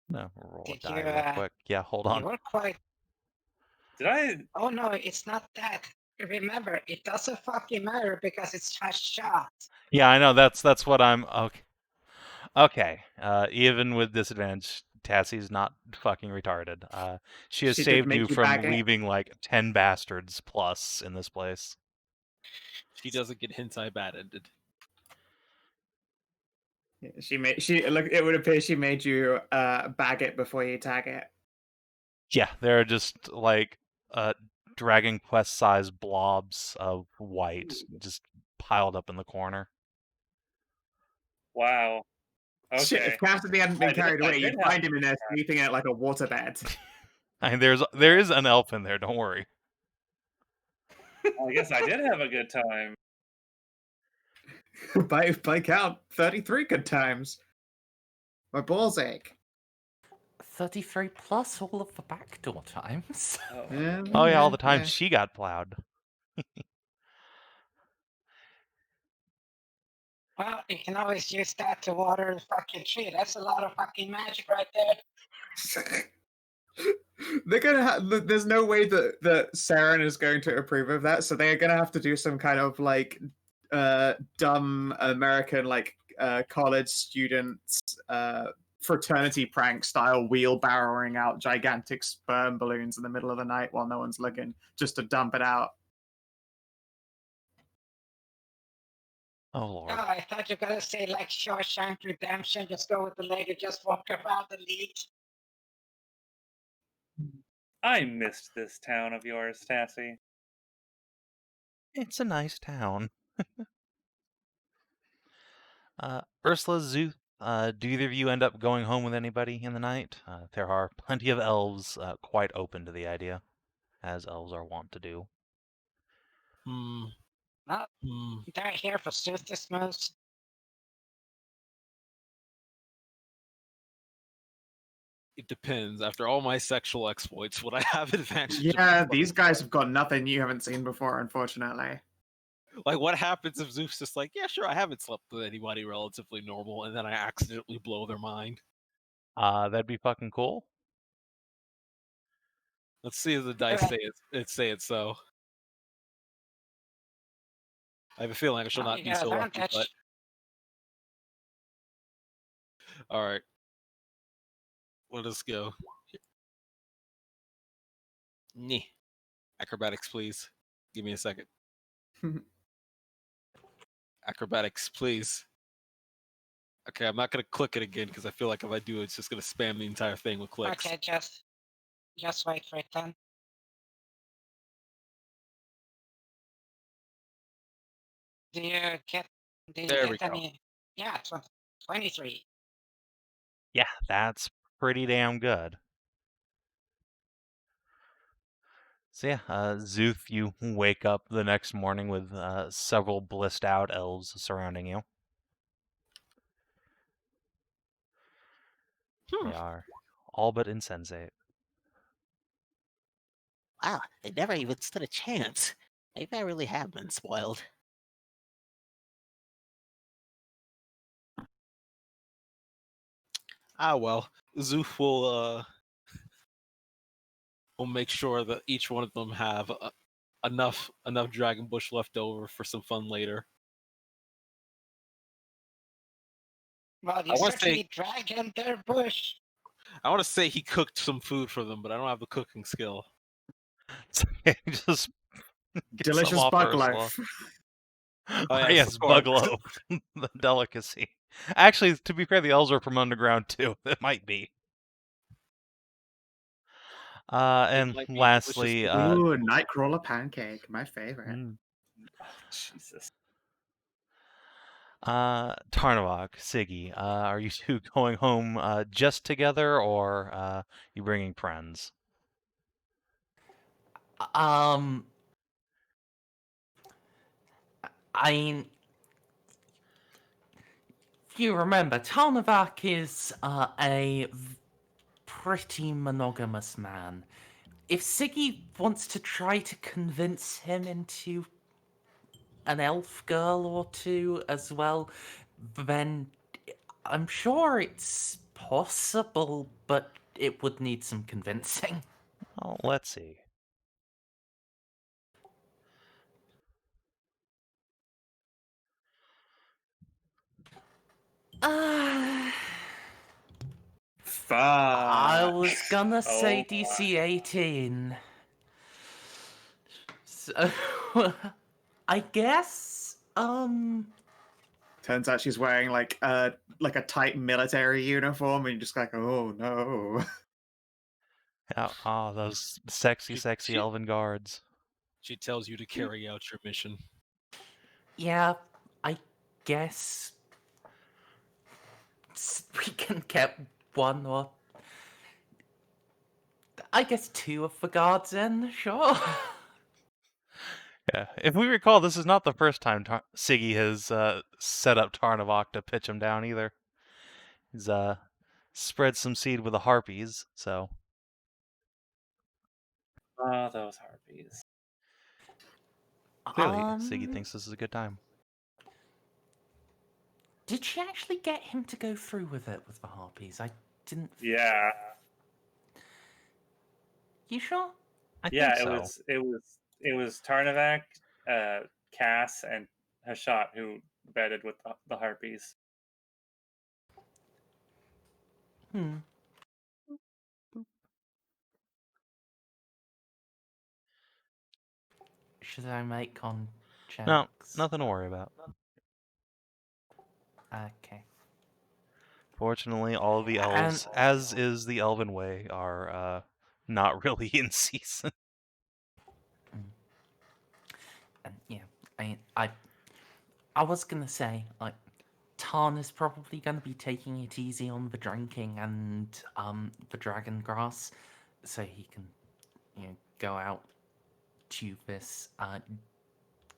no, roll a Did die you, real quick. Yeah, hold You on. were quite. Did I? Oh no, it's not that. Remember, it doesn't fucking matter because it's Hashat. Yeah, I know. That's what I'm. Okay. Okay. Even with disadvantage, Tassie's not fucking retarded. She has She did saved make you you from bag it. leaving like 10 bastards plus in this place. She doesn't get hentai bad ended. She look. It would appear she made you bag it before you tag it. Yeah, they're just like Dragon Quest sized blobs of white just piled up in the corner. Wow. Shit, Okay. if Cassidy hadn't been I did- carried I away, did you'd have- find him in there sleeping in it like a waterbed. I mean, there is an elf in there. Don't worry. I guess I did have a good time. by count, 33 good times. My balls ache. 33 plus all of the backdoor times. Oh, Yeah, Oh yeah, all the time yeah. she got plowed. Well, you can always use that to water the fucking tree. That's a lot of fucking magic right there. They're gonna have. There's no way that Saren is going to approve of that, so they're gonna have to do some kind of like dumb American like college students fraternity prank style wheelbarrowing out gigantic sperm balloons in the middle of the night while no one's looking, just to dump it out. Oh lord. Oh, I thought you were gonna say like Shawshank Redemption, just go with the lady, just walk around the league. I missed this town of yours, Tassie. It's a nice town. Ursula, Szooth, do either of you end up going home with anybody in the night? There are plenty of elves quite open to the idea, as elves are wont to do. Hmm. Well, Hmm. they're here for Szooth this moves. It depends. After all my sexual exploits, would I have advantage? Yeah, these guys have got nothing you haven't seen before, unfortunately. Like, what happens if Zeus just like, yeah, sure, I haven't slept with anybody relatively normal, and then I accidentally blow their mind? That'd be fucking cool. Let's see if the dice say it so. I have a feeling I shall Well, not you be got so lucky, advantage. but all right. Let us go. Nyeh. Acrobatics, please. Give me a second. Acrobatics, please. Okay, I'm not gonna click it again because I feel like if I do, it's just gonna spam the entire thing with clicks. Okay, just wait for it then. Do you get There we go. any? Yeah, 23. Yeah, that's pretty damn good. So yeah, Szooth, you wake up the next morning with several blissed out elves surrounding you. They are all but insensate. Wow, they never even stood a chance. Maybe I really have been spoiled. Ah well, Zoof will make sure that each one of them have enough dragon bush left over for some fun later. Well, you I wanna certainly dragged their bush. I want to say he cooked some food for them, but I don't have the cooking skill. Just get some Delicious off bug Ursula. life. Oh, yes, yes, of course. bug loaf, the delicacy. Actually, to be fair, the elves are from underground too. It might be. And might be lastly, delicious. Ooh, nightcrawler pancake, my favorite. Oh, Jesus. Tarnavak, Siggy, are you two going home just together, or you bringing friends? I mean, if you remember, Tarnavak is a pretty monogamous man. If Siggy wants to try to convince him into an elf girl or two as well, then I'm sure it's possible, but it would need some convincing. Well, let's see. Fuck. I was gonna say Oh, DC 18. So, I guess, Turns out she's wearing like a tight military uniform, and you're just like, oh no. Yeah, those sexy She- elven guards. She tells you to carry out your mission. yeah, I guess we can get one or I guess two of the guards in, sure. Yeah, if we recall, this is not the first time Siggy has set up Tarnavak to pitch him down either. He's spread some seed with the harpies, so oh, those harpies. clearly Siggy thinks this is a good time. Did she actually get him to go through with it with the harpies? I didn't. Yeah. You sure? I Yeah, think so. it was Tarnavak, Cass, and Hashat who bedded with the harpies. Should I make con checks? No, nothing to worry about. Okay. Fortunately, all of the elves, as is the elven way, are not really in season. And yeah, I was gonna say, like, Tarn is probably gonna be taking it easy on the drinking and the dragon grass, so he can, go out to this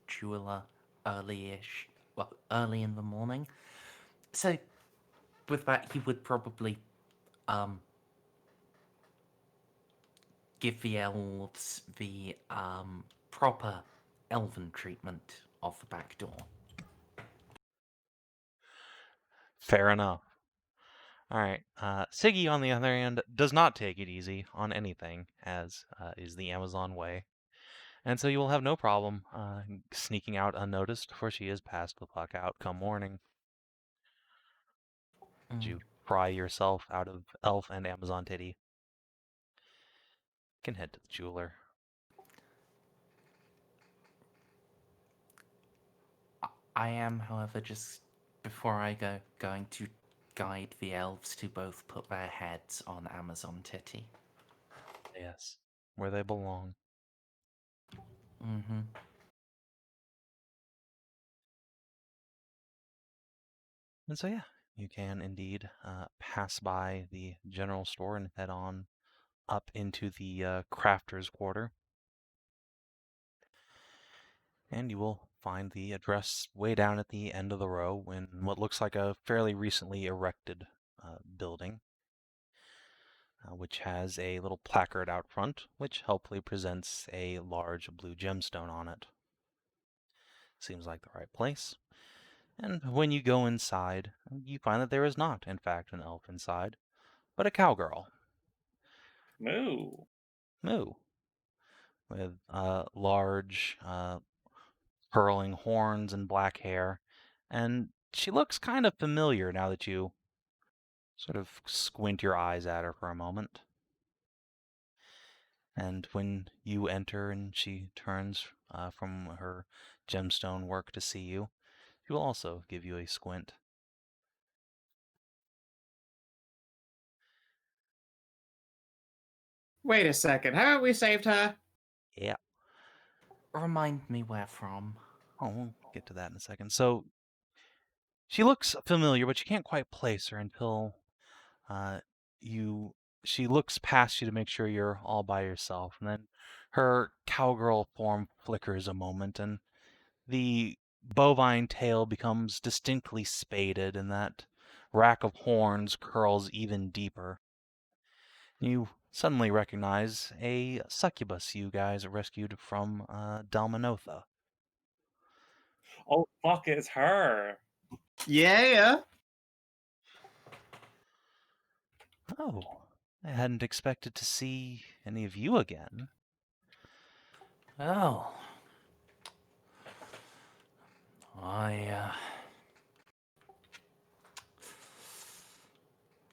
jeweler early in the morning. So with that, he would probably give the elves the proper elven treatment of the back door. Fair enough. All right. Siggy, on the other hand, does not take it easy on anything, as is the Amazon way. And so you will have no problem sneaking out unnoticed, for she is past the clock out come morning. Did you pry yourself out of elf and Amazon titty? Can head to the jeweler. I am, however, just before I go, going to guide the elves to both put their heads on Amazon titty. Yes, where they belong. Mm-hmm. And so, yeah, you can indeed pass by the general store and head on up into the crafter's quarter. And you will find the address way down at the end of the row in what looks like a fairly recently erected building, which has a little placard out front, which helpfully presents a large blue gemstone on it. Seems like the right place. And when you go inside, you find that there is not, in fact, an elf inside, but a cowgirl. Moo. Moo. with large, curling horns and black hair. And she looks kind of familiar now that you sort of squint your eyes at her for a moment. And when you enter and she turns from her gemstone work to see you, she will also give you a squint. Wait a second. Haven't we saved her? Yeah. Remind me where from. Oh, we'll get to that in a second. So she looks familiar, but you can't quite place her until she looks past you to make sure you're all by yourself, and then her cowgirl form flickers a moment, and the bovine tail becomes distinctly spaded, and that rack of horns curls even deeper. You suddenly recognize a succubus you guys rescued from Dalmanotha. Oh, fuck, it's her. Yeah. Oh, I hadn't expected to see any of you again. Oh. I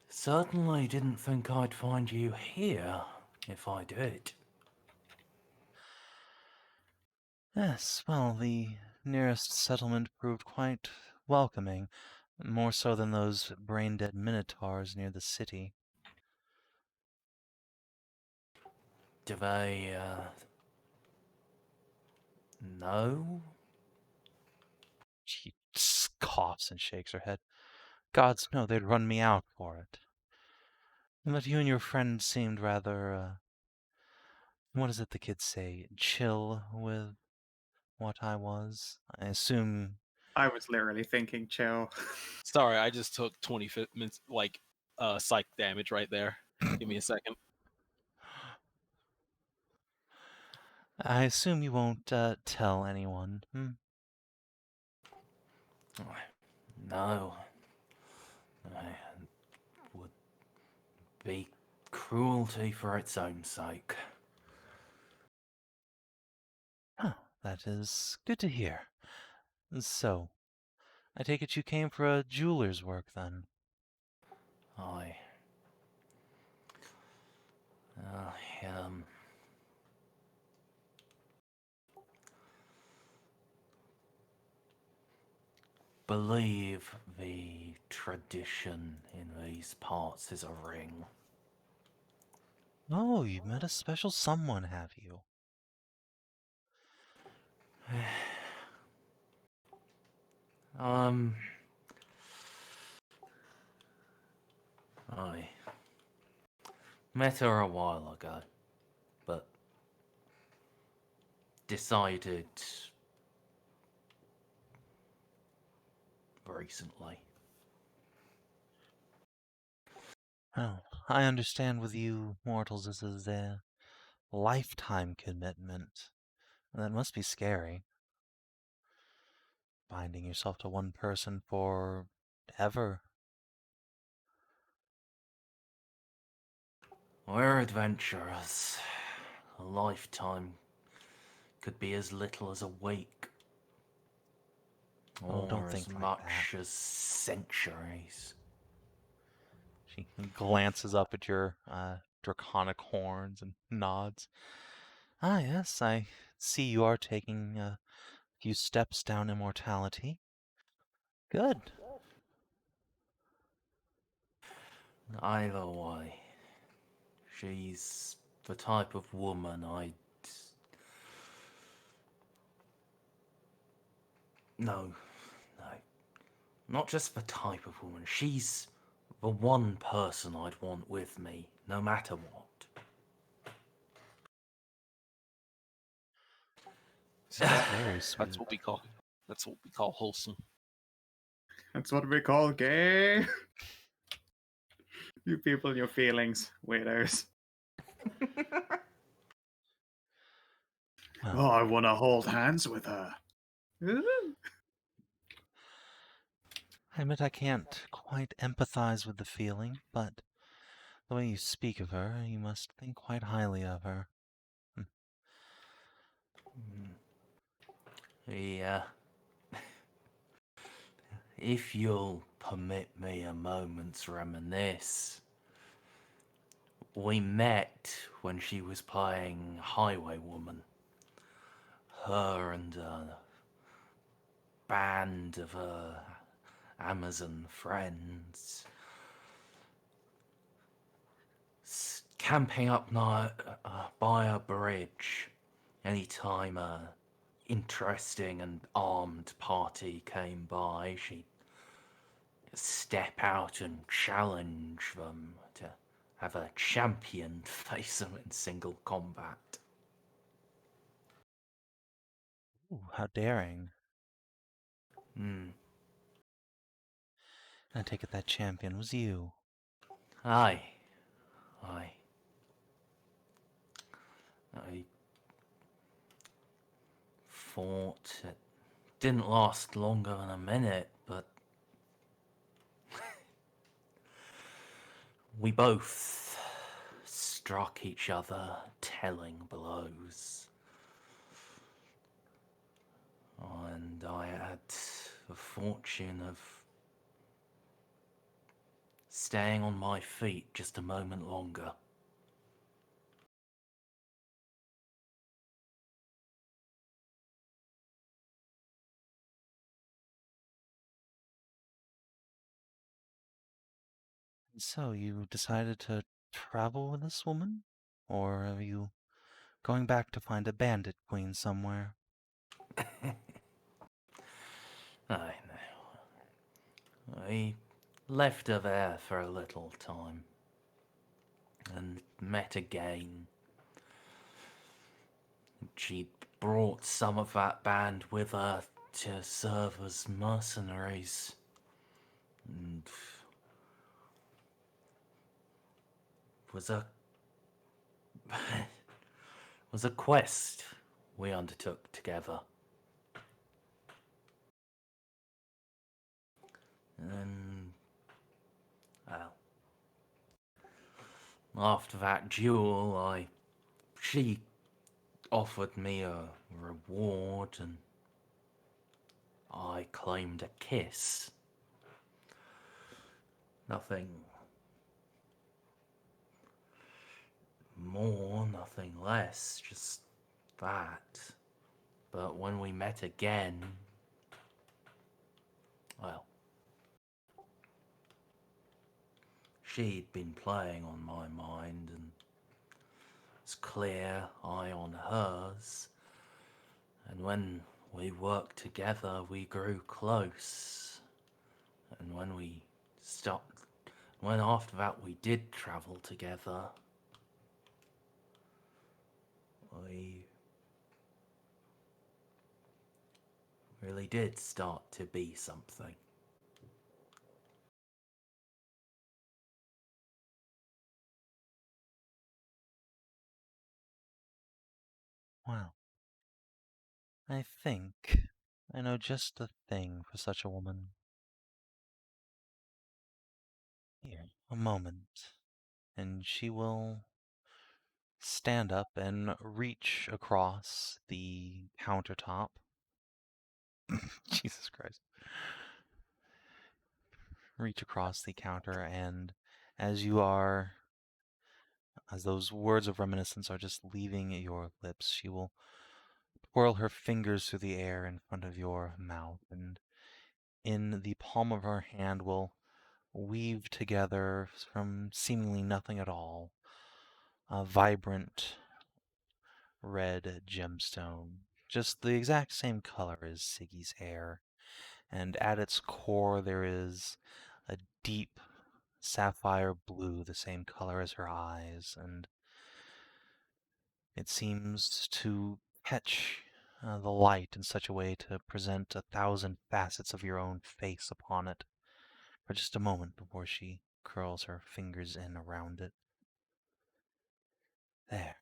certainly didn't think I'd find you here, if I did. Yes, well, the nearest settlement proved quite welcoming, more so than those brain-dead minotaurs near the city. Do they, know? She coughs and shakes her head. Gods, no, they'd run me out for it. But you and your friend seemed rather, what is it the kids say, chill with what I was? I assume... I was literally thinking chill. Sorry, I just took 20 minutes, psych damage right there. Give me a second. I assume you won't, tell anyone, No. I would be cruelty for its own sake. Oh, that is good to hear. So, I take it you came for a jeweler's work, then? I believe the tradition in these parts is a ring. Oh, you've met a special someone, have you? I met her a while ago, but decided recently. Well, I understand with you mortals this is a lifetime commitment. And that must be scary. Binding yourself to one person for ever. We're adventurers. A lifetime could be as little as a week. Oh, don't Or think as like much that. as centuries. She glances up at your draconic horns and nods. Ah, yes, I see you are taking a few steps down immortality. Good. Either way, she's the type of woman I'd... No. Not just the type of woman. She's the one person I'd want with me, no matter what. Very sweet. That's what we call. That's what we call wholesome. That's what we call gay. You people and your feelings, weirdos. Well, Oh, I want to hold hands with her. I admit I can't quite empathize with the feeling, but the way you speak of her, you must think quite highly of her. Yeah. If you'll permit me a moment's reminisce, we met when she was playing Highwaywoman. Her and a band of her Amazon friends camping up by a bridge. Anytime a interesting and armed party came by, she'd step out and challenge them to have a champion face them in single combat. Ooh, how daring. Hmm. I take it that champion was you. Aye. Aye. I fought. It didn't last longer than a minute, but we both struck each other telling blows. And I had the fortune of staying on my feet just a moment longer. So you decided to travel with this woman? Or are you going back to find a bandit queen somewhere? I know. I left her there for a little time and met again. She brought some of that band with her to serve as mercenaries. And was a was a quest we undertook together. And well, after that duel, she offered me a reward, and I claimed a kiss. Nothing more, nothing less, just that. But when we met again, well, she'd been playing on my mind, and it's clear I on hers. And when we worked together, we grew close. And when after that we did travel together, we really did start to be something. Well, I think I know just the thing for such a woman. Here, a moment, and she will stand up and reach across the countertop. Jesus Christ. Reach across the counter, and as those words of reminiscence are just leaving your lips, she will twirl her fingers through the air in front of your mouth, and in the palm of her hand will weave together from seemingly nothing at all a vibrant red gemstone, just the exact same color as Siggy's hair, and at its core there is a deep sapphire blue, the same color as her eyes, and it seems to catch the light in such a way to present 1,000 facets of your own face upon it for just a moment before she curls her fingers in around it. There.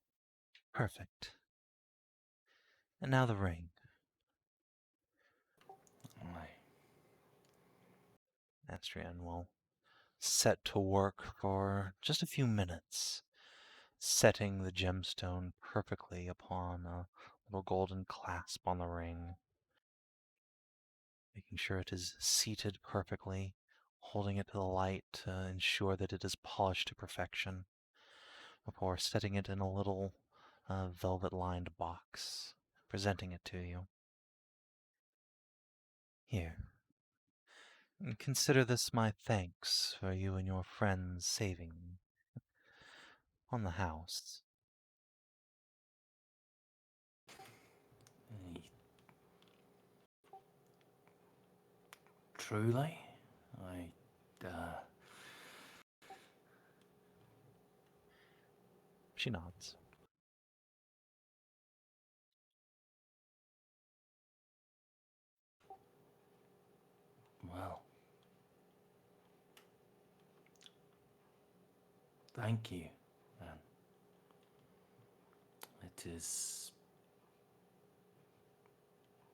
Perfect. And now the ring. Astrian will set to work for just a few minutes, setting the gemstone perfectly upon a little golden clasp on the ring. making sure it is seated perfectly, holding it to the light to ensure that it is polished to perfection, before setting it in a little velvet-lined box, presenting it to you. Here. And consider this my thanks for you and your friends saving on the house. Truly? She nods. Well. Thank you, then. It is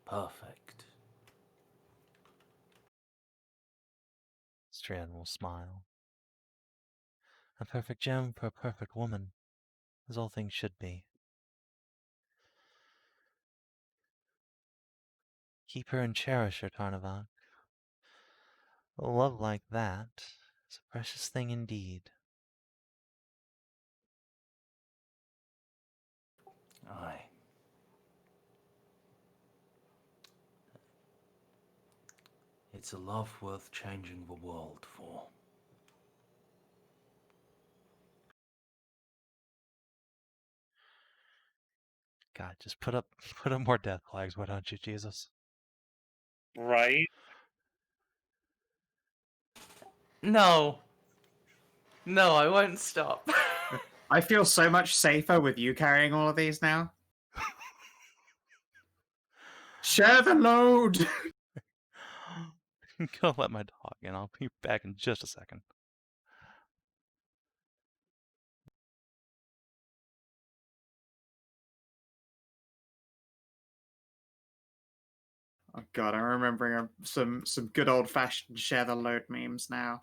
perfect. Strand will smile. A perfect gem for a perfect woman, as all things should be. Keep her and cherish her, Tarnavak. A love like that is a precious thing indeed. Aye. It's a love worth changing the world for. God, just put up more death flags, why don't you, Jesus? Right? No. No, I won't stop. I feel so much safer with you carrying all of these now. Share the load! Go let my dog in. I'll be back in just a second. Oh god, I'm remembering some good old fashioned share the load memes now.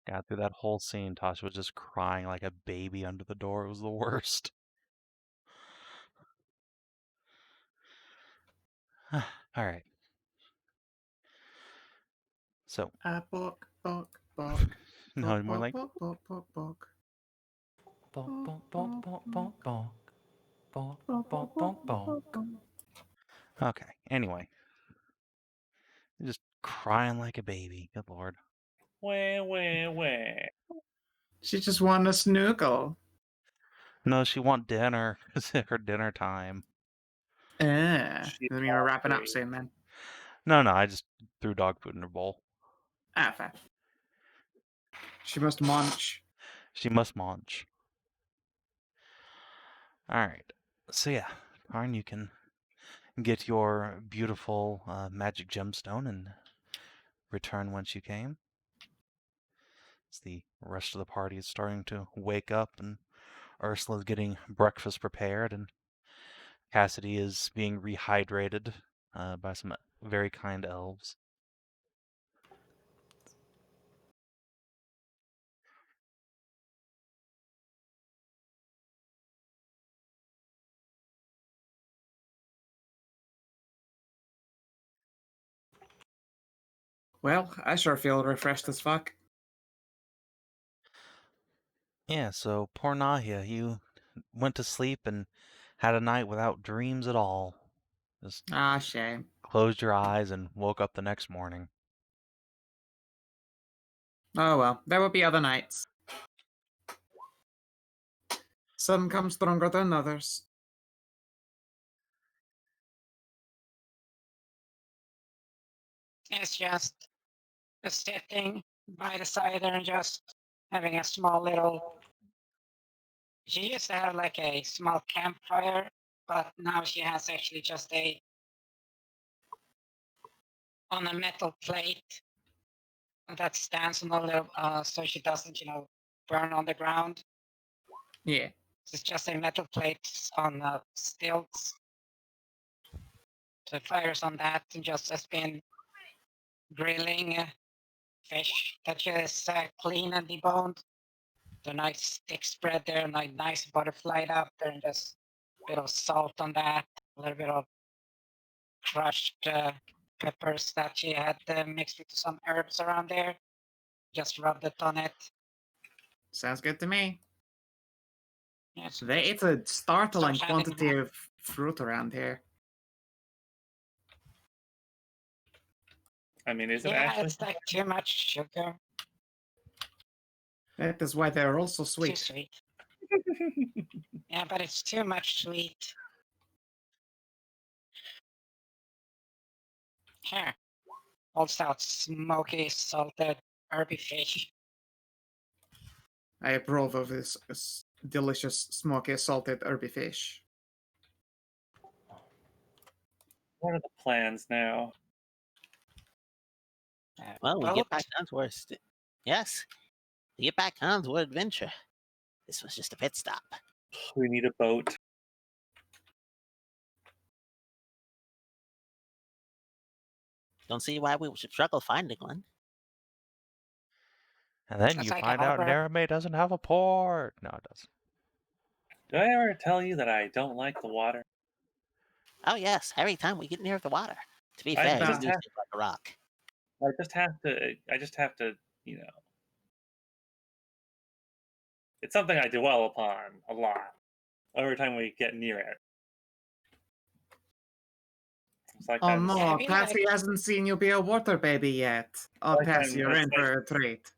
God, through that whole scene, Tasha was just crying like a baby under the door. It was the worst. Alright. So. Bok, bok, bok. No, more like. Bok, bok, bok, bok. Bonk, bonk, bonk, bonk, bonk, bonk. Bonk, bonk, bonk, bonk. Okay, anyway. Just crying like a baby. Good lord. Wah. She just wanted a snoogle. No, she want dinner. It's her dinner time. Then She's you're wrapping up hungry. soon then. No, I just threw dog food in her bowl. Ah, fair. She must munch. She must munch. Alright. So yeah, Tarn, you can get your beautiful magic gemstone and return whence you came. As the rest of the party is starting to wake up and Ursula's getting breakfast prepared and Cassidy is being rehydrated by some very kind elves. Well, I sure feel refreshed as fuck. Yeah, so poor Nahia, you went to sleep and had a night without dreams at all. Just Ah, shame. closed your eyes and woke up the next morning. Oh well, there will be other nights. Some come stronger than others. It's just sitting by the cider and just having a small little. She used to have like a small campfire, but now she has actually just on a metal plate. that stands on the little, so she doesn't, burn on the ground. Yeah. It's just a metal plate on stilts. So it fires on that and just has been grilling fish that is clean and deboned. The nice stick spread there, nice butterflied up there, and just a bit of salt on that, a little bit of crushed peppers that she had mixed with some herbs around there. Just rubbed it on it. Sounds good to me. Yes, They eat a startling Start having quantity of fruit around here. I mean, is it yeah, actually? it's like too much sugar. That is why they're also Too sweet. sweet. Yeah, but it's too much sweet. Here. Holds out smoky, salted, herby fish. I approve of this delicious, smoky, salted, herby fish. What are the plans now? Well, we Boat? get back down to our yes, we get back on to our adventure. This was just a pit stop. We need a boat. Don't see why we should struggle finding one. And then That's you like a find out harbor. Narame doesn't have a port. No, it doesn't. Did I ever tell you that I don't like the water? Oh yes, every time we get near the water. To be I fair, you just do have- seem like a rock. I just have to, It's something I dwell upon a lot. Every time we get near it. It's like Oh I'm no, Yeah, we Patsy like- hasn't seen you be a water baby yet. Oh, Like Patsy, you're in it's for a treat.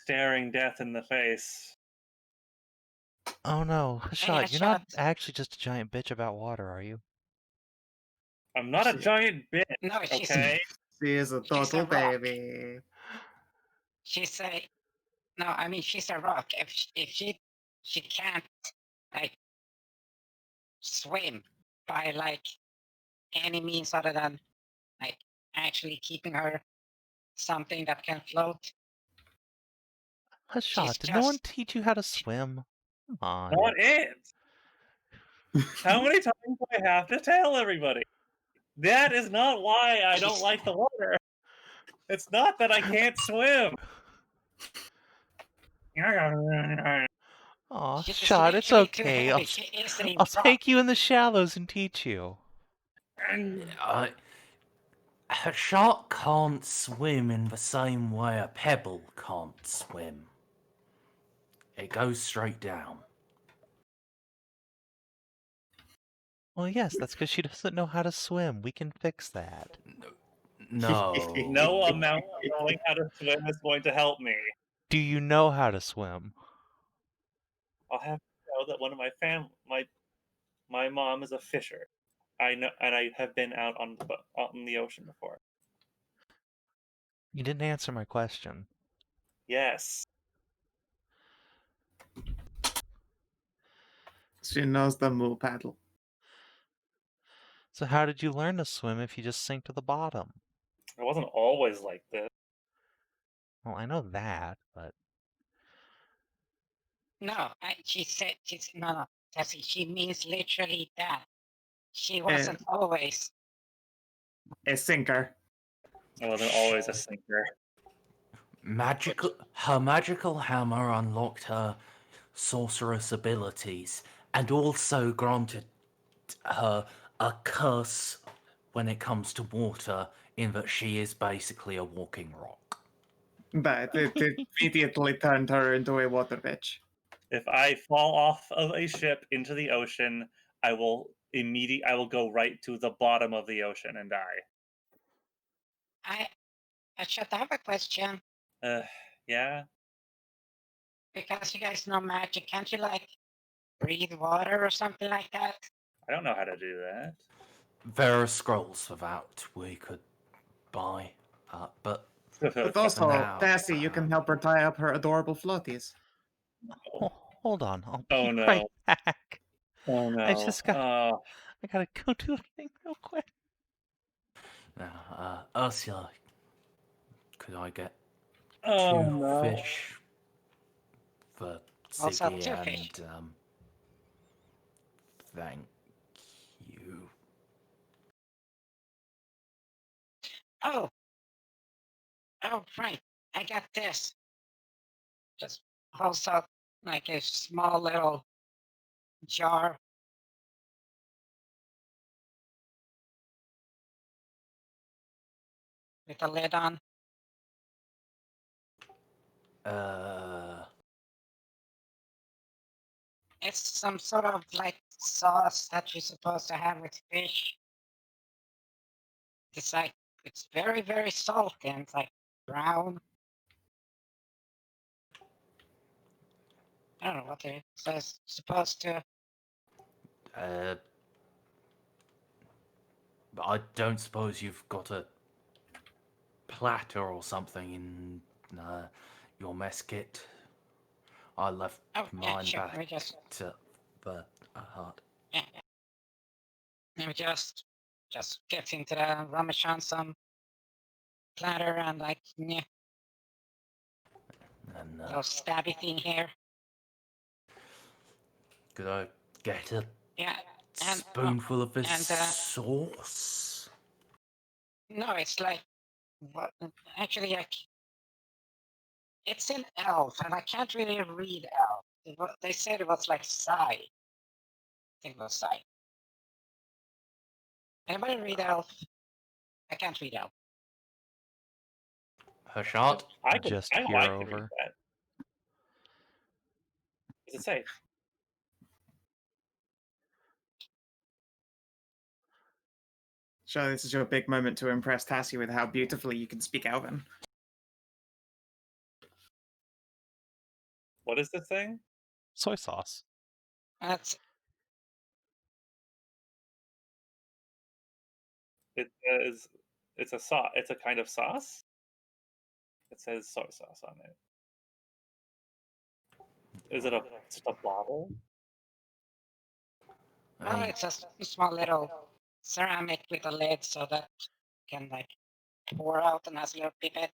staring death in the face. Oh no, Hashat, you're not Hashat. actually just a giant bitch about water, are you? I'm not a Shit. giant bitch, No, she's okay? She is a She's a total rock. baby. she's a no. I mean, she's a rock. If she can't like swim by like any means other than like actually keeping her something that can float. Hashat, She's did no one just- teach you how to swim? Come on. Not it. How many times do I have to tell everybody? That is not why I don't like the water. It's not that I can't swim. Aw, she's Hashat, it's literally too okay. heavy. She is a I'll rock. take you in the shallows and teach you. A shark can't swim in the same way a pebble can't swim. It goes straight down. Well, yes, that's because she doesn't know how to swim. We can fix that. No. No amount of knowing how to swim is going to help me. Do you know how to swim? I'll have to know that one of my mom is a fisher. I know, and I have been out on the ocean before. You didn't answer my question. Yes. She knows the move paddle. So how did you learn to swim if you just sink to the bottom? It wasn't always like this. Well, I know that, but No, she said she's no. Tessie, she means literally that. She wasn't always. A sinker. I wasn't always a sinker. Her magical hammer unlocked her sorceress abilities and also granted her a curse when it comes to water, in that she is basically a walking rock. But it immediately turned her into a water bitch. If I fall off of a ship into the ocean, I will go right to the bottom of the ocean and die. I should have a question Yeah. because you guys know magic. Can't you like breathe water or something like that? I don't know how to do that. There are scrolls for that we could buy, but But also, now, Patsy, you can help her tie up her adorable floaties. oh, hold on, I'll Oh, be no. right back. Oh no. I just got. Oh, I gotta go do a thing real quick. now, Ursula, could I get Oh two no. fish for Also, Siggy two and fish. thank you. Oh, right. I got this. Just holds out like a small little jar. With a lid on. It's some sort of like sauce that you're supposed to have with fish. It's like, it's very, very salty and it's like brown. I don't know what it says. Supposed to. I don't suppose you've got a platter or something in your mess kit. I left Oh, yeah, mine sure. Let me back just. to the hut. Yeah. Let me just get into the rummage on some platter and like, yeah, And little stabby thing here. could I get a Yeah. And spoonful of this and, sauce? no, it's like, what? Actually, it's in Elf, and I can't really read Elf. They said it was like Sai. I think it was Sai. Anybody read Elf? I can't read Elf. Hashat? I can. Just I know peer I can read over. that. What does it say? Sure, this is your big moment to impress Tassie with how beautifully you can speak Elven. What is this thing? Soy sauce. That's It says it's a sauce. It's a kind of sauce. It says soy sauce on it. Is it just a bottle? well, it's a small little ceramic with a lid so that can like pour out and has a little pipette.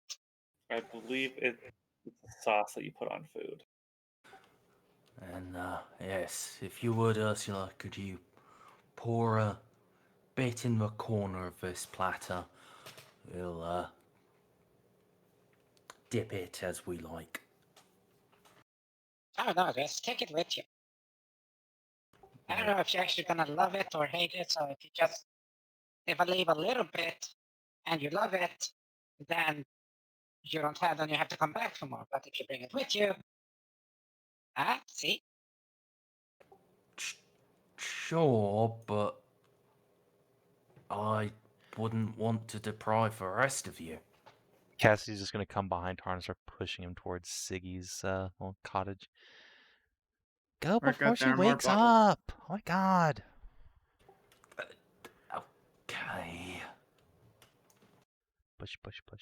I believe it's a sauce that you put on food. And yes, if you would, Ursula, could you pour a bit in the corner of this platter? We'll dip it as we like. Oh no, just take it with you. I don't know if you're actually gonna love it or hate it, so if I leave a little bit and you love it, then you don't have, then you have to come back for more. But if you bring it with you, see? Sure, but I wouldn't want to deprive the rest of you. Cassie's just gonna come behind Tarn and start pushing him towards Siggy's little cottage. Go We're before good, she there are more wakes bottles. up! Oh my god! Okay. Push, push, push.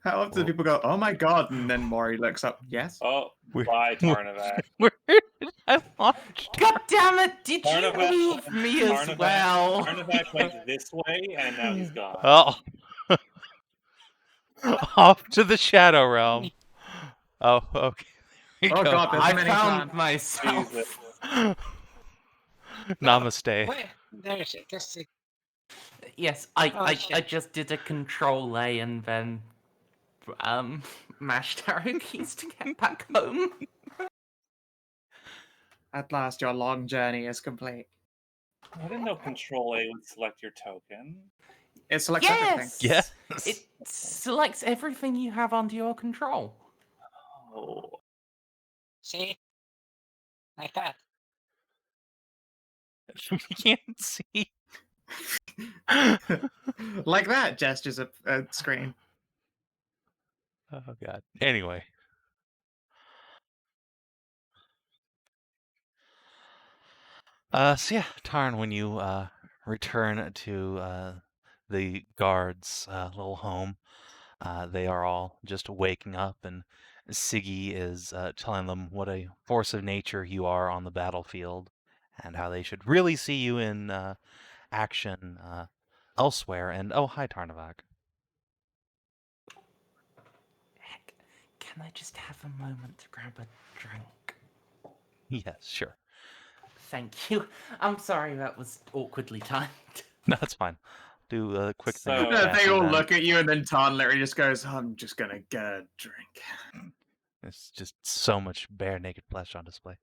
How often do Well- people go, oh my god, and then Maury looks up, yes? Oh, We're- bye, Tarnavak. Where did I launch? God damn it! Did you Tarnavak- move me as Tarnavak- well? Tarnavak went this way, and now he's gone. Oh. Off to the Shadow Realm. Oh, okay. There you Oh go. god, there's I many found plants. myself. Jesus. Namaste. Wait, there's it. There's it. Yes, Oh, I shit. just did a Control A and then mashed arrow keys to get back home. At last, your long journey is complete. I didn't know Control A would select your token. It selects everything. Yes. Yes. It selects everything you have under your control. Oh, See? Like that. You can't see. Like that, gestures a screen. Oh god. Anyway. So yeah, Tarn, when you return to the guards' little home, they are all just waking up, and Siggy is telling them what a force of nature you are on the battlefield, and how they should really see you in action elsewhere. And oh, hi, Tarnavak. Can I just have a moment to grab a drink? Yes, sure. Thank you. I'm sorry that was awkwardly timed. No, that's fine. Do a quick thing. So- with No, Cassie, they all then. look at you, and then Tarn literally just goes, "I'm just gonna get a drink." It's just so much bare naked flesh on display.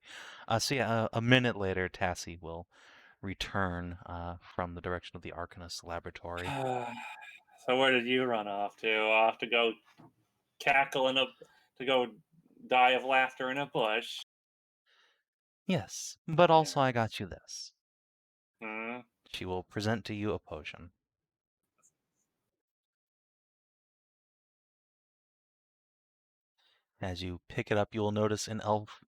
So yeah, a minute later, Tassie will return from the direction of the Arcanist laboratory. So where did you run off to? Off to go cackle to go die of laughter in a bush. Yes, but also I got you this. Hmm? She will present to you a potion. As you pick it up, you will notice an elf.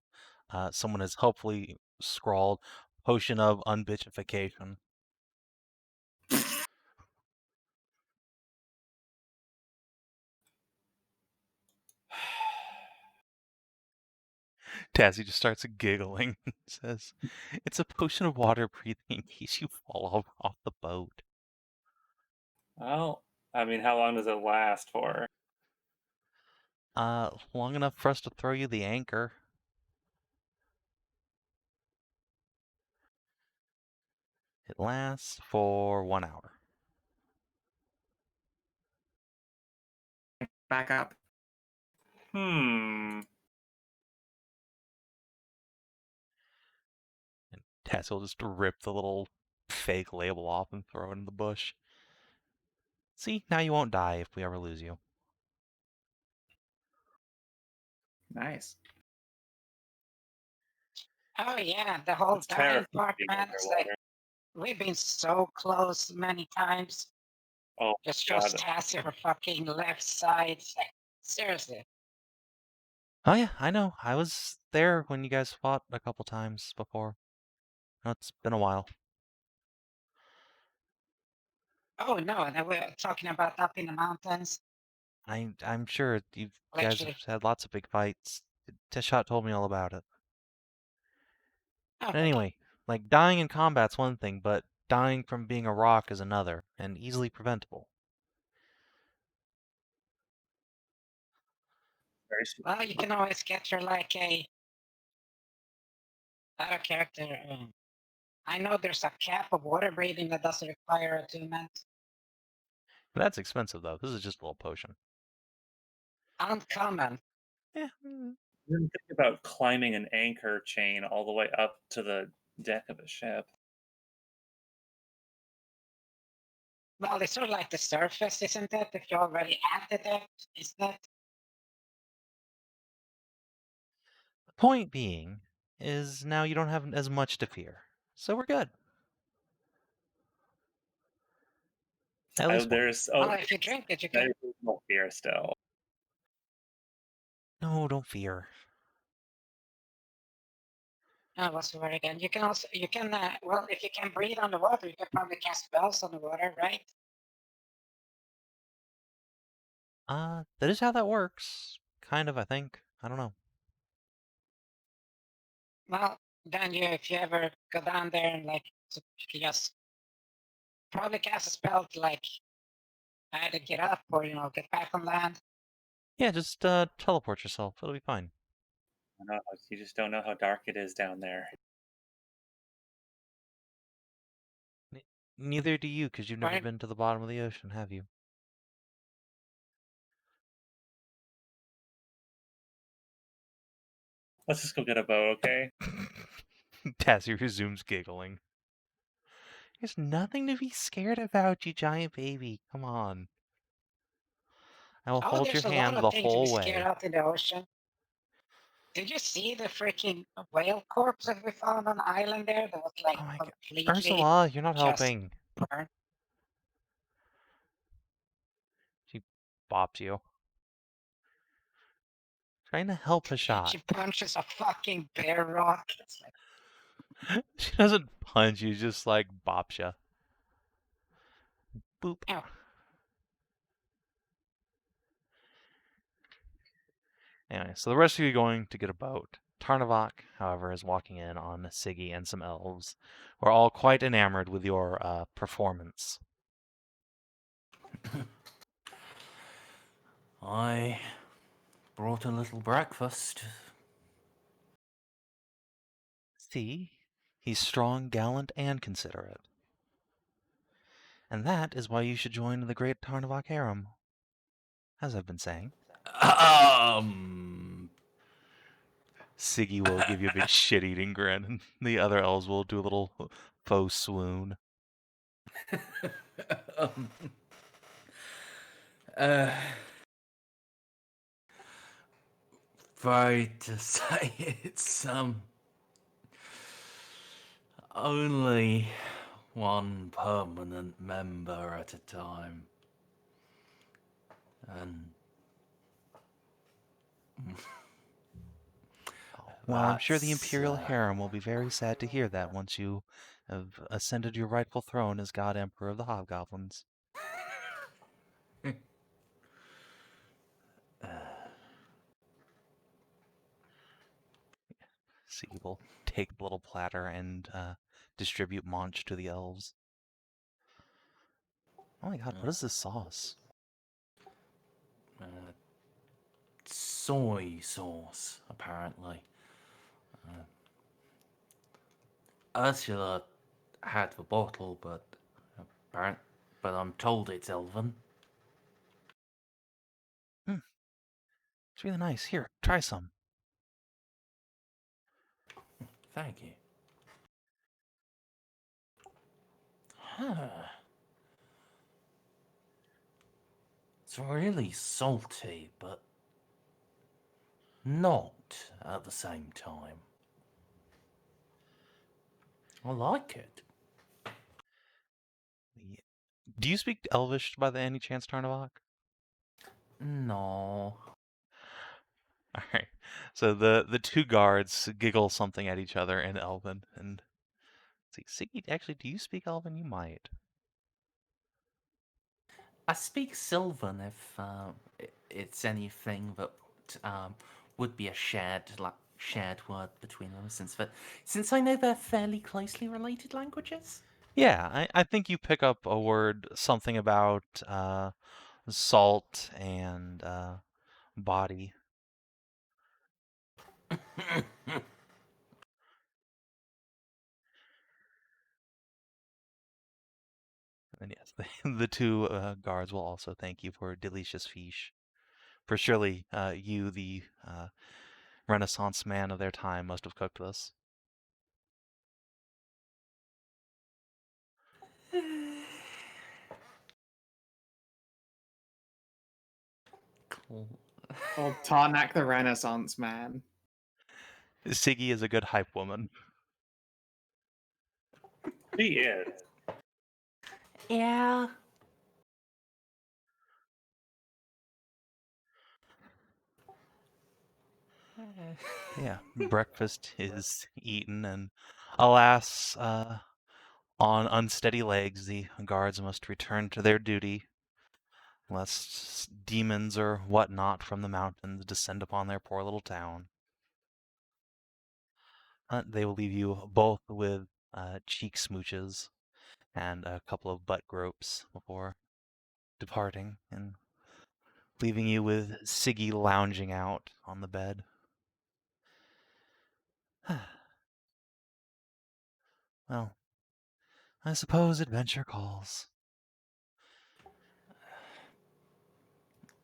Someone has helpfully scrawled "Potion of Unbitchification." Tassie just starts giggling and says, "It's a potion of water breathing in case you fall off the boat." Well, I mean, how long does it last for? Long enough for us to throw you the anchor. It lasts for 1 hour. Back up. Hmm. And Tassie will just rip the little fake label off and throw it in the bush. See, now you won't die if we ever lose you. Nice. Oh yeah, the whole It's dying terrifying part, being man. It's like underwater. we've been so close many times. Oh, Just God. Tassie her fucking left side. It's like, seriously. Oh yeah, I know. I was there when you guys fought a couple times before. It's been a while. Oh no, and we're talking about up in the mountains. I'm sure you guys have Literally. had lots of big fights. Hashat told me all about it. Oh, okay. Anyway, like dying in combat's one thing, but dying from being a rock is another, and easily preventable. Very sweet. Well, you can always get your like a other character. I know there's a cap of water breathing that doesn't require attunement. But that's expensive though. This is just a little potion. Uncommon. Yeah. Didn't think about climbing an anchor chain all the way up to the deck of a ship. Well, it's sort of like the surface, isn't it? If you're already at the depth, isn't it? The point being is now you don't have as much to fear. So we're good. At least one. There's Well, if you drink it, you can. there's no fear still. No, don't fear. Oh, what's the word again? You can also, well, if you can breathe underwater, you can probably cast spells on the water, right? That is how that works. Kind of, I think. I don't know. Well, then if you ever go down there and like, you can just probably cast a spell to like either get up or, get back on land. Yeah, just teleport yourself. It'll be fine. I know, you just don't know how dark it is down there. Neither do you, because you've never Right. been to the bottom of the ocean, have you? Let's just go get a boat, okay? Tassie resumes giggling. There's nothing to be scared about, you giant baby. Come on. I will Oh, hold your there's a lot hand of the things to be whole scared way. out in the ocean. Did you see the freaking whale corpse that we found on the island there? That was like Oh my god. completely Ursula, you're not just helping. burned. She bops you. Trying to help a shot. She punches a fucking bear rock. It's like, She doesn't punch you, just like bops you. Boop. oh. Anyway, so the rest of you are going to get a boat. Tarnavak, however, is walking in on Siggy and some elves. We're all quite enamored with your performance. I brought a little breakfast. See? He's strong, gallant, and considerate. And that is why you should join the great Tarnavak harem, as I've been saying. Siggy will give you a big shit-eating grin, and the other elves will do a little faux swoon. Afraid to say it's only one permanent member at a time. And Well, I'm sure the that's, Imperial harem will be very sad to hear that once you have ascended your rightful throne as God Emperor of the Hobgoblins. Siggy will take the little platter and distribute munch to the elves. Oh my god, what is this sauce? soy sauce, apparently. Ursula had the bottle, but I'm told it's elven. It's really nice. Here, try some. Thank you. Huh. It's really salty, but not at the same time. I like it. Do you speak Elvish by any chance, Tarnavak? No. Alright. So the two guards giggle something at each other in Elven, and see, Siggy, actually, do you speak Elven? You might. I speak Sylvan if it's anything that would be a shared word between them, since I know they're fairly closely related languages. Yeah, I think you pick up a word, something about salt and body. And yes, the two guards will also thank you for delicious fish. For surely you, the Renaissance man of their time, must have cooked this. Cool. Oh, Tarnak the Renaissance man. Siggy is a good hype woman. She is. Yeah. Yeah, breakfast is eaten, and alas, on unsteady legs, the guards must return to their duty, lest demons or whatnot from the mountains descend upon their poor little town. They will leave you both with cheek smooches and a couple of butt gropes before departing, and leaving you with Siggy lounging out on the bed. Well, I suppose adventure calls.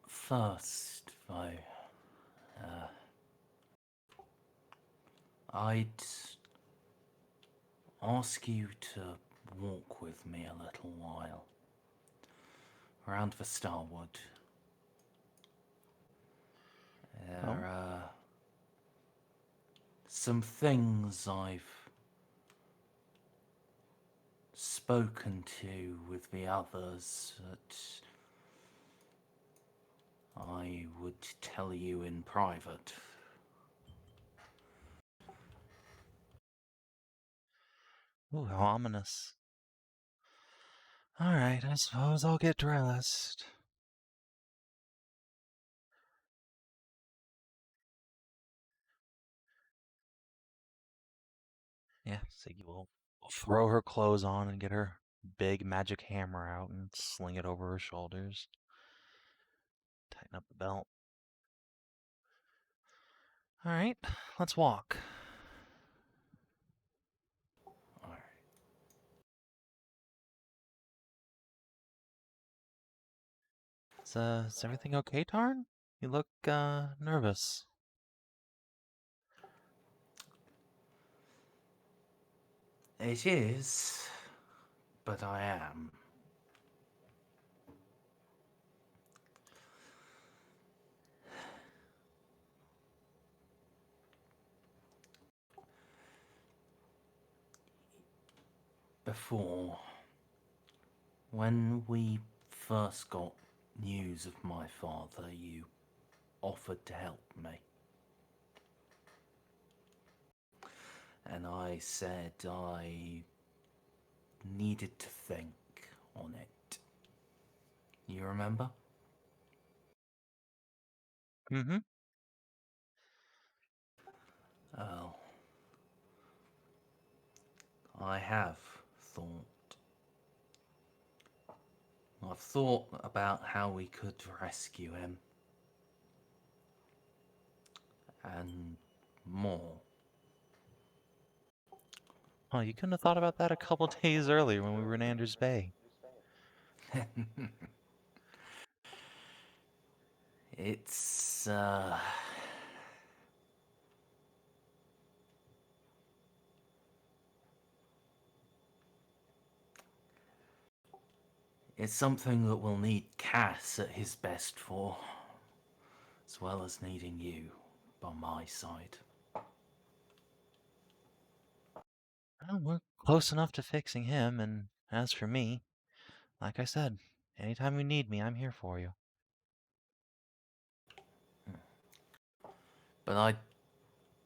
First, though, I'd ask you to walk with me a little while around the Starwood. There are some things I've spoken to with the others that I would tell you in private. Ooh, how ominous. Alright, I suppose I'll get dressed. Yeah, Siggy will throw her clothes on and get her big magic hammer out and sling it over her shoulders. Tighten up the belt. All right, let's walk. All right. Is everything okay, Tarn? You look nervous. It is, but I am. Before, when we first got news of my father, you offered to help me. And I said I needed to think on it. You remember? Mm-hmm. Oh. I have thought. I've thought about how we could rescue him. And more. Oh, you couldn't have thought about that a couple days earlier when we were in Anders Bay. It's, it's something that we'll need Cass at his best for, as well as needing you by my side. Well, we're close enough to fixing him, and as for me, like I said, anytime you need me, I'm here for you. But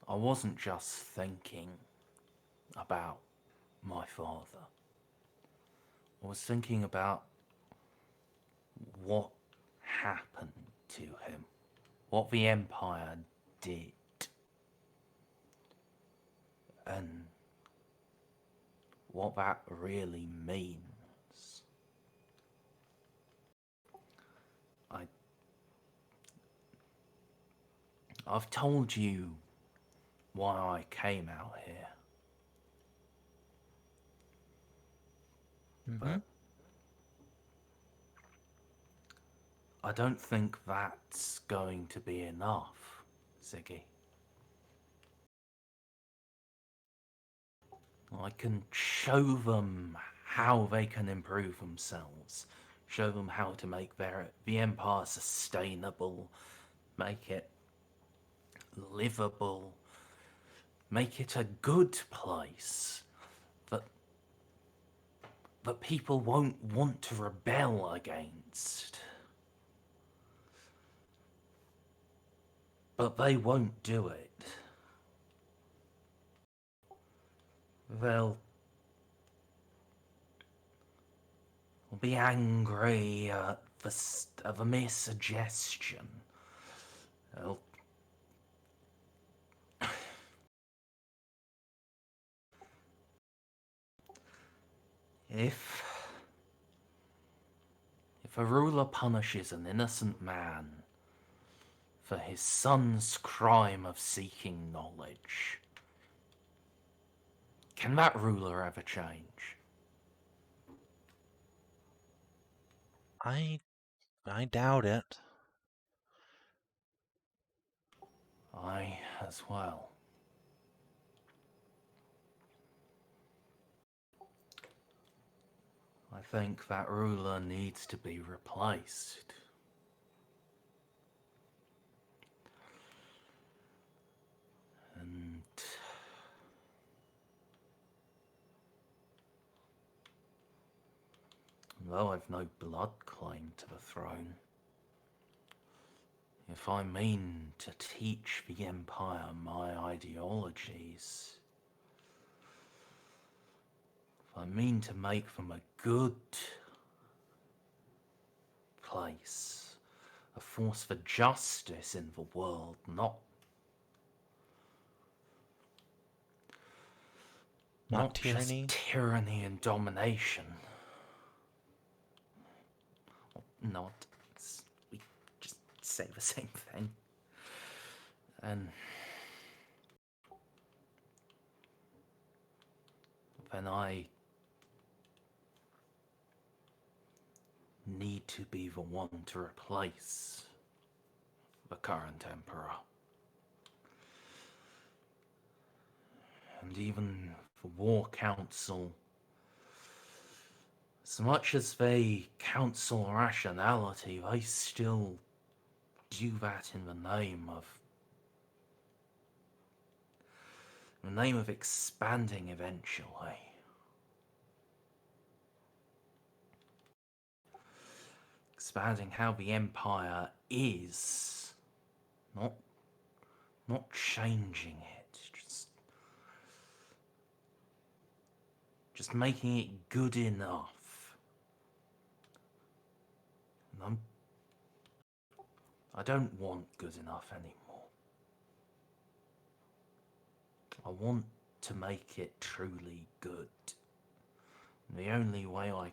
I wasn't just thinking about my father. I was thinking about what happened to him, what the Empire did, and what that really means. I've told you why I came out here, Mm-hmm. but I don't think that's going to be enough, Ziggy. I can show them how they can improve themselves, show them how to make the Empire sustainable, make it livable, make it a good place that people won't want to rebel against. But they won't do it. They'll be angry at the mere suggestion. They'll If a ruler punishes an innocent man for his son's crime of seeking knowledge, can that ruler ever change? I doubt it. I as well. I think that ruler needs to be replaced. And though I've no blood claim to the throne, if I mean to teach the Empire my ideologies, if I mean to make them a good place, a force for justice in the world, not Tyranny. just tyranny and domination. We just say the same thing. And then I need to be the one to replace the current Emperor. And even the War Council, as much as they counsel rationality, they still do that in the name of expanding eventually. Expanding how the Empire is, not changing it, just making it good enough. And I don't want good enough anymore. I want to make it truly good. And the only way I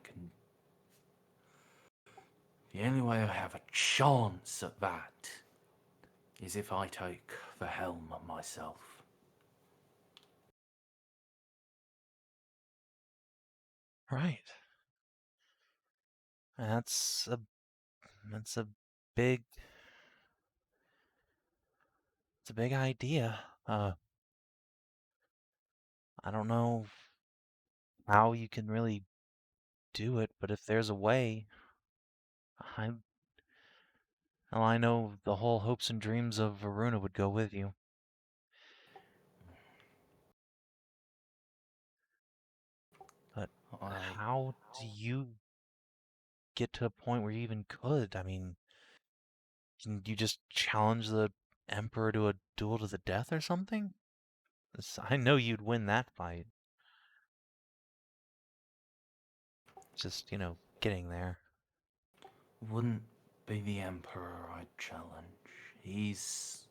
have a chance at that is if I take the helm myself. Right. That's a big idea. I don't know how you can really do it, but if there's a way, I know the whole hopes and dreams of Varuna would go with you. But how do you get to a point where you even could? I mean, can you just challenge the Emperor to a duel to the death or something? I know you'd win that fight. Just, getting there. Wouldn't be the Emperor I'd challenge. He's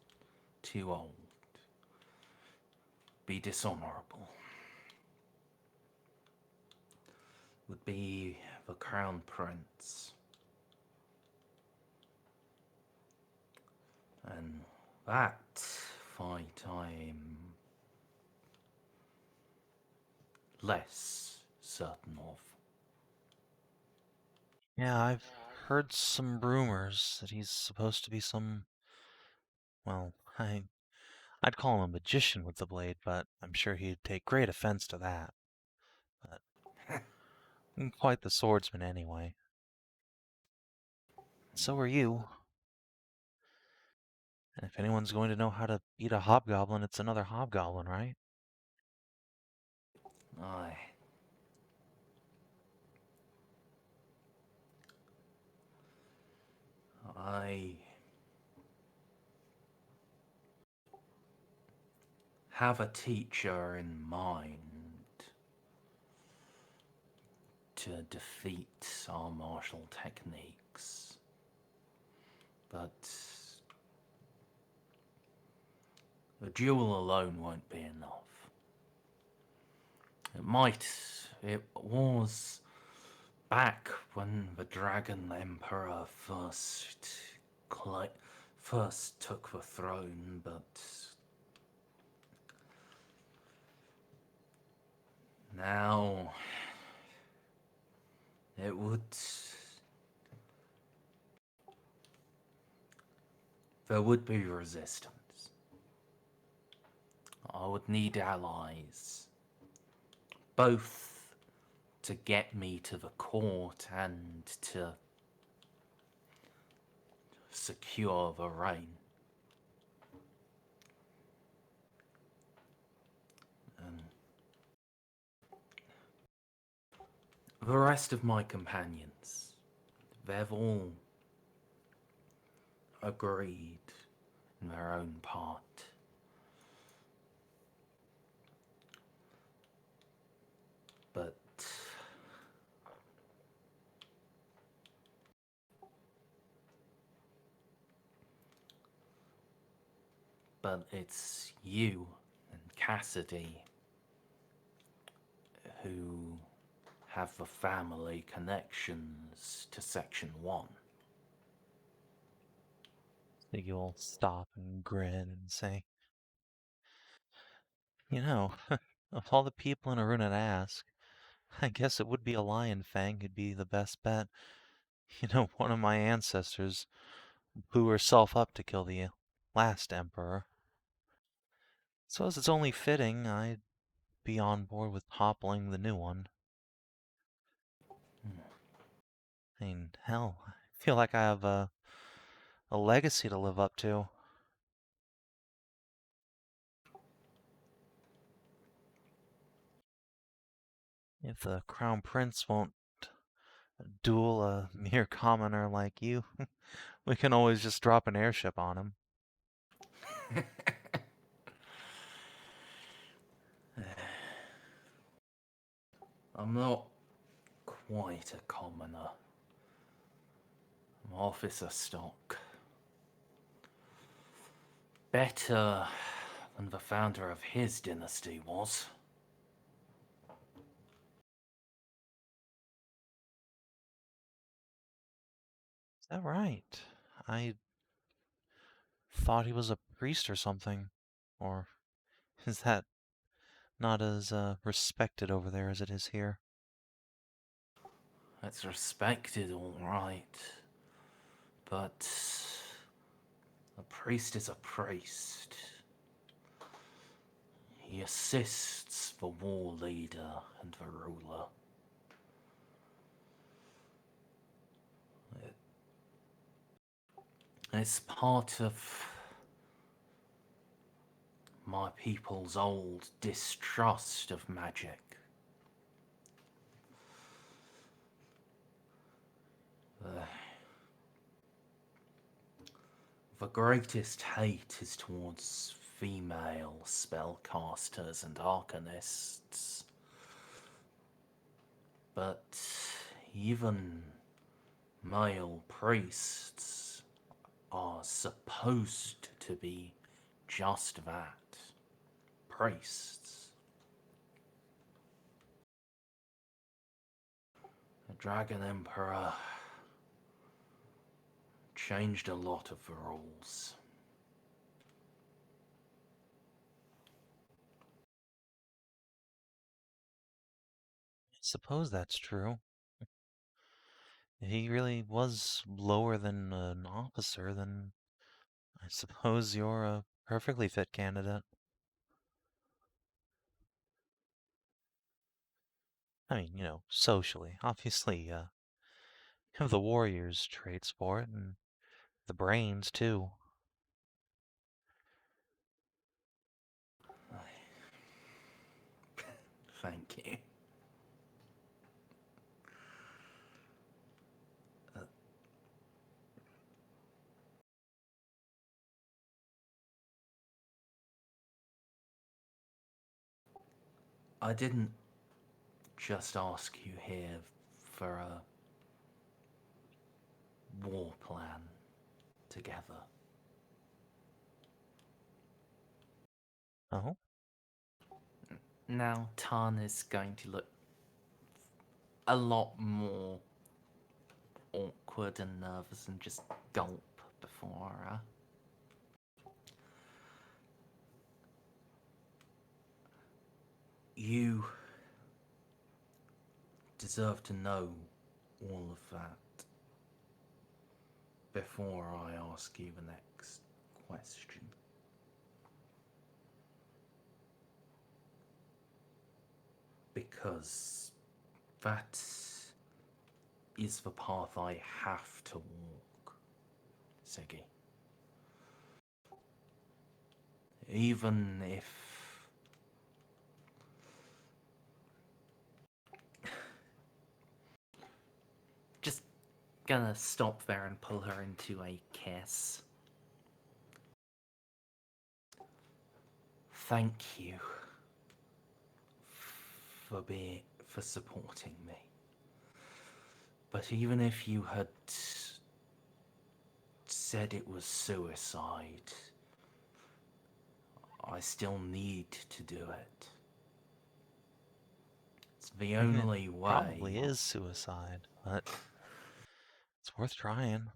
too old. Be dishonorable. Would be the Crown Prince. And that fight I'm less certain of. Yeah, I've heard some rumors that he's supposed to be some, well, I'd call him a magician with the blade, but I'm sure he'd take great offense to that. But quite the swordsman anyway. So are you. And if anyone's going to know how to beat a hobgoblin, it's another hobgoblin, right? Aye. I have a teacher in mind to defeat our martial techniques, but a duel alone won't be enough. It was back when the Dragon Emperor first took the throne, but now there would be resistance. I would need allies, both to get me to the court and to secure the reign. And the rest of my companions, they've all agreed in their own part. But it's you and Cassidy who have the family connections to Section 1. So you'll stop and grin and say, Of all the people in Aruna to ask, I guess it would be a Lion Fang who'd be the best bet. You know, one of my ancestors blew herself up to kill the last emperor. So as it's only fitting, I'd be on board with toppling the new one. I mean, hell, I feel like I have a legacy to live up to. If the Crown Prince won't duel a mere commoner like you, we can always just drop an airship on him. I'm not quite a commoner. I'm officer stock. Better than the founder of his dynasty was. Is that right? I thought he was a priest or something. Or is that not as respected over there as it is here? It's respected, all right. But a priest is a priest. He assists the war leader and the ruler. It's part of my people's old distrust of magic. The greatest hate is towards female spellcasters and arcanists. But even male priests are supposed to be just that. Priests. The Dragon Emperor changed a lot of the rules. I suppose that's true. He really was lower than an officer, then I suppose you're a perfectly fit candidate. I mean, you know, socially. Obviously, you have the warrior's traits for it, and the brains, too. Thank you. I didn't just ask you here for a war plan together. Oh? Now Tarn is going to look a lot more awkward and nervous and just gulp before You deserve to know all of that before I ask you the next question. Because that is the path I have to walk, Siggy. Even if just gonna stop there and pull her into a kiss. Thank you for supporting me. But even if you had said it was suicide, I still need to do it. It's the only way. Probably is suicide, but it's worth trying.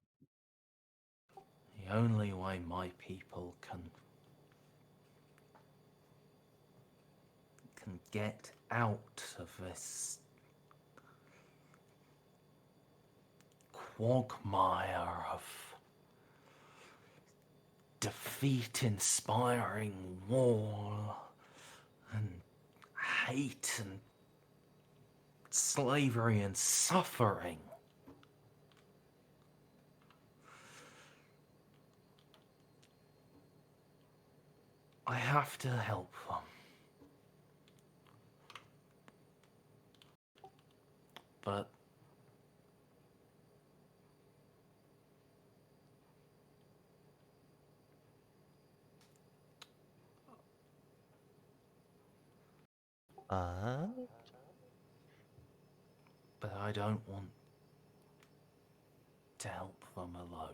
The only way my people can get out of this quagmire of defeat-inspiring war and hate and slavery and suffering. I have to help them. But I don't want to help them alone.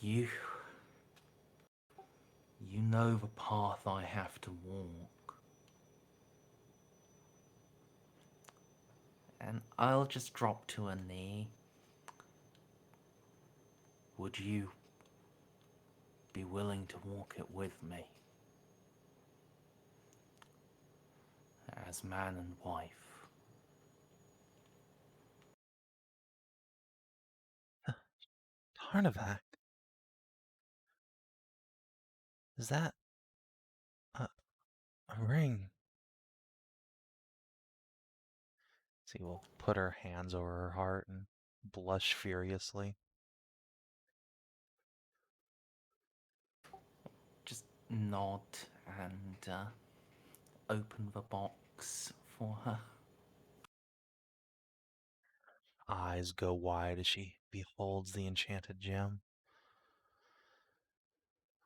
You know the path I have to walk. And I'll just drop to a knee. Would you be willing to walk it with me? As man and wife. Tarnavak. Is that a ring? She will put her hands over her heart and blush furiously. Just nod and open the box for her. Eyes go wide as she beholds the enchanted gem.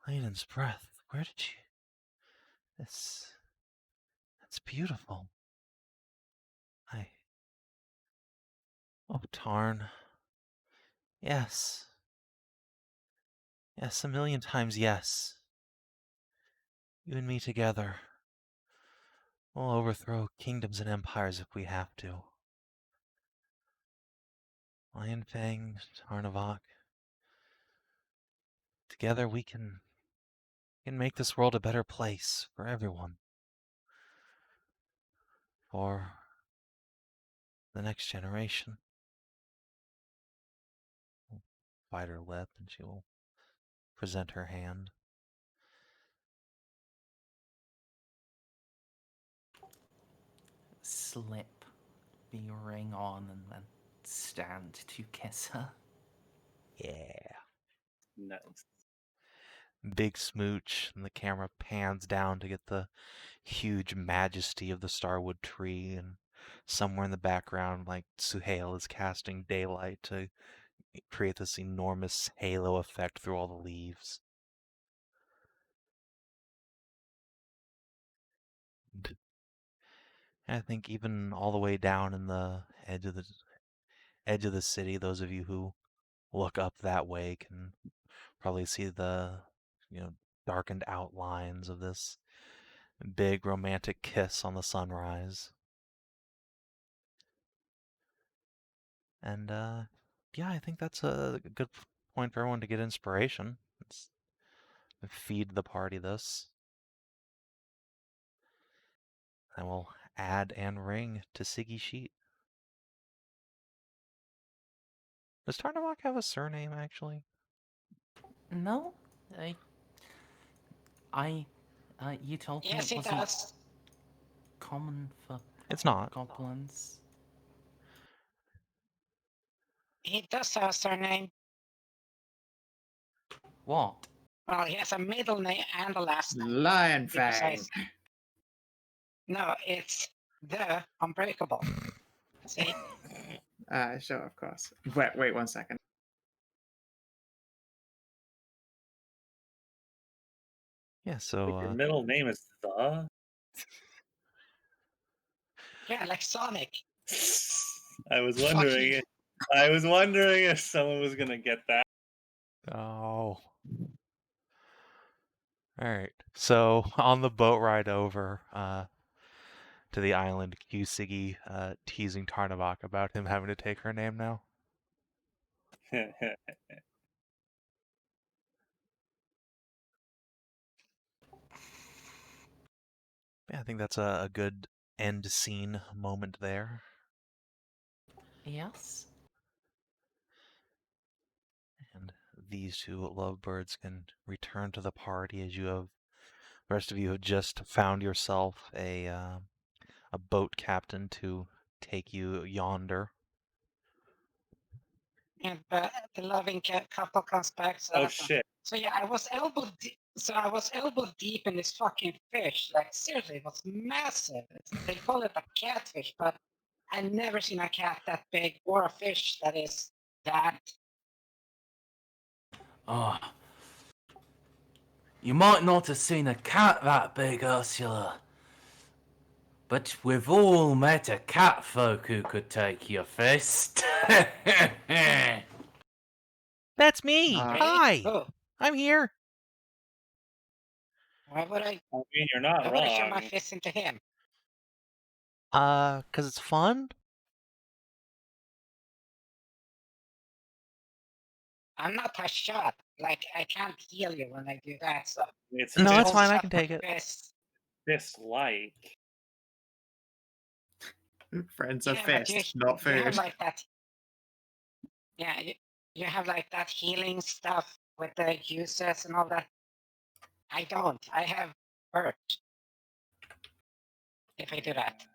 Layden's breath. Where did you... That's beautiful. Oh, Tarn. Yes. Yes, a million times yes. You and me together. We'll overthrow kingdoms and empires if we have to. Lionfang, Tarnavak. Together we can make this world a better place for everyone. For the next generation. Bite her lip and she will present her hand. Slip the ring on and then stand to kiss her. Yeah. Nice. Big smooch, and the camera pans down to get the huge majesty of the starwood tree, and somewhere in the background, like Suhail is casting daylight to create this enormous halo effect through all the leaves. And I think even all the way down in the edge of the city, those of you who look up that way can probably see the darkened outlines of this big romantic kiss on the sunrise. And yeah, I think that's a good point for everyone to get inspiration. Let's feed the party this. And we'll add and ring to Siggy's sheet. Does Tarnavak have a surname, actually? No, you told me Yes, it it wasn't does. common for It's not. goblins. He does have a surname. What? Well, he has a middle name and a last name. Lionfang. No, it's the Unbreakable. See? Sure, of course. Wait 1 second. Yeah, so Your middle name is the. Yeah, like Sonic. I was Fuck wondering. you. I was wondering if someone was gonna get that. Oh. Alright. So on the boat ride over to the island, cue Siggy teasing Tarnavak about him having to take her name now. Yeah, I think that's a good end scene moment there. Yes. And these two lovebirds can return to the party as the rest of you have just found yourself a boat captain to take you yonder. And the loving couple comes back. Oh shit! So yeah, I was elbow deep. So I was elbow deep in this fucking fish. Like seriously, it was massive. They call it a catfish, but I've never seen a cat that big or a fish that is that. Oh. You might not have seen a cat that big, Ursula. But we've all met a cat folk who could take your fist. That's me! Uh, Hi! Oh, I'm here! why would I? I mean, you're Why not would I show my wrong. fist into him? 'Cause it's fun? I'm not Hashat. Like I can't heal you when I do that. So It's No, that's hold fine, I up can my take it. fist. dislike. Friends are Yeah, but fist, not you have food. like that. Yeah, you have like that healing stuff with the juices and all that. I don't. I have hurt. If I do that.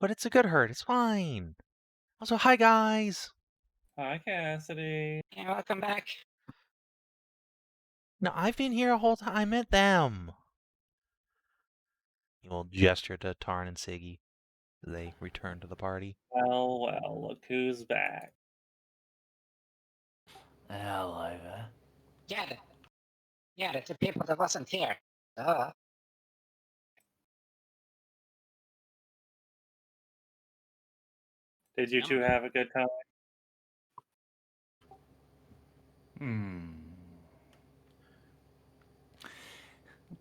But it's a good hurt, it's fine. Also, hi guys! Hi, Cassidy. Yeah, welcome back. No, I've been here the whole time. I met them. He will gesture to Tarn and Siggy as they return to the party. Well, look who's back. Hello there. Yeah, the two people that wasn't here. Did you two have a good time?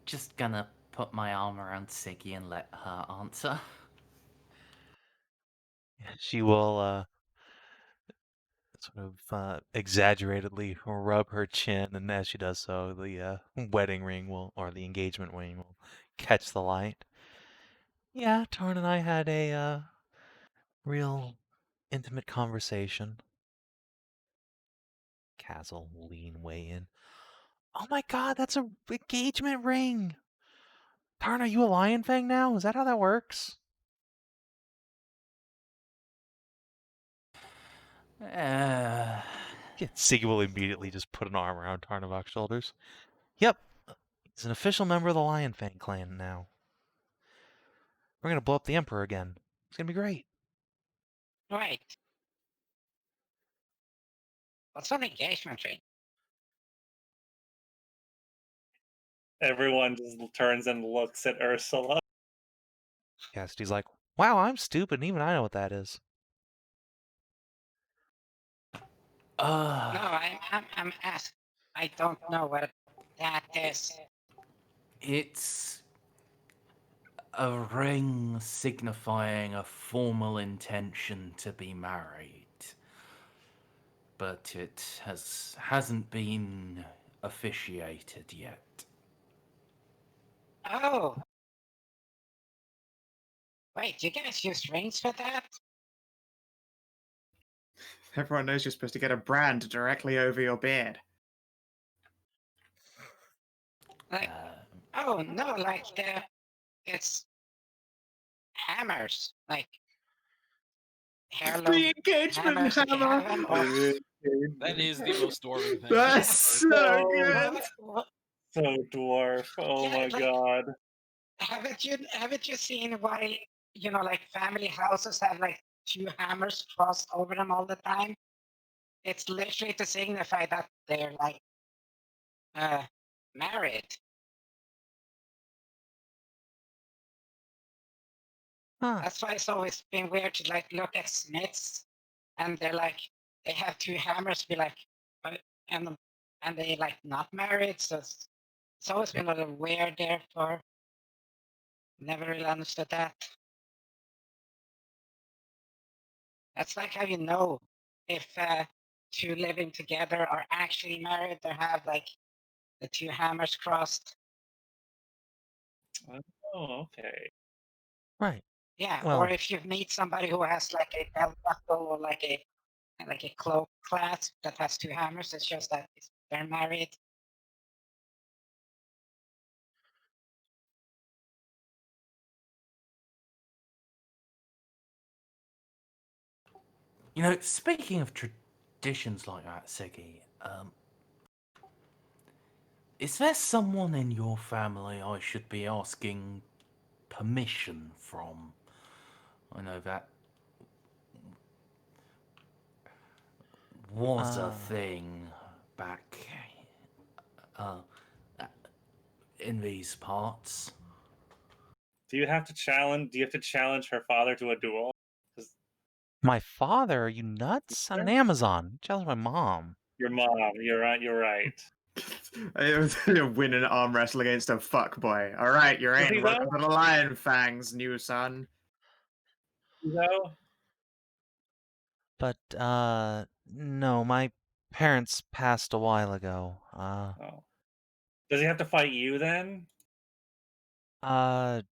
Just gonna put my arm around Siggy and let her answer. She will sort of exaggeratedly rub her chin, and as she does so, the wedding ring or the engagement ring will catch the light. Yeah, Tarn and I had a real intimate conversation. Castle will lean way in. Oh my god, that's a engagement ring! Tarn, are you a Lion Fang now? Is that how that works? Uh, Yeah, Siggy will immediately just put an arm around Tarnavak's shoulders. Yep, he's an official member of the Lion Fang clan now. We're gonna blow up the Emperor again. It's gonna be great. Right. What's an engagement ring? Everyone just turns and looks at Ursula. Cassidy's like, wow, I'm stupid, and even I know what that is. No, I'm asked. I don't know what that is. It's a ring signifying a formal intention to be married. But it hasn't been officiated yet. Oh. Wait, you guys use rings for that? Everyone knows you're supposed to get a brand directly over your beard. Like, oh no, like it's hammers, like heirloom The engagement hammers. If you hammer! have them, or That is the most dwarven thing. That's I've heard. so Oh, good! what? So dwarf. Oh Yeah, my like- god. Haven't you seen why like family houses have like two hammers crossed over them all the time? It's literally to signify that they're like married. Huh. That's why it's always been weird to like look at smiths, and they're like they have two hammers, be like, and they like not married. So it's always been a little weird. Therefore, never really understood that. That's like how you know if two living together are actually married. They have like the two hammers crossed. Oh, okay. Right. Yeah, Well, or if you meet somebody who has like a belt buckle or like a cloak clasp that has two hammers, it's just that they're married. You know, speaking of traditions like that, Siggy, is there someone in your family I should be asking permission from? I know that was a thing back uh, in these parts. Do you have to challenge her father to a duel? 'Cause my father, are you nuts? I'm an Amazon. Challenge my mom. your mom, you're right. You're right. Win an arm wrestle against a fuckboy. All right, you're Does he in. Welcome though? to the Lion Fangs, new son. You know? But no, my parents passed a while ago. Oh. Does he have to fight you then? Siggy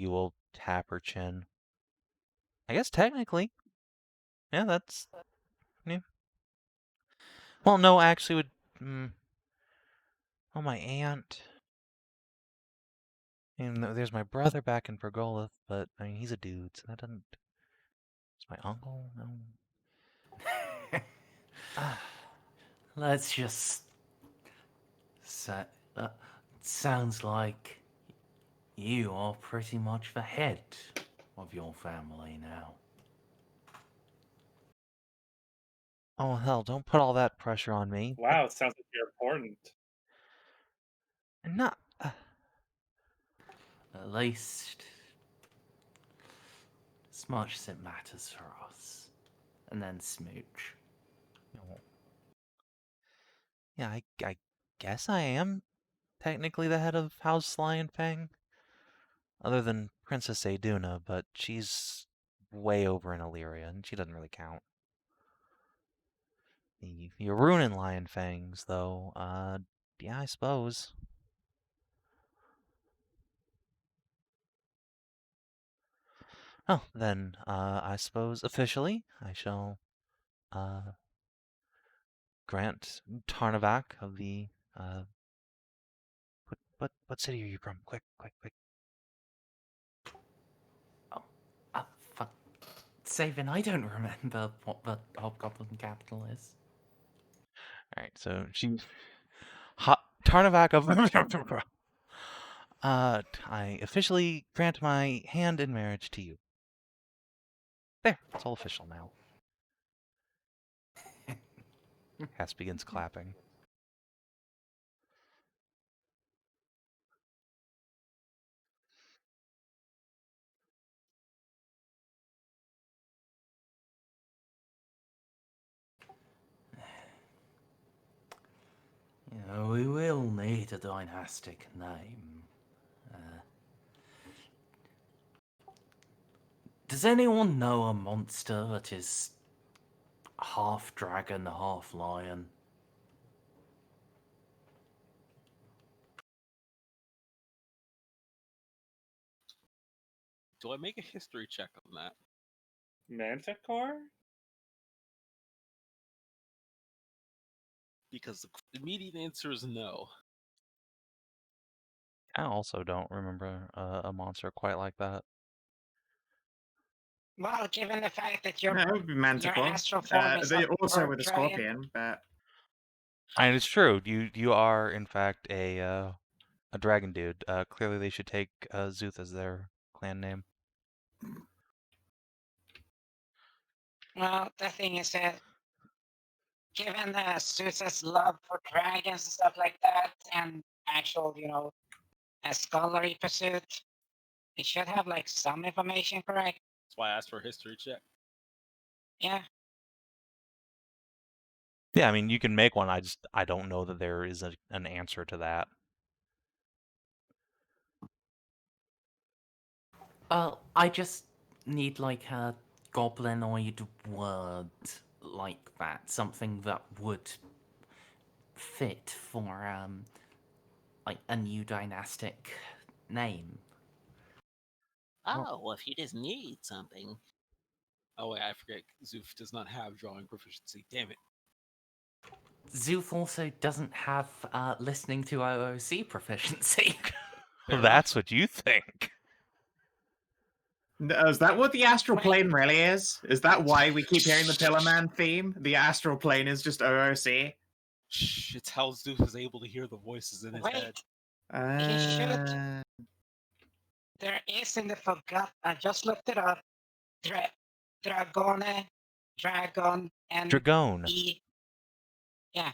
will tap her chin. I guess technically. Yeah, that's yeah. Well, no, actually would oh, my aunt. And there's my brother back in Pergolith, but I mean he's a dude, so that doesn't. It's my uncle. No. Let's just say that sounds like you are pretty much the head of your family now. Oh hell! Don't put all that pressure on me. Wow, it sounds like you're important. Not. At least as much as it matters for us. And then smooch. Yeah, I guess I am technically the head of House Lion Fang. Other than Princess Aduna, but she's way over in Illyria, and she doesn't really count. The Arunan Lion Fangs, though, yeah, I suppose. Oh, then, I suppose officially I shall, grant Tarnavak of the, what city are you from? Quick, quick, quick. Fuck. Savin, I don't remember what the Hobgoblin capital is. Alright, so she... Tarnavak of... I officially grant my hand in marriage to you. There, it's all official now. Hess begins clapping. You know, we will need a dynastic name. Does anyone know a monster that is half dragon, half lion? Do I make a history check on that? Manticore? Because the immediate answer is no. I also don't remember a monster quite like that. Well, given the fact that Yeah, your it would be Manticore. astral form is They a also bird with a dragon. scorpion, but And it's true. You are in fact a dragon dude. Clearly they should take Szooth as their clan name. Well, the thing is that given Szooth's love for dragons and stuff like that, and actual, a scholarly pursuit, it should have like some information, correct? That's why I asked for a history check. Yeah. Yeah, I mean you can make one. I don't know that there is an answer to that. I just need like a goblinoid word like that. Something that would fit for, like a new dynastic name. Oh, well, if you just need something. Oh wait, I forget. Szooth does not have drawing proficiency. Damn it. Szooth also doesn't have listening to OOC proficiency. Fair That's enough. what you think. Is that what the astral Wait. plane really is? Is that why we keep hearing the Pillar Man theme? The astral plane is just OOC? Shh, it's how Szooth is able to hear the voices in his head. Wait, he should. Uh, There is in the forgot. I just looked it up. Dragone, dragon, and Dragone. E. Yeah.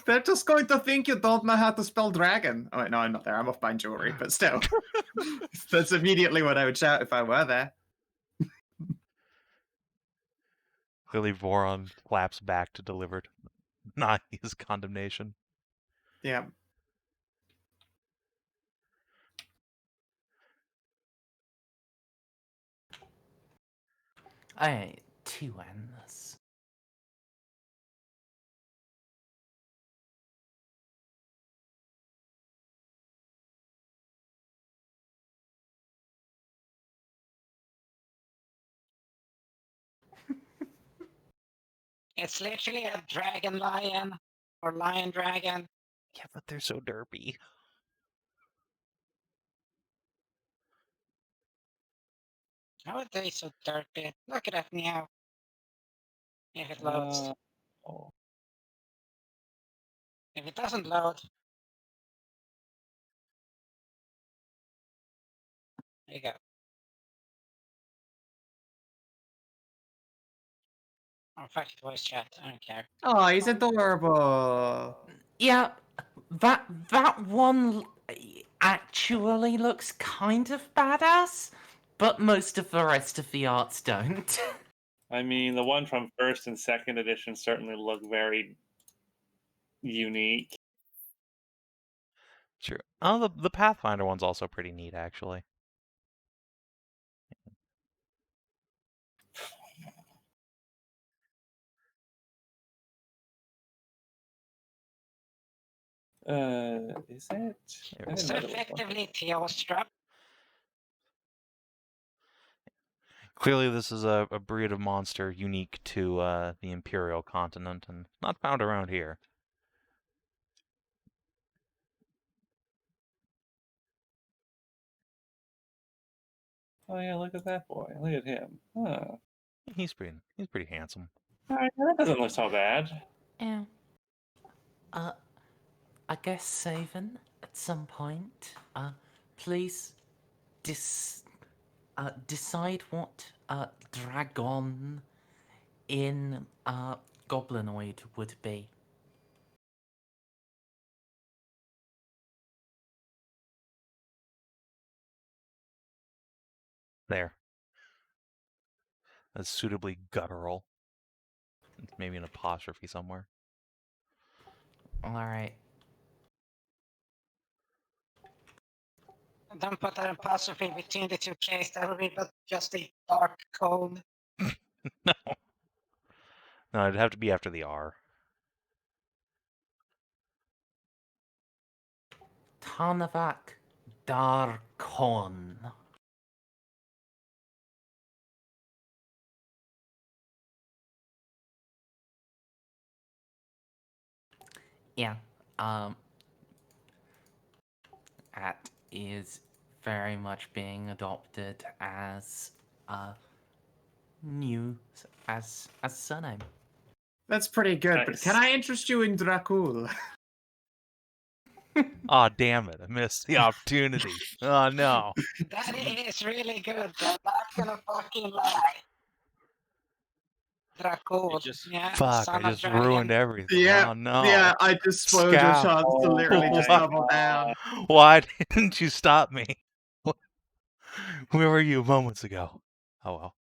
they're just going to think you don't know how to spell dragon. Oh, wait, no, I'm not there. I'm off buying jewelry, but still. That's immediately what I would shout if I were there. Clearly, Voron flaps back to deliver Nahia's condemnation. Yeah. Alright, 2 N's. It's literally a dragon lion or lion dragon. Yeah, but they're so derpy. How are they so dirty? Look at that now. If it loads. Oh. If it doesn't load. There you go. Oh, fuck it, voice chat. I don't care. Oh, he's adorable. Yeah, that one actually looks kind of badass, but most of the rest of the arts don't. I mean, the one from first and second edition certainly look very unique. Sure. Oh, the Pathfinder one's also pretty neat, actually. Is it? There I we didn't So know there was one. effectively, Theostrap. Clearly, this is a breed of monster unique to the Imperial continent and not found around here. Oh yeah, look at that boy. Look at him. Huh. He's pretty handsome. Alright, that doesn't look so bad. Yeah. I guess Savin, at some point, please decide what dragon in Goblinoid would be. There. That's suitably guttural. Maybe an apostrophe somewhere. Alright. Don't put an apostrophe between the two Ks. That would be but just a dark cone. No. No, it'd have to be after the R. Tarnavak Dhra'Kull. Yeah, that is very much being adopted as new as surname. That's pretty good, but Nice. can I interest you in Dhra'Kull? Aw, damn it. I missed the opportunity. Oh, no. That is really good. I'm not gonna fucking lie. Dhra'Kull. just- Yeah, Fuck, son I of just dragon. ruined everything. Yeah, Oh, no. Yeah, I just spoiled your Scout. chance to literally just Oh, double down. Why didn't you stop me? Where were you moments ago? Oh, well.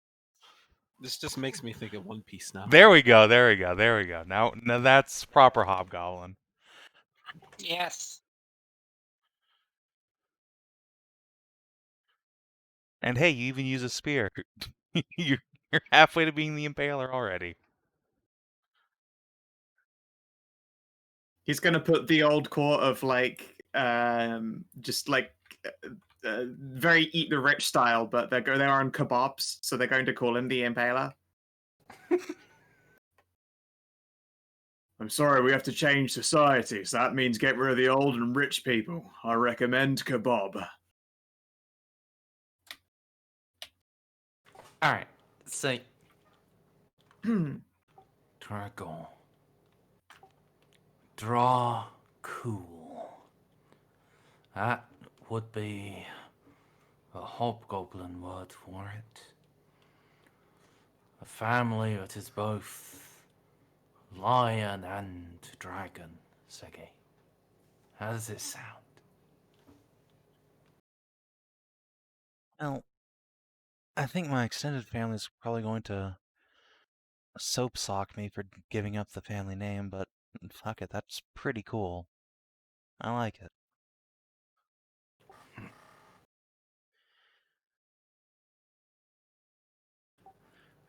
This just makes me think of One Piece now. There we go. There we go. There we go. Now that's proper Hobgoblin. Yes. And hey, you even use a spear. You're halfway to being the Impaler already. He's gonna put the old quote of like, just like very eat the rich style, but they're on kebabs, so they're going to call him the Impaler. I'm sorry, we have to change society, so that means get rid of the old and rich people. I recommend kebab. All right. So, Hmm. Dhra'Kull. Dhra'Kull. That would be a hobgoblin word for it. A family that is both lion and dragon, Segi. How does it sound? Well, I think my extended family's probably going to soap sock me for giving up the family name, but fuck it, that's pretty cool. I like it.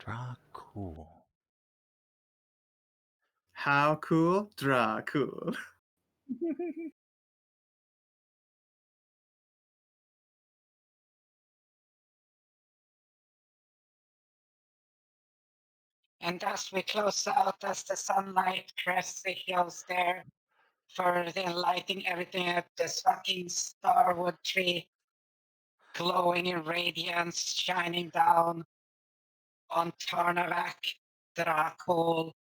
Dhra'Kull. How cool? Dhra'Kull. And as we close out, as the sunlight crests the hills there, further lighting everything up, this fucking starwood tree glowing in radiance, shining down on Tarnavak, Dhra'Kull.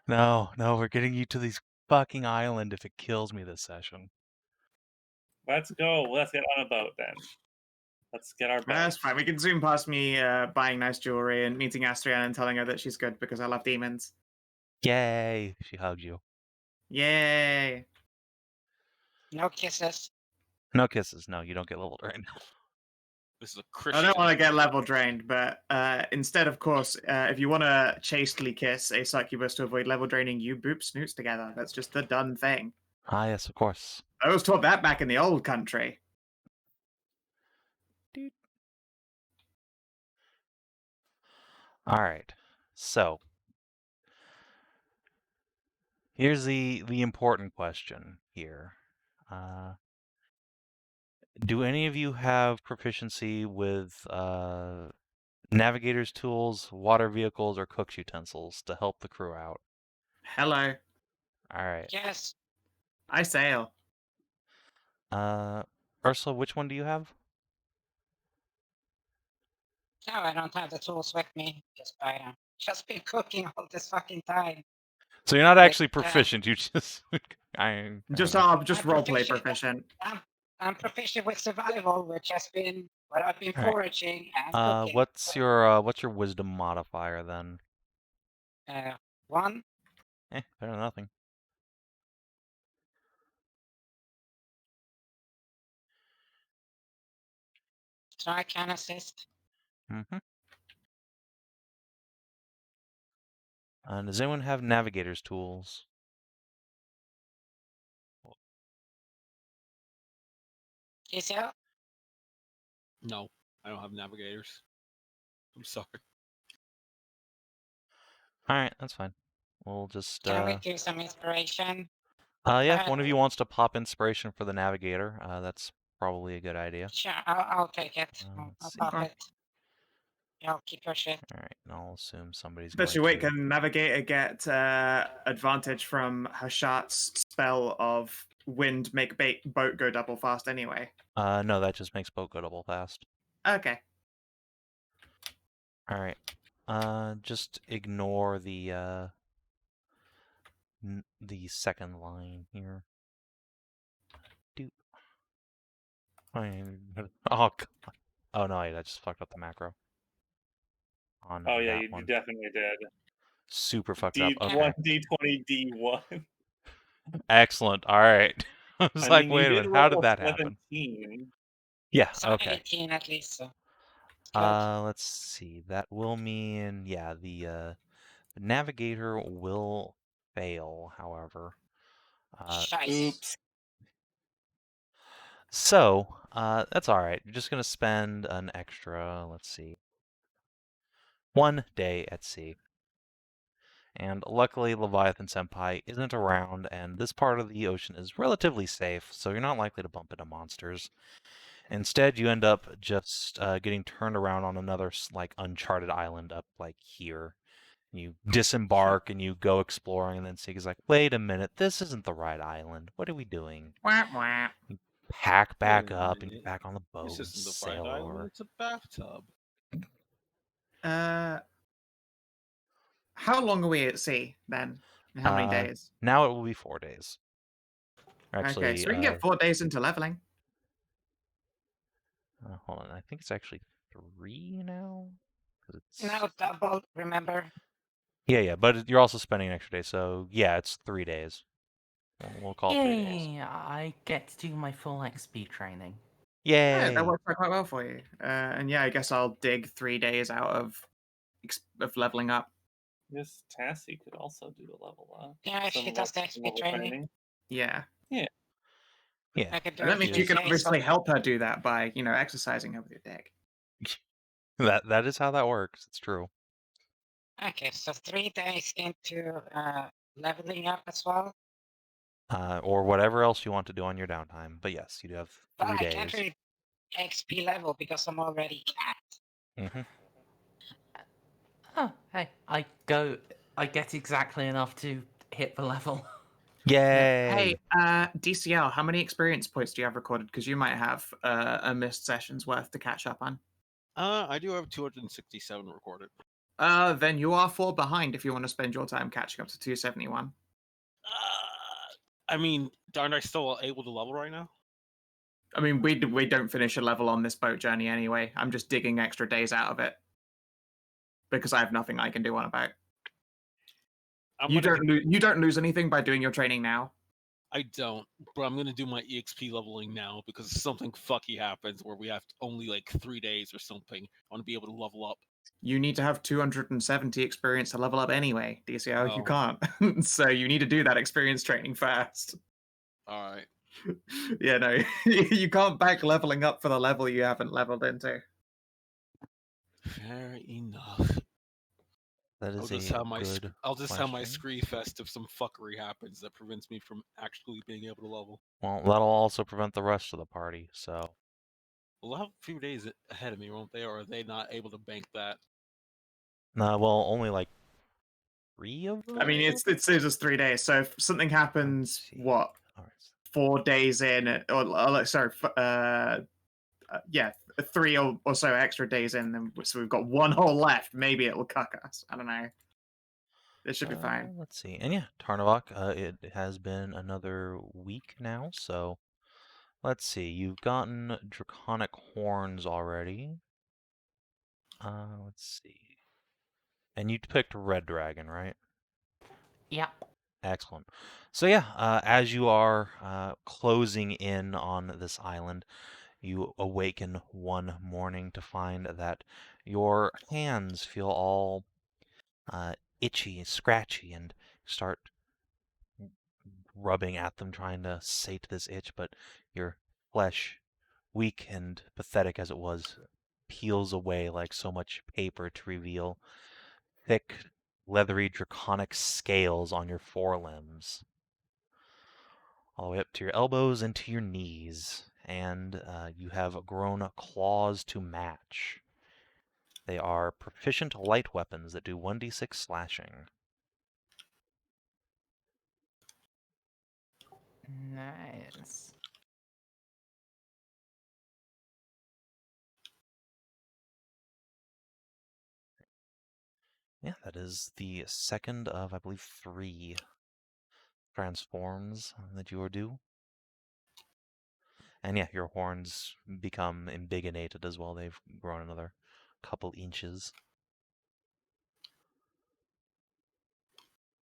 No, we're getting you to this fucking island if it kills me this session. Let's go. Let's get on a boat then. Let's get our boat. That's fine. We can zoom past me buying nice jewelry and meeting Astral and telling her that she's good because I love demons. Yay! She hugged you. Yay! No kisses. No kisses. No, you don't get leveled right now. This is a I Christian. don't want to get level drained, but instead, of course, if you want to chastely kiss a succubus to avoid level draining, you boop snoots together. That's just the done thing. Ah, yes, of course. I was taught that back in the old country. All right. So, here's the important question here. Do any of you have proficiency with navigator's tools, water vehicles, or cook's utensils to help the crew out? Hello. All right. Yes. I sail. Ursula, which one do you have? No, I don't have the tools with me. Just been cooking all this fucking time. So you're not actually But, proficient. You just Just I'm roleplay proficient. proficient. I'm proficient with survival, which has been what I've been All right. foraging and cooking. what's your wisdom modifier then? 1. Better than nothing. So I can assist. Mm-hmm. Does anyone have navigator's tools? Giselle? No, I don't have navigators. I'm sorry. All right, that's fine. We'll just Can we do some inspiration? yeah, if one of you wants to pop inspiration for the navigator, that's probably a good idea. Sure, I'll take it. I'll let's see. pop it. I'll keep your shit. All right, and I'll assume somebody's Especially going wait, to. can Navigator get advantage from Hashat's spell of wind make boat go double fast anyway? No, that just makes boat go double fast. Okay. All right. Just ignore the second line here. Doop. Oh God. Oh no, I just fucked up the macro. On Oh yeah, that you one. definitely did. Super fucked up. Okay. D1, D20, D1. Excellent. All right. I was like, wait a minute. How did that happen? 17. Yeah. So Okay. 18 at least. So. Let's see. That will mean, yeah, the navigator will fail, however. Oops. So, that's all right. You're just gonna spend an extra, let's see, 1 day at sea. And luckily, Leviathan Senpai isn't around, and this part of the ocean is relatively safe, so you're not likely to bump into monsters. Instead, you end up just getting turned around on another like uncharted island up like here. You disembark and you go exploring, and then Seaga's like, "Wait a minute, this isn't the right island. What are we doing?" Wah, wah. Pack back Wait a up and get minute. back on the boat This and isn't the sail right island. over. It's a bathtub. How long are we at sea then? And how many days? Now it will be 4 days. Actually, Okay, so we can get 4 days into leveling. hold on. I think it's actually 3 now. 'Cause it's... No double, remember? Yeah, but you're also spending an extra day, so yeah, it's 3 days. We'll call it 3 days. Yay! I get to do my full XP training. Yeah, Yay! that works out quite well for you. And yeah, I guess I'll dig 3 days out of leveling up. This Tassie could also do a level up. Yeah, she does the XP level training. Yeah. Yeah. I could do And that it means for you can 2 days, obviously so- help her do that by, exercising her with your deck. That is how that works. It's true. Okay, so 3 days into leveling up as well. Or whatever else you want to do on your downtime. But yes, you do have But 3 I can't days. really XP level because I'm already capped. Mm-hmm. Oh, hey, I get exactly enough to hit the level. Yay! Hey, DCL, how many experience points do you have recorded? Because you might have a missed session's worth to catch up on. I do have 267 recorded. Then you are 4 behind if you want to spend your time catching up to 271. I mean, aren't I still able to level right now? I mean, we don't finish a level on this boat journey anyway. I'm just digging extra days out of it because I have nothing I can do on a boat. You don't lose anything by doing your training now. I don't, but I'm gonna do my EXP leveling now because something fucky happens where we have only like 3 days or something. I want to be able to level up. You need to have 270 experience to level up anyway, DCL. You Oh. can't. So you need to do that experience training first. All right. Yeah, no, you can't back leveling up for the level you haven't leveled into. Fair enough. That is a good I'll just have my question. scree fest if some fuckery happens that prevents me from actually being able to level. Well, that'll also prevent the rest of the party, so... Well, they'll have a few days ahead of me, won't they? Or are they not able to bank that? well, only like 3 of them? I mean, it says it's 3 days. So if something happens, see. what, All right. 4 days in, yeah, 3 or so extra days in, then so we've got 1 hole left. Maybe it will cuck us. I don't know. It should be fine. Let's see. And yeah, Tarnavak, it has been another week now, so let's see. You've gotten Draconic Horns already. Let's see. And you picked Red Dragon, right? Yep. Excellent. So yeah, as you are closing in on this island, you awaken one morning to find that your hands feel all itchy, scratchy, and start rubbing at them, trying to sate this itch, but your flesh, weak and pathetic as it was, peels away like so much paper to reveal thick, leathery, draconic scales on your forelimbs, all the way up to your elbows and to your knees, and you have grown claws to match. They are proficient light weapons that do 1d6 slashing. Nice. Yeah, that is the second of, I believe, 3 transforms that you are due. And yeah, your horns become embiggenated as well. They've grown another couple inches.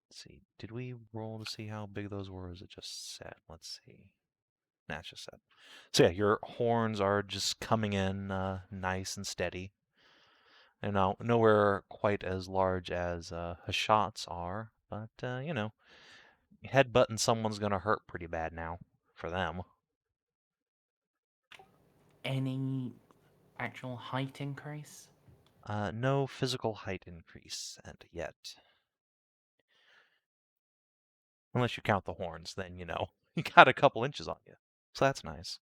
Let's see, did we roll to see how big those were, or is it just set? Let's see. Nah, it's just set. So yeah, your horns are just coming in nice and steady. And now, nowhere quite as large as Hashat's are, but, headbutting someone's gonna hurt pretty bad now, for them. Any actual height increase? No physical height increase yet. Unless you count the horns, then, you got a couple inches on you. So that's nice.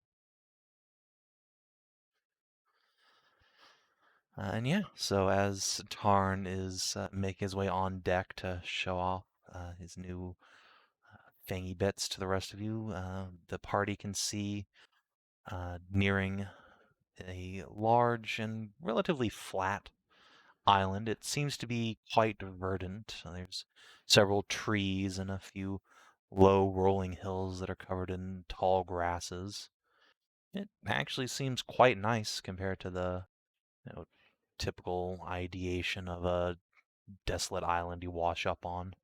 And yeah, so as Tarn is making his way on deck to show off his new fangy bits to the rest of you, the party can see nearing a large and relatively flat island. It seems to be quite verdant. There's several trees and a few low rolling hills that are covered in tall grasses. It actually seems quite nice compared to the typical ideation of a desolate island you wash up on.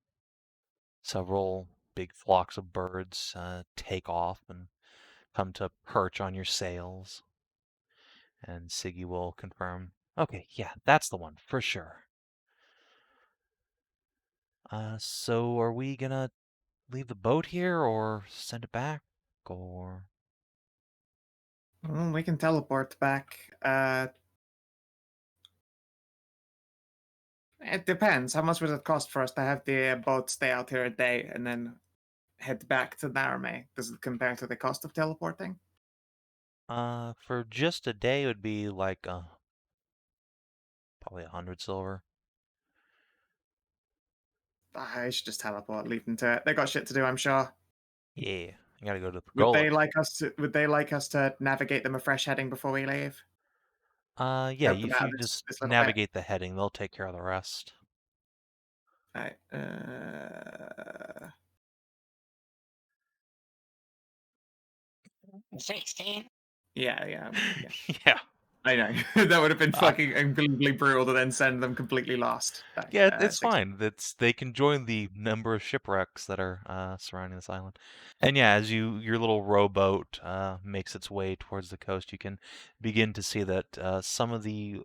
Several big flocks of birds take off and come to perch on your sails. And Siggy will confirm, okay, yeah, that's the one, for sure. So are we gonna leave the boat here or send it back, or? We can teleport back. It depends. How much would it cost for us to have the boat stay out here a day and then head back to Narame? Does it compare to the cost of teleporting? For just a day, it would be like probably 100 silver. I should just teleport, leave them to it. They got shit to do, I'm sure. Yeah, I gotta go to the Would they pergola. Would they like us to navigate them a fresh heading before we leave? Yeah, Help them if out you this just little bit. navigate the heading, they'll take care of the rest. Right. 16. Yeah. Yeah. I know. That would have been fucking unbelievably brutal to then send them completely lost. Yeah, it's fine. They can join the number of shipwrecks that are surrounding this island. And yeah, as your little rowboat makes its way towards the coast, you can begin to see that some of the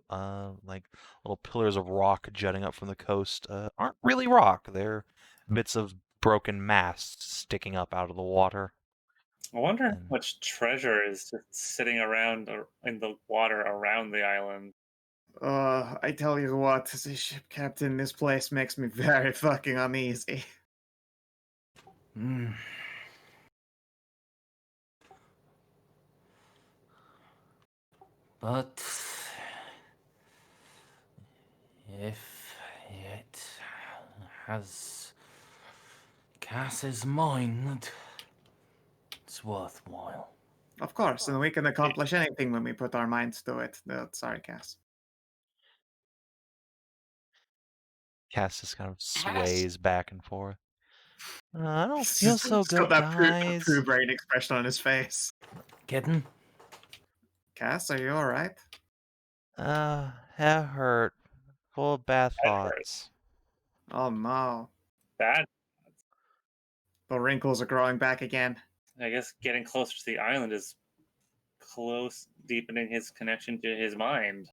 like little pillars of rock jutting up from the coast aren't really rock. They're bits of broken masts sticking up out of the water. I wonder how And- much treasure is just sitting around in the water around the island. I tell you what, as a ship captain, this place makes me very fucking uneasy. But if it has Cass's mind, it's worthwhile. Of course, and we can accomplish anything when we put our minds to it. No, sorry, Cass. Cass just kind of sways back and forth. I don't He's feel just- so he's got good, that guys. true brain expression on his face. Kidding? Cass, are you alright? That hurt. Full of bad That hurt. thoughts. Oh no. Bad. The wrinkles are growing back again. I guess getting closer to the island is deepening his connection to his mind.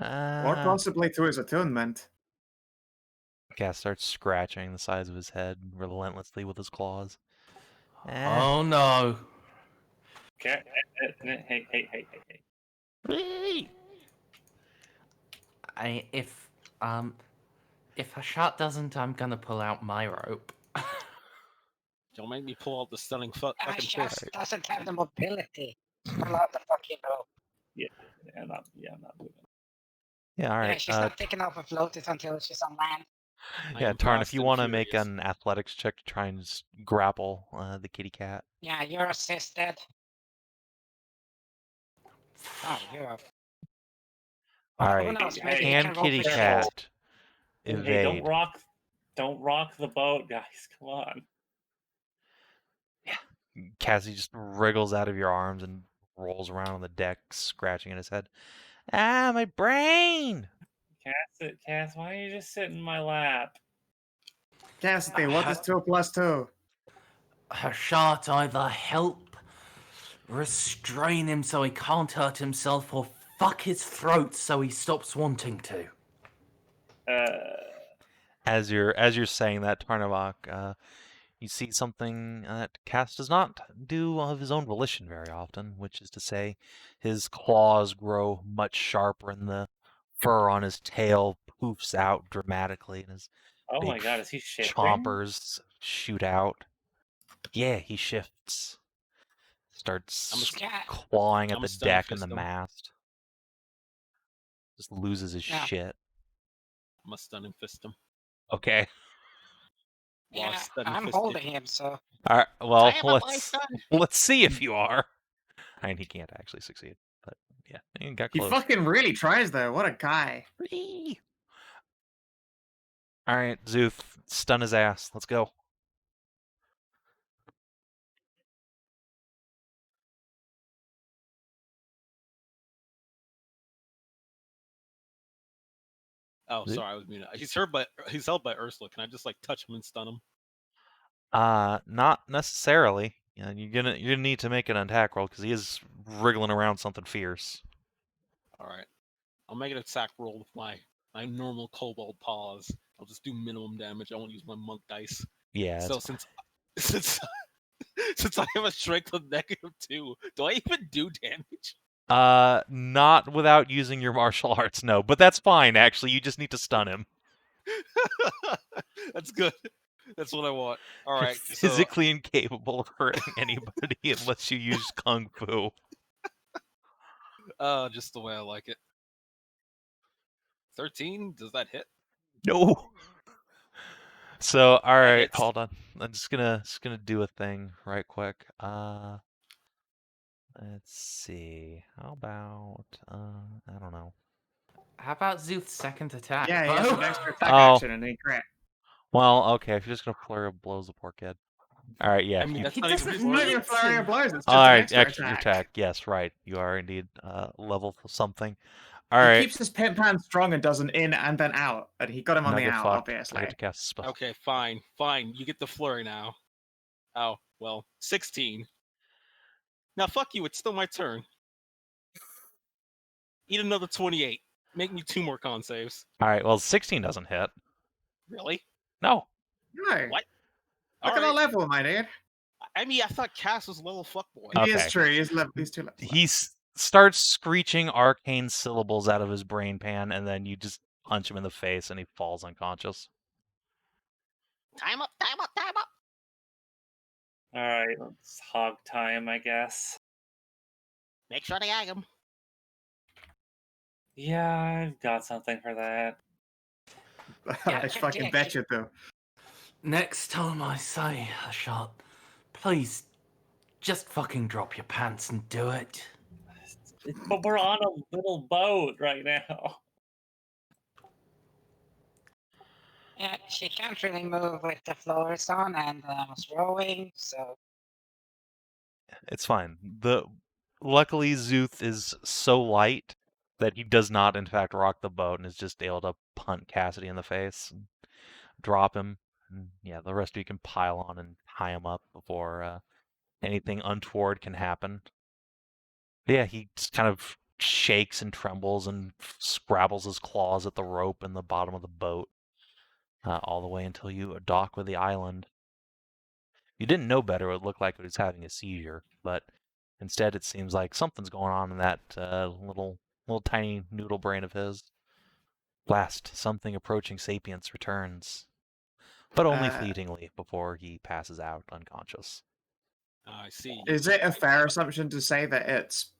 Or possibly to his attunement. Cass starts scratching the sides of his head relentlessly with his claws. Oh no. Okay. Hey. If Hashat doesn't, I'm gonna pull out my rope. Don't make me pull out the stunning fucking fist. Just doesn't have the mobility. Pull out the fucking rope. I'm not moving. Yeah, all Yeah, right. she's not taking off and floated until she's on land. I Yeah, am Tarn, fast if you and want to make furious. an athletics check to try and grapple the kitty cat. Yeah, you're assisted. Oh, you're a... All Who right. knows, maybe Hey, you Can can roll kitty for shield. cat Hey, evade? don't rock the boat, guys. Come on. Cassie just wriggles out of your arms and rolls around on the deck, scratching at his head. Ah, my brain! Cass, why don't you just sit in my lap? Cassidy, what is 2 plus 2? Hashat either help restrain him so he can't hurt himself, or fuck his throat so he stops wanting to. As you're saying that, Tarnavak, you see something that Cass does not do of his own volition very often, which is to say, his claws grow much sharper and the fur on his tail poofs out dramatically, and his Oh my big god, is he shifting? chompers shoot out. Yeah, he shifts. Starts Yeah. clawing at I'm the a stunning deck and the fist him. mast. Just loses his Yeah. shit. I'm a stunning fist him. Okay. Well, Yeah, stunning I'm fist holding him, so All right. Well, Tie him up, my son. let's see if you are. I mean, he can't actually succeed, but yeah, he got He close. fucking really tries though. What a guy. Whee! All right, Szooth, stun his ass. Let's go. Oh, Is it? sorry, I was muted. He's held by Ursula. Can I just like touch him and stun him? Not necessarily. You know, you're gonna need to make an attack roll because he is wriggling around something fierce. All right, I'll make an attack roll with my normal kobold paws. I'll just do minimum damage. I won't use my monk dice. Yeah. So since since I have a strength of -2, do I even do damage? Not without using your martial arts, no. But that's fine. Actually, you just need to stun him. That's good. That's what I want. All You're right, so physically incapable of hurting anybody unless you use kung fu. just the way I like it. 13, does that hit? No. So, all right, hits. hold on. I'm just gonna do a thing right quick. Let's see. How about I don't know. How about Szooth's second attack? Yeah, he has Bo? an extra attack Oh. action and he crit. Well, okay, if you're just gonna flurry of blows the poor kid. All right, yeah. I mean, that's He not even doesn't It's not even a need flurry to. of blows, it's just all an right, extra, extra attack. attack. Yes, right. You are indeed level something. All He right. keeps his pimp hand strong and does an in and then out. And he got him on Now the get out, fucked. I obviously. get to cast a spell. Okay, fine. You get the flurry now. Oh, well, 16. Now, fuck you, it's still my turn. Eat another 28. Make me 2 more con saves. All right. Well, 16 doesn't hit. Really? No. No. What? Look at the Alright. level, my dude. I mean, I thought Cass was level fuckboy. He Okay. is true. He's 2 levels. He starts screeching arcane syllables out of his brain pan, and then you just punch him in the face, and he falls unconscious. Time up, time up, time up. Alright, it's hog time, I guess. Make sure to gag him. Yeah, I've got something for that. I fucking bet you do. Next time I say Hashat, please just fucking drop your pants and do it. But we're on a little boat right now. yeah, she can't really move with the floors on, and I was rowing, so It's fine. Luckily, Szooth is so light that he does not, in fact, rock the boat and is just able to punt Cassidy in the face and drop him. And yeah, the rest of you can pile on and tie him up before anything untoward can happen. Yeah, he just kind of shakes and trembles and scrabbles his claws at the rope in the bottom of the boat all the way until you dock with the island. If you didn't know better, it would look like he was having a seizure, but instead it seems like something's going on in that little tiny noodle brain of his. Last, something approaching sapience returns, but only fleetingly before he passes out unconscious. I see. Is it a fair assumption to say that it's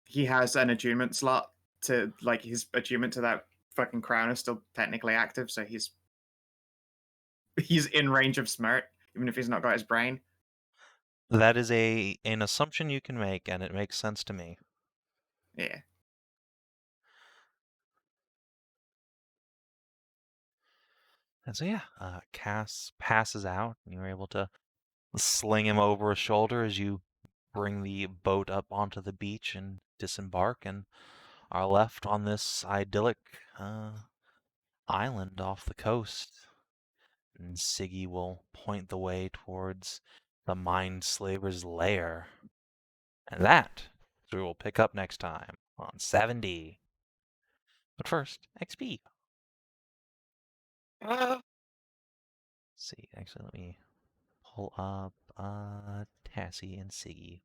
he has an attunement slot to like his attunement to that fucking crown is still technically active, so he's in range of smart, even if he's not got his brain? That is an assumption you can make, and it makes sense to me. Yeah. And so yeah, Cass passes out, and you're able to sling him over a shoulder as you bring the boat up onto the beach and disembark, and are left on this idyllic island off the coast. And Siggy will point the way towards the Mind Slaver's lair. And that is where we'll pick up next time on Sav&D. But first, XP. well, Let's see, actually, let me pull up Tassie and Siggy.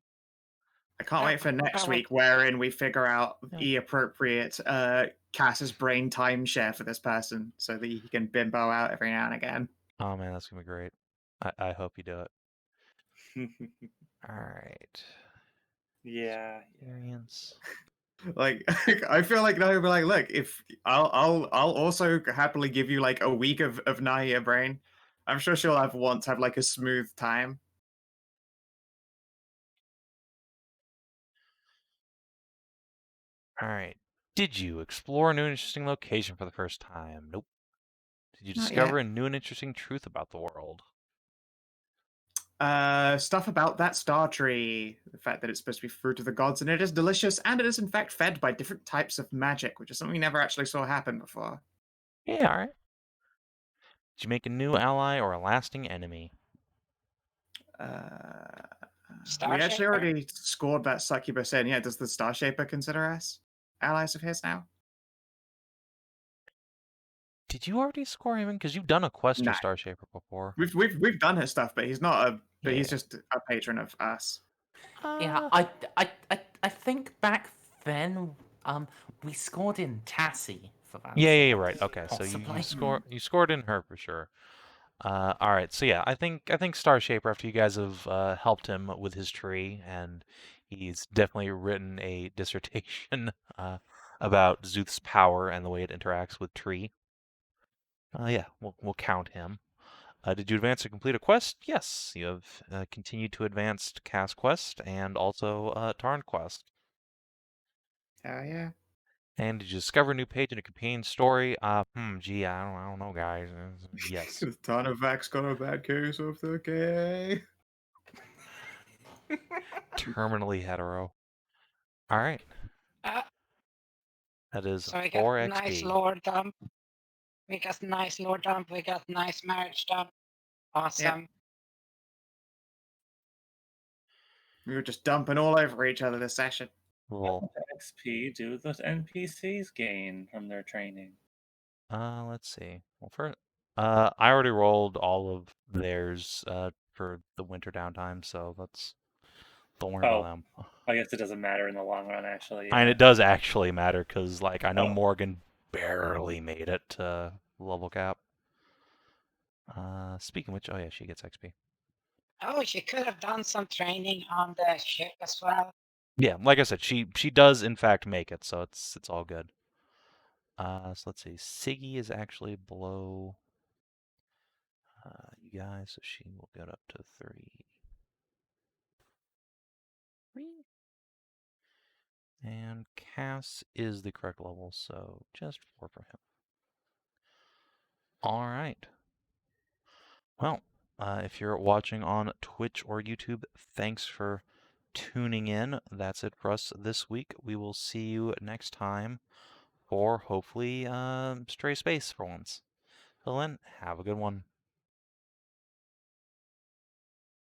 I can't wait for next week, wherein we figure out the appropriate Cass's brain timeshare for this person, so that he can bimbo out every now and again. Oh man, that's gonna be great. I hope you do it. All right. Yeah. Experience. Like, I feel like Nahia will be like, look, if I'll also happily give you like a week of Nahia brain. I'm sure she'll have like a smooth time. All right. Did you explore a new and interesting location for the first time? Nope. Did you Not discover yet. a new and interesting truth about the world? Stuff about that star tree, the fact that it's supposed to be fruit of the gods, and it is delicious, and it is in fact fed by different types of magic, which is something we never actually saw happen before. Yeah, all right. Did you make a new ally or a lasting enemy? We actually Shaper? already scored that succubus in. Yeah, does the Star Shaper consider us allies of his now? Did you already score him in? Because you've done a quest No. for Star Shaper before. We've done his stuff, but he's not a. But he's Yeah. just a patron of us. Yeah, I think back then, we scored in Tassie for that. Yeah, sort, right. Okay, so possibly. you scored in her for sure. All right, so yeah, I think Star Shaper, after you guys have helped him with his tree, and he's definitely written a dissertation about Szooth's power and the way it interacts with tree. Yeah, we'll count him. Did you advance to complete a quest? Yes, you have continued to advance Cass quest and also Tarn quest. Yeah. And did you discover a new page in a companion story? Gee, I don't know, guys. Yes. Tarnavak's got a bad case of the gay. Terminally hetero. All right. That is So we 4 got XP. nice lore dump. We got nice lore dump. We got nice marriage dump. Awesome. We were just dumping all over each other this session. Well, What XP do those NPCs gain from their training? let's see. Well, first, I already rolled all of theirs for the winter downtime, so don't worry about them. I guess it doesn't matter in the long run, actually. And it does actually matter because, like, I know Oh. Morgan barely made it to level cap. Speaking of which, oh yeah, she gets XP. Oh, she could have done some training on the ship as well. Yeah, like I said, she does in fact make it, so it's all good. So let's see. Siggy is actually below you guys, so she will get up to 33. And Cass is the correct level, so just 4 for him. All right. Well, if you're watching on Twitch or YouTube, thanks for tuning in. That's it for us this week. We will see you next time for hopefully Stray Space for once. Till then, have a good one.